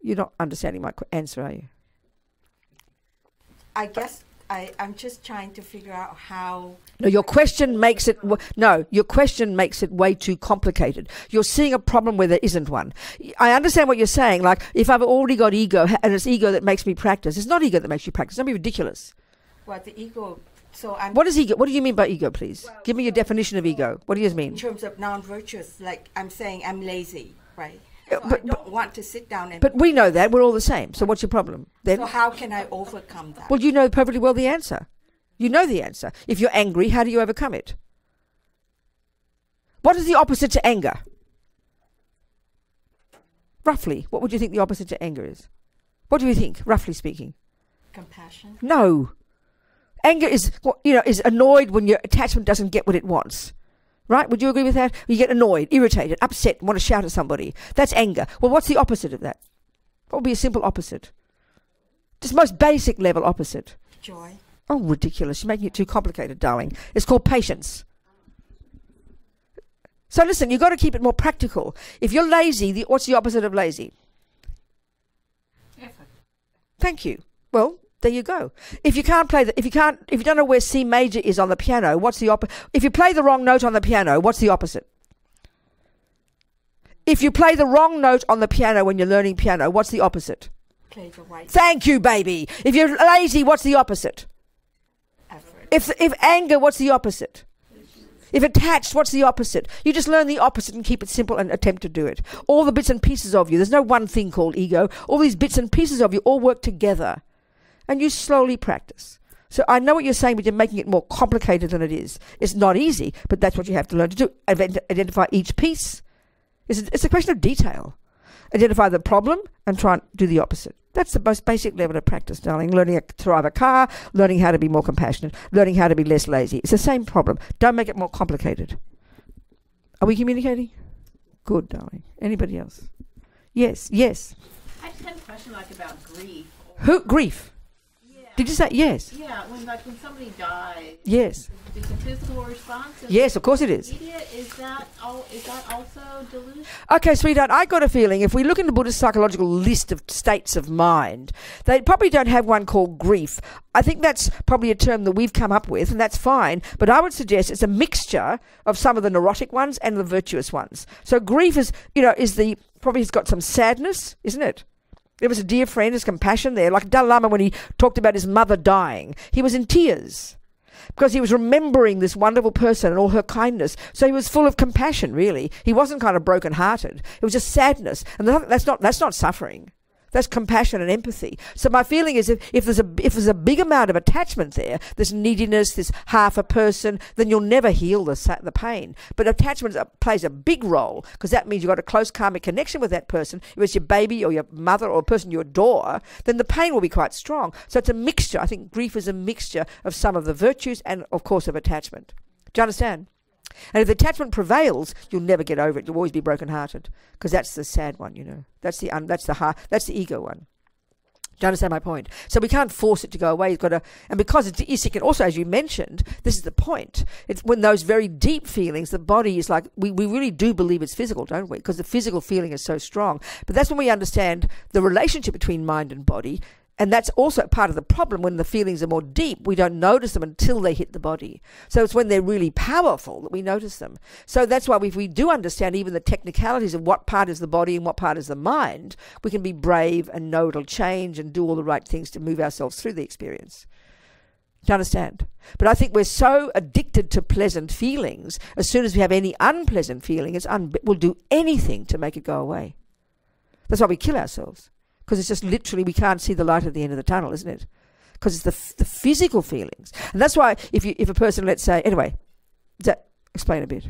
You're not understanding my answer, are you? I guess I'm just trying to figure out how... No, your question makes it way too complicated. You're seeing a problem where there isn't one. I understand what you're saying. Like, if I've already got ego, and it's ego that makes me practice. It's not ego that makes you practice. Don't be ridiculous. Well, the ego... What is ego? What do you mean by ego, please? Well, give me your definition of ego. What do you mean? In terms of non-virtuous, like I'm saying I'm lazy, right? So I don't want to sit down and... But we know that. We're all the same. So what's your problem? Then? So how can I overcome that? Well, you know perfectly well the answer. You know the answer. If you're angry, how do you overcome it? What is the opposite to anger? Roughly, what would you think the opposite to anger is? What do you think, roughly speaking? Compassion. No. Anger is, is annoyed when your attachment doesn't get what it wants. Right? Would you agree with that? You get annoyed, irritated, upset, want to shout at somebody. That's anger. Well, what's the opposite of that? What would be a simple opposite? Just most basic level opposite. Joy. Oh, ridiculous. You're making it too complicated, darling. It's called patience. So listen, you've got to keep it more practical. If you're lazy, what's the opposite of lazy? Effort. Thank you. Well, there you go. If you can't play if you don't know where C major is on the piano, what's the opposite? If you play the wrong note on the piano, what's the opposite? If you play the wrong note on the piano when you're learning piano, what's the opposite? Play the right. Thank you, baby. If you're lazy, what's the opposite? Effort. If anger, what's the opposite? If attached, what's the opposite? You just learn the opposite and keep it simple and attempt to do it. All the bits and pieces of you, there's no one thing called ego. All these bits and pieces of you all work together. And you slowly practice. So I know what you're saying, but you're making it more complicated than it is. It's not easy, but that's what you have to learn to do. Identify each piece. It's a question of detail. Identify the problem and try and do the opposite. That's the most basic level of practice, darling. Learning to drive a car, learning how to be more compassionate, learning how to be less lazy. It's the same problem. Don't make it more complicated. Are we communicating? Good, darling. Anybody else? Yes. I just had a question about grief. Grief? Yeah. Did you say yes? Yeah, when somebody dies. Yes. It's a physical response. Yes, of course it is. Is that also delusion? Okay, sweetheart, I got a feeling if we look in the Buddhist psychological list of states of mind, they probably don't have one called grief. I think that's probably a term that we've come up with, and that's fine, but I would suggest it's a mixture of some of the neurotic ones and the virtuous ones. So grief is probably has got some sadness, isn't it? There was a dear friend, there's compassion there, like Dalai Lama when he talked about his mother dying. He was in tears, because he was remembering this wonderful person and all her kindness. So he was full of compassion, really. He wasn't kind of broken-hearted. It was just sadness. And that's not suffering. That's compassion and empathy. So my feeling is if there's a big amount of attachment there, this neediness, this half a person, then you'll never heal the pain. But attachment plays a big role, because that means you've got a close karmic connection with that person. If it's your baby or your mother or a person you adore, then the pain will be quite strong. So it's a mixture. I think grief is a mixture of some of the virtues and, of course, of attachment. Do you understand? And if attachment prevails, you'll never get over it. You'll always be broken-hearted, because that's the sad one, That's the ego one. Do you understand my point? So we can't force it to go away. You've got to, and because it's sick, and also, as you mentioned, this is the point. It's when those very deep feelings, the body is like, we really do believe it's physical, don't we? Because the physical feeling is so strong. But that's when we understand the relationship between mind and body. And that's also part of the problem. When the feelings are more deep, we don't notice them until they hit the body. So it's when they're really powerful that we notice them. So that's why if we do understand even the technicalities of what part is the body and what part is the mind, we can be brave and know it'll change and do all the right things to move ourselves through the experience. Do you understand? But I think we're so addicted to pleasant feelings, as soon as we have any unpleasant feeling, we'll do anything to make it go away. That's why we kill ourselves. Because it's just literally, we can't see the light at the end of the tunnel, isn't it? Because it's the physical feelings. And that's why if a person, let's say, anyway, does that explain a bit?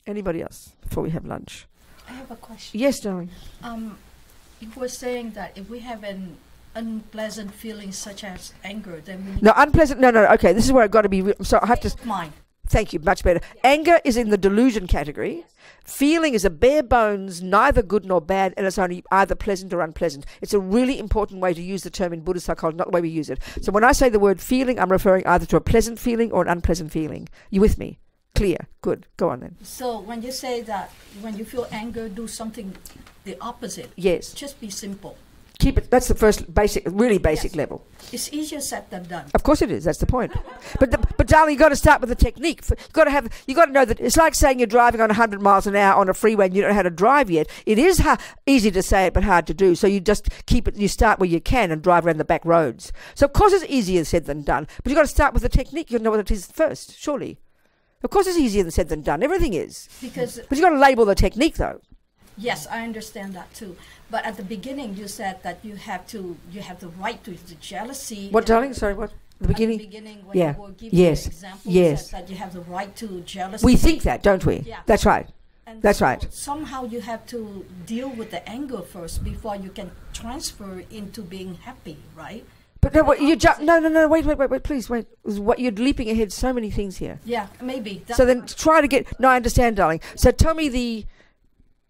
Anybody else before we have lunch? I have a question. Yes, darling. You were saying that if we have an unpleasant feeling such as anger, then we... No, unpleasant, no, okay, this is where I've got to be, so I have to... Mine. Thank you, much better. Yeah. Anger is in the delusion category. Yes. Feeling is a bare bones, neither good nor bad, and it's only either pleasant or unpleasant. It's a really important way to use the term in Buddhist psychology, not the way we use it. So when I say the word feeling, I'm referring either to a pleasant feeling or an unpleasant feeling. You with me? Clear. Good. Go on then. So when you say that when you feel anger, do something the opposite. Yes. Just be simple. Keep it. That's the first really basic level. It's easier said than done. Of course it is. That's the point. But darling, you got to start with the technique. You got to know that it's like saying you're driving on 100 miles an hour on a freeway and you don't know how to drive yet. It is easy to say it, but hard to do. So you just keep it. You start where you can and drive around the back roads. So of course it's easier said than done. But you got to start with the technique. You got to know what it is first. Surely. Of course it's easier said than done. Everything is. But you got to label the technique though. Yes, I understand that too. But at the beginning, you said that you have the right to the jealousy. What, darling? Sorry, what? The beginning? At the beginning, when Yeah. you were giving Yes. the example, Yes. said that you have the right to jealousy. We think that, don't we? Yeah. That's right. And That's so right. Somehow you have to deal with the anger first before you can transfer into being happy, right? But no, you jump. No. Wait. Please wait. You're leaping ahead so many things here. Yeah, maybe. So then try to get. No, I understand, darling. So tell me the.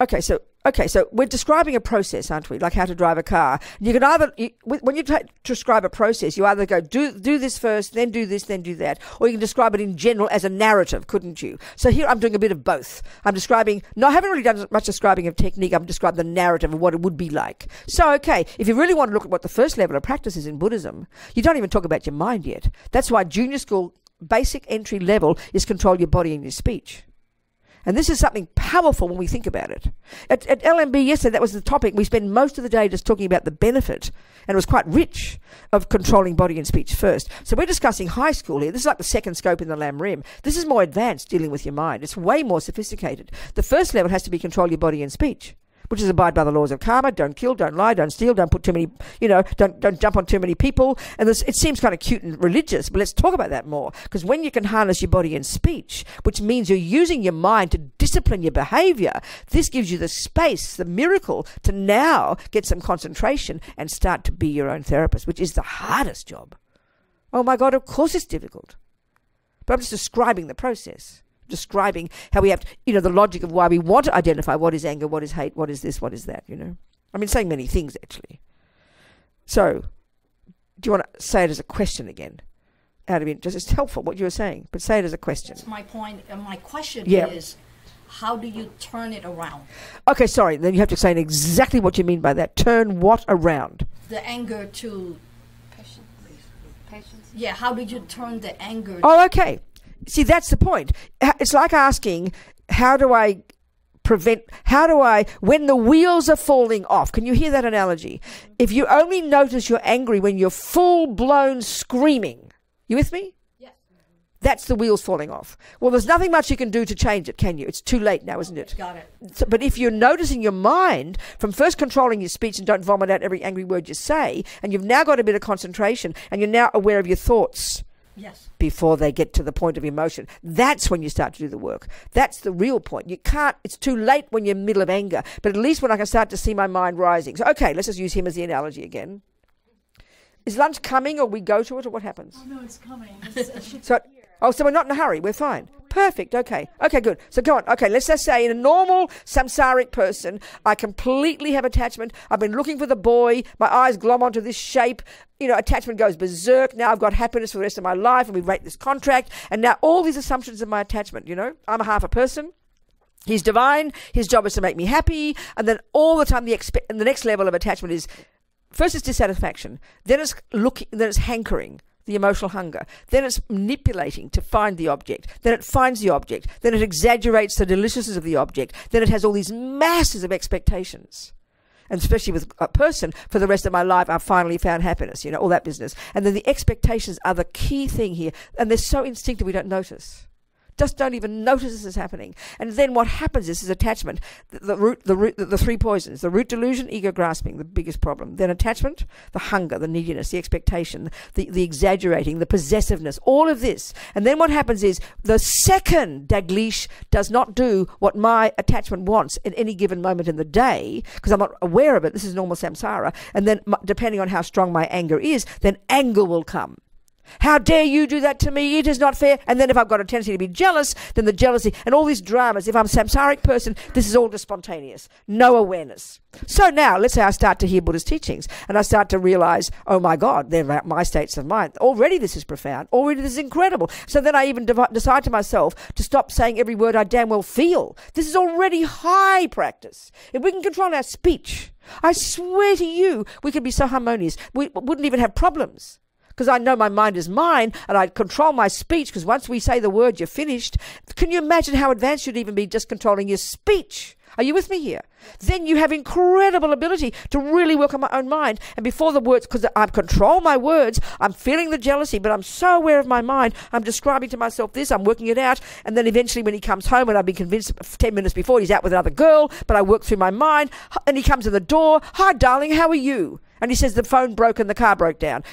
Okay, so we're describing a process, aren't we? Like how to drive a car. You can either, when you describe a process, you either go do this first, then do this, then do that, or you can describe it in general as a narrative, couldn't you? So here I'm doing a bit of both. I'm describing. No, I haven't really done much describing of technique. I'm describing the narrative of what it would be like. So okay, if you really want to look at what the first level of practice is in Buddhism, you don't even talk about your mind yet. That's why junior school basic entry level is control your body and your speech. And this is something powerful when we think about it. At LMB yesterday, that was the topic. We spent most of the day just talking about the benefit, and it was quite rich, of controlling body and speech first. So we're discussing high school here. This is like the second scope in the Lam Rim. This is more advanced, dealing with your mind. It's way more sophisticated. The first level has to be control your body and speech, which is abide by the laws of karma. Don't kill, don't lie, don't steal, don't put too many, don't jump on too many people. And it seems kind of cute and religious, but let's talk about that more. Because when you can harness your body and speech, which means you're using your mind to discipline your behavior, this gives you the space, the miracle, to now get some concentration and start to be your own therapist, which is the hardest job. Oh my God, of course it's difficult. But I'm just describing the process. Describing how we have to, the logic of why we want to identify what is anger, what is hate, what is this, what is that, I mean, saying many things, actually. So, do you want to say it as a question again? Out of interest, it's helpful what you were saying, but say it as a question. That's my point. And my question Yeah. is, how do you turn it around? Okay, sorry, then you have to explain exactly what you mean by that. Turn what around? The anger to... Patience. Yeah, how do you turn the anger... Oh, okay. See, that's the point. It's like asking, how do I, when the wheels are falling off, can you hear that analogy? If you only notice you're angry when you're full-blown screaming, you with me? Yes. That's the wheels falling off. Well, there's nothing much you can do to change it, can you? It's too late now, isn't it? Got it. So, but if you're noticing your mind from first controlling your speech and don't vomit out every angry word you say, and you've now got a bit of concentration and you're now aware of your thoughts, Yes. before they get to the point of emotion. That's when you start to do the work. That's the real point. You can't, it's too late when you're in the middle of anger, but at least when I can start to see my mind rising. So, okay, let's just use him as the analogy again. Is lunch coming, or we go to it, or what happens? Oh no, it's coming. So we're not in a hurry. We're fine. Perfect. Okay, good. So go on. Okay, let's just say in a normal samsaric person, I completely have attachment. I've been looking for the boy. My eyes glom onto this shape. Attachment goes berserk. Now I've got happiness for the rest of my life, and we rate this contract. And now all these assumptions of my attachment, I'm a half a person. He's divine. His job is to make me happy. And then all the time, and the next level of attachment is, first it's dissatisfaction. Then it's then it's hankering. The emotional hunger. Then it's manipulating to find the object. Then it finds the object. Then it exaggerates the deliciousness of the object. Then it has all these masses of expectations. And especially with a person, for the rest of my life, I've finally found happiness, all that business. And then the expectations are the key thing here. And they're so instinctive we don't notice. Just don't even notice this is happening. And then what happens is attachment, the three poisons, the root delusion, ego grasping, the biggest problem. Then attachment, the hunger, the neediness, the expectation, the exaggerating, the possessiveness, all of this. And then what happens is the second Daglish does not do what my attachment wants at any given moment in the day, because I'm not aware of it, this is normal samsara, and then depending on how strong my anger is, then anger will come. How dare you do that to me? It is not fair. And then if I've got a tendency to be jealous, then the jealousy and all these dramas. If I'm a samsaric person, this is all just spontaneous. No awareness. So now, let's say I start to hear Buddha's teachings and I start to realize, oh my God, they're about my states of mind. Already this is profound. Already this is incredible. So then I even decide to myself to stop saying every word I damn well feel. This is already high practice. If we can control our speech, I swear to you, we could be so harmonious. We wouldn't even have problems. Because I know my mind is mine, and I control my speech, because once we say the word, you're finished. Can you imagine how advanced you'd even be just controlling your speech? Are you with me here? Then you have incredible ability to really work on my own mind. And before the words, because I control my words, I'm feeling the jealousy, but I'm so aware of my mind, I'm describing to myself this, I'm working it out. And then eventually when he comes home, and I've been convinced 10 minutes before he's out with another girl, but I work through my mind, and he comes to the door, hi darling, how are you? And he says the phone broke and the car broke down.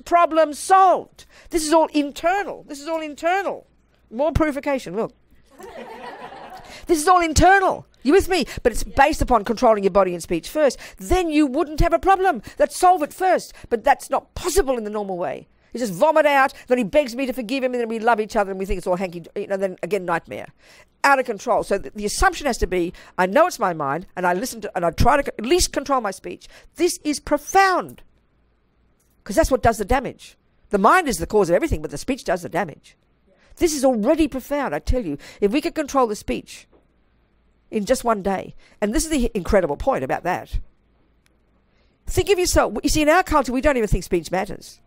Problem solved. This is all internal. This is all internal. More purification, look. This is all internal. You with me? But it's based upon controlling your body and speech first. Then you wouldn't have a problem. Let's solve it first. But that's not possible in the normal way. You just vomit out, then he begs me to forgive him, and then we love each other and we think it's all hanky, then again, nightmare. Out of control. So the assumption has to be, I know it's my mind, and I listen to, and I try to at least control my speech. This is profound. Because that's what does the damage. The mind is the cause of everything, but the speech does the damage. This is already profound, I tell you. If we could control the speech in just one day, and this is the incredible point about that. Think of yourself. You see, in our culture, we don't even think speech matters.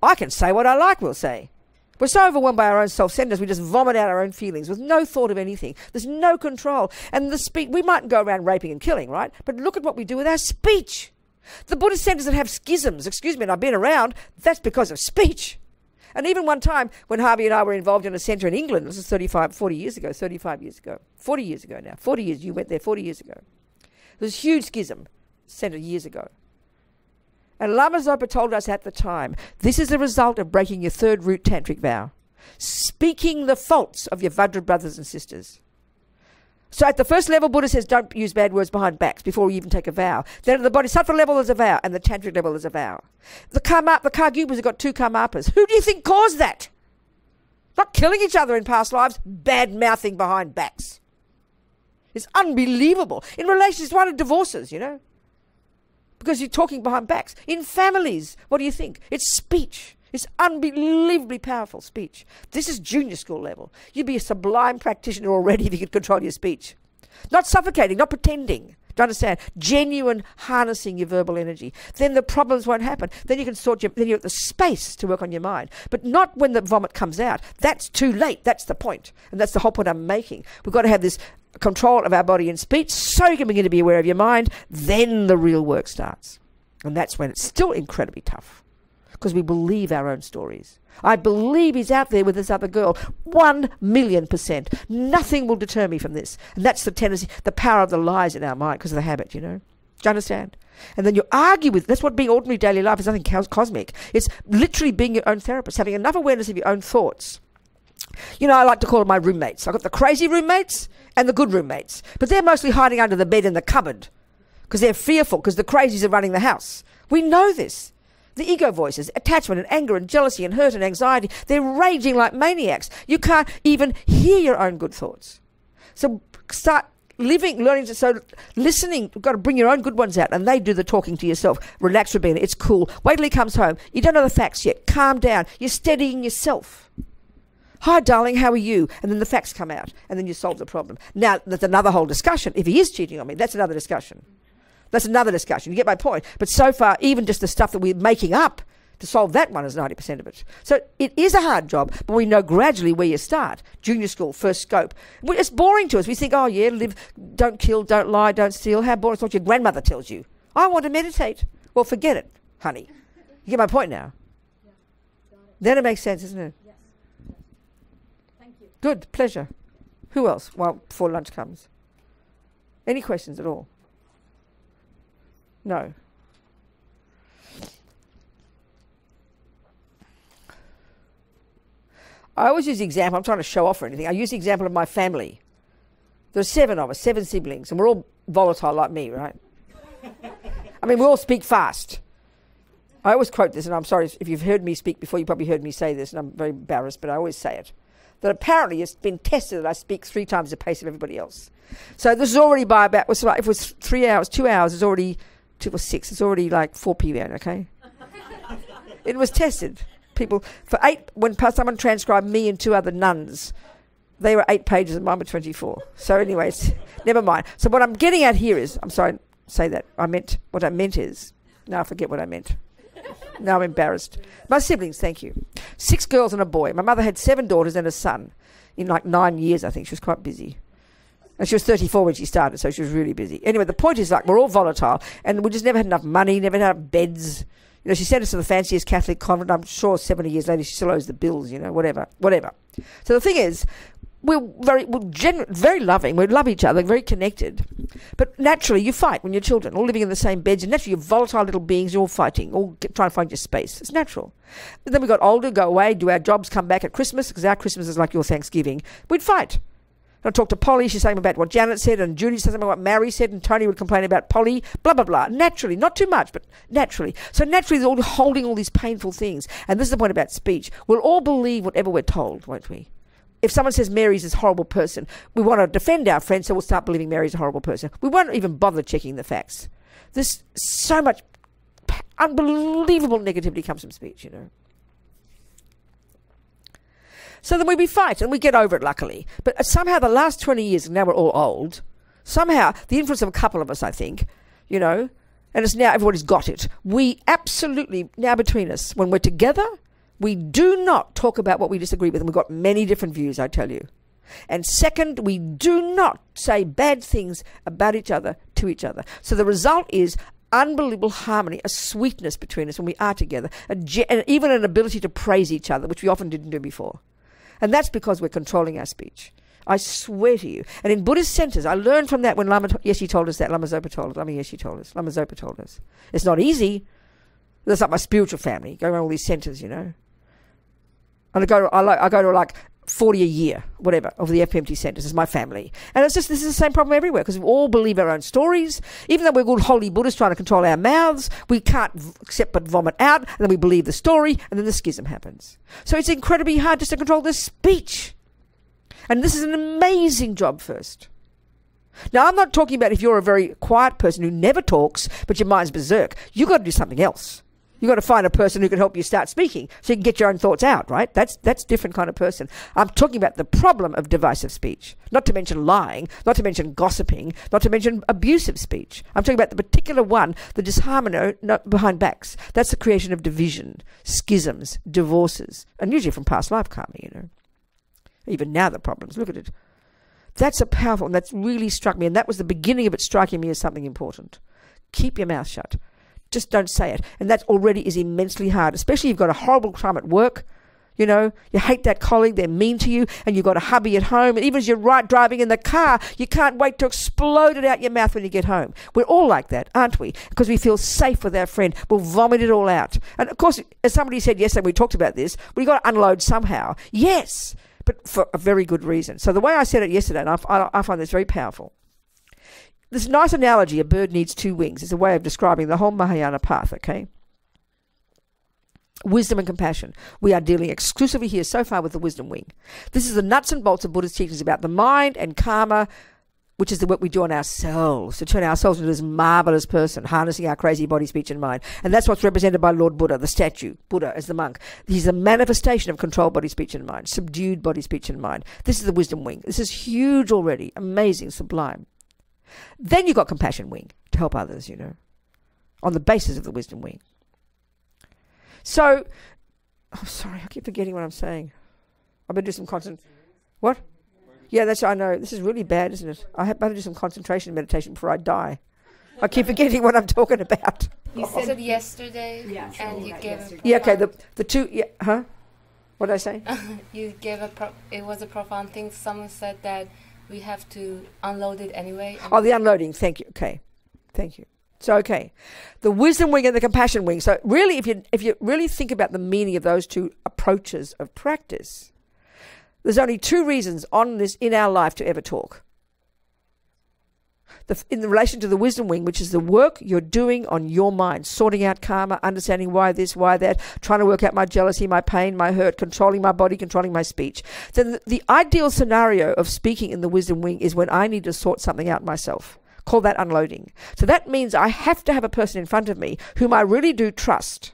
I can say what I like, we'll say. We're so overwhelmed by our own self-centeredness, we just vomit out our own feelings with no thought of anything. There's no control. And we mightn't go around raping and killing, right? But look at what we do with our speech. The Buddhist centers that have schisms, excuse me, and I've been around, that's because of speech. And even one time when Harvey and I were involved in a center in England, this is 40 years ago now. 40 years, you went there 40 years ago. There was a huge schism, center years ago. And Lama Zopa told us at the time, this is a result of breaking your third root tantric vow. Speaking the faults of your Vajra brothers and sisters. So at the first level, Buddha says don't use bad words behind backs before you even take a vow. Then at the Bodhisattva level there's a vow, and the Tantric level is a vow. The Kargyupas have got 2 Karmapas. Who do you think caused that? Not killing each other in past lives, bad-mouthing behind backs. It's unbelievable. In relationships, one of divorces, because you're talking behind backs. In families, what do you think? It's speech. It's unbelievably powerful speech. This is junior school level. You'd be a sublime practitioner already if you could control your speech. Not suffocating, not pretending. Do you understand? Genuine harnessing your verbal energy. Then the problems won't happen. Then you can then you're at the space to work on your mind. But not when the vomit comes out. That's too late. That's the point. And that's the whole point I'm making. We've got to have this control of our body and speech so you can begin to be aware of your mind. Then the real work starts. And that's when it's still incredibly tough. Because we believe our own stories. I believe he's out there with this other girl. 1,000,000%. Nothing will deter me from this. And that's the tendency, the power of the lies in our mind because of the habit, Do you understand? And then you argue with, that's what being ordinary daily life is, nothing cosmic. It's literally being your own therapist, having enough awareness of your own thoughts. I like to call them my roommates. I've got the crazy roommates and the good roommates. But they're mostly hiding under the bed in the cupboard because they're fearful because the crazies are running the house. We know this. The ego voices, attachment and anger and jealousy and hurt and anxiety, they're raging like maniacs. You can't even hear your own good thoughts. So start listening. You've got to bring your own good ones out, and they do the talking to yourself. Relax, Robina, it's cool. Wait till he comes home. You don't know the facts yet. Calm down. You're steadying yourself. Hi, darling, how are you? And then the facts come out, and then you solve the problem. Now, that's another whole discussion. If he is cheating on me, that's another discussion. That's another discussion. You get my point. But so far, even just the stuff that we're making up to solve that one is 90% of it. So it is a hard job, but we know gradually where you start. Junior school, first scope. It's boring to us. We think, oh yeah, live, don't kill, don't lie, don't steal. How boring. It's what your grandmother tells you. I want to meditate. Well, forget it, honey. You get my point now? Yeah, got it. Then it makes sense, isn't it? Yes. Thank you. Good, pleasure. Who else? Before lunch comes. Any questions at all? No. I always use the example, I'm trying to show off or anything, I use the example of my family. There's 7 of us, 7 siblings, and we're all volatile like me, right? I mean, we all speak fast. I always quote this, and I'm sorry if you've heard me speak before, you probably heard me say this, and I'm very embarrassed, but I always say it. That apparently it's been tested that I speak 3 times the pace of everybody else. So this is already by about, if it was 3 hours, 2 hours, it's already 2 or 6, it's already like 4 p.m., okay? It was tested. People, for 8, when someone transcribed me and 2 other nuns, they were 8 pages and mine were 24. So anyways, never mind. So what I'm getting at here is, I'm sorry to say that, what I meant is, now I forget what I meant. Now I'm embarrassed. My siblings, thank you. 6 girls and a boy. My mother had 7 daughters and a son in like 9 years, I think. She was quite busy. And she was 34 when she started, so she was really busy. Anyway, the point is, like, we're all volatile, and we just never had enough money, never had enough beds. She sent us to the fanciest Catholic convent. I'm sure 70 years later she still owes the bills, whatever. So the thing is, very loving. We love each other, very connected. But naturally, you fight when you're children, all living in the same beds. And naturally, you're volatile little beings. You're all fighting, trying to find your space. It's natural. But then we got older, go away, do our jobs, come back at Christmas, because our Christmas is like your Thanksgiving. We'd fight. And I'd talk to Polly. She'd say about what Janet said, and Judy said something about what Mary said, and Tony would complain about Polly. Blah blah blah. Naturally, not too much, but naturally. So naturally, they're all holding all these painful things. And this is the point about speech. We'll all believe whatever we're told, won't we? If someone says Mary's this horrible person, we want to defend our friend, so we'll start believing Mary's a horrible person. We won't even bother checking the facts. There's so much unbelievable negativity comes from speech, So then we fight, and we get over it, luckily. But somehow the last 20 years, and now we're all old, somehow the influence of a couple of us, I think, and it's now everybody's got it. We absolutely, now between us, when we're together, we do not talk about what we disagree with, and we've got many different views, I tell you. And second, we do not say bad things about each other to each other. So the result is unbelievable harmony, a sweetness between us when we are together, and even an ability to praise each other, which we often didn't do before. And that's because we're controlling our speech. I swear to you. And in Buddhist centers, I learned from that when Lama Yeshe told us that. Lama Zopa told us. Lama Yeshe told us. Lama Zopa told us. It's not easy. That's like my spiritual family, going around all these centers, And I go to like 40 a year, whatever, of the FPMT centers is my family. And this is the same problem everywhere, because we all believe our own stories. Even though we're good holy Buddhists trying to control our mouths, we can't accept but vomit out, and then we believe the story, and then the schism happens. So it's incredibly hard just to control the speech. And this is an amazing job first. Now, I'm not talking about if you're a very quiet person who never talks, but your mind's berserk. You've got to do something else. You've got to find a person who can help you start speaking so you can get your own thoughts out, right? That's different kind of person. I'm talking about the problem of divisive speech, not to mention lying, not to mention gossiping, not to mention abusive speech. I'm talking about the particular one, the disharmony behind backs. That's the creation of division, schisms, divorces, and usually from past life karma, Even now the problems, look at it. That's a powerful, and that's really struck me, and that was the beginning of it striking me as something important. Keep your mouth shut. Just don't say it. And that already is immensely hard, especially if you've got a horrible time at work. You hate that colleague, they're mean to you, and you've got a hubby at home, and even as you're driving in the car, you can't wait to explode it out your mouth when you get home. We're all like that, aren't we? Because we feel safe with our friend. We'll vomit it all out. And of course, as somebody said yesterday, we talked about this, we've got to unload somehow. Yes, but for a very good reason. So the way I said it yesterday, and I find this very powerful. This nice analogy, a bird needs two wings, is a way of describing the whole Mahayana path, okay? Wisdom and compassion. We are dealing exclusively here so far with the wisdom wing. This is the nuts and bolts of Buddhist teachings about the mind and karma, which is the work we do on ourselves, to turn ourselves into this marvelous person, harnessing our crazy body, speech, and mind. And that's what's represented by Lord Buddha, the statue, Buddha as the monk. He's a manifestation of controlled body, speech, and mind, subdued body, speech, and mind. This is the wisdom wing. This is huge already, amazing, sublime. Then you've got compassion wing to help others, on the basis of the wisdom wing. So, sorry, I keep forgetting what I'm saying. I better do some What? Yeah, I know. This is really bad, isn't it? I better do some concentration meditation before I die. I keep forgetting what I'm talking about. You said yesterday, and you gave the two, what did I say? You gave it was a profound thing. Someone said that we have to unload it anyway. The unloading. Thank you. Okay. Thank you. So, okay. The wisdom wing and the compassion wing. So, really, if you really think about the meaning of those two approaches of practice, there's only two reasons on this in our life to ever talk. In relation to the wisdom wing, which is the work you're doing on your mind, sorting out karma, understanding why this, why that, trying to work out my jealousy, my pain, my hurt, controlling my body, controlling my speech. Then the ideal scenario of speaking in the wisdom wing is when I need to sort something out myself. Call that unloading. So that means I have to have a person in front of me whom I really do trust,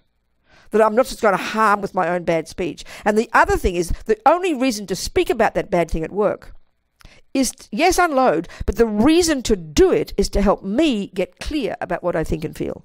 that I'm not just going to harm with my own bad speech. And the other thing is, the only reason to speak about that bad thing at work is, yes, unload, but the reason to do it is to help me get clear about what I think and feel.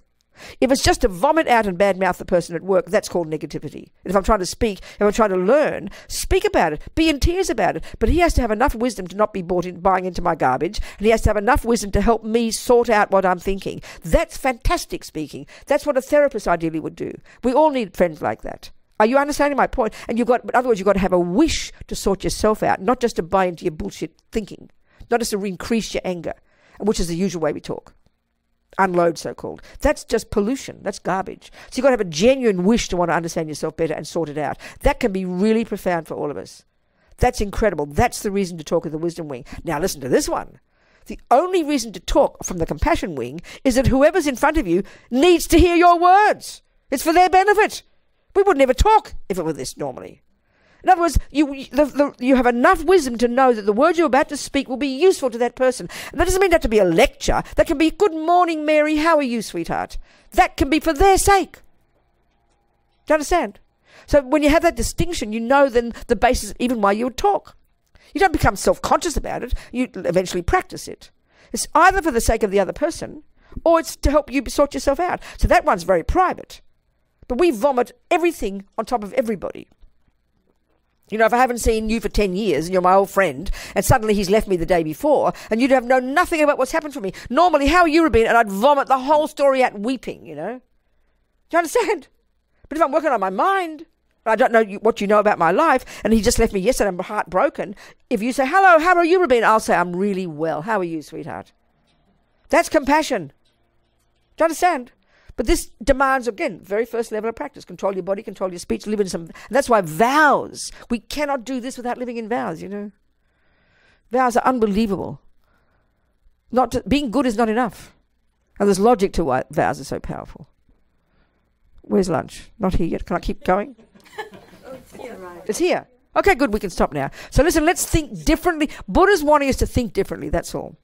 If it's just to vomit out and badmouth the person at work, that's called negativity. And if I'm trying to speak, if I'm trying to learn, speak about it, be in tears about it. But he has to have enough wisdom to not be buying into my garbage, and he has to have enough wisdom to help me sort out what I'm thinking. That's fantastic speaking. That's what a therapist ideally would do. We all need friends like that. Are you understanding my point? And in other words, you've got to have a wish to sort yourself out, not just to buy into your bullshit thinking, not just to increase your anger, which is the usual way we talk. Unload, so-called. That's just pollution. That's garbage. So you've got to have a genuine wish to want to understand yourself better and sort it out. That can be really profound for all of us. That's incredible. That's the reason to talk with the wisdom wing. Now listen to this one. The only reason to talk from the compassion wing is that whoever's in front of you needs to hear your words. It's for their benefit. We would never talk if it were this normally. In other words, you have enough wisdom to know that the words you're about to speak will be useful to that person. And that doesn't mean that to be a lecture. That can be, good morning, Mary, how are you, sweetheart? That can be for their sake. Do you understand? So when you have that distinction, you know then the basis even why you would talk. You don't become self-conscious about it. You eventually practice it. It's either for the sake of the other person or it's to help you sort yourself out. So that one's very private. But we vomit everything on top of everybody. You know, if I haven't seen you for 10 years and you're my old friend and suddenly he's left me the day before and you'd have known nothing about what's happened for me. Normally, how are you, Robina? And I'd vomit the whole story out weeping, you know. Do you understand? But if I'm working on my mind, I don't know what you know about my life, and he just left me yesterday, I'm heartbroken. If you say, hello, how are you, Robina? I'll say, I'm really well. How are you, sweetheart? That's compassion. Do you understand? But this demands, again, very first level of practice. Control your body, control your speech, live in some... And that's why vows. We cannot do this without living in vows, you know. Vows are unbelievable. Being good is not enough. And there's logic to why vows are so powerful. Where's lunch? Not here yet. Can I keep going? It's here. Okay, good. We can stop now. So listen, let's think differently. Buddha's wanting us to think differently. That's all.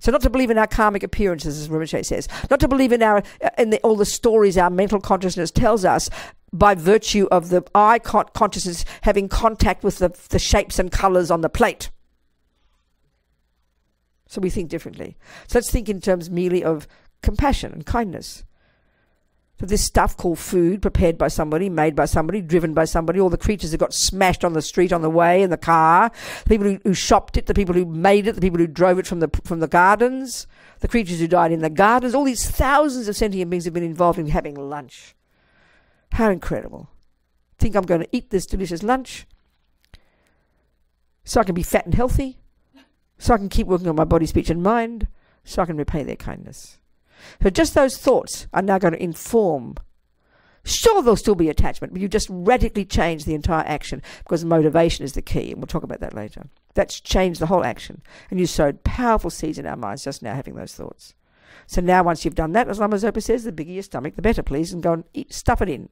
So not to believe in our karmic appearances, as Rinpoche says. Not to believe in all the stories our mental consciousness tells us by virtue of the eye consciousness having contact with the shapes and colours on the plate. So we think differently. So let's think in terms merely of compassion and kindness. So this stuff called food, prepared by somebody, made by somebody, driven by somebody, all the creatures that got smashed on the street on the way in the car, the people who shopped it, the people who made it, the people who drove it from the gardens, the creatures who died in the gardens, all these thousands of sentient beings have been involved in having lunch. How incredible. Think I'm going to eat this delicious lunch so I can be fat and healthy, so I can keep working on my body, speech and mind, so I can repay their kindness. So just those thoughts are now going to inform. Sure, there'll still be attachment, but you just radically change the entire action because motivation is the key, and we'll talk about that later. That's changed the whole action, and you sowed powerful seeds in our minds just now having those thoughts. So now once you've done that, as Lama Zopa says, the bigger your stomach, the better, please, and go and eat, stuff it in.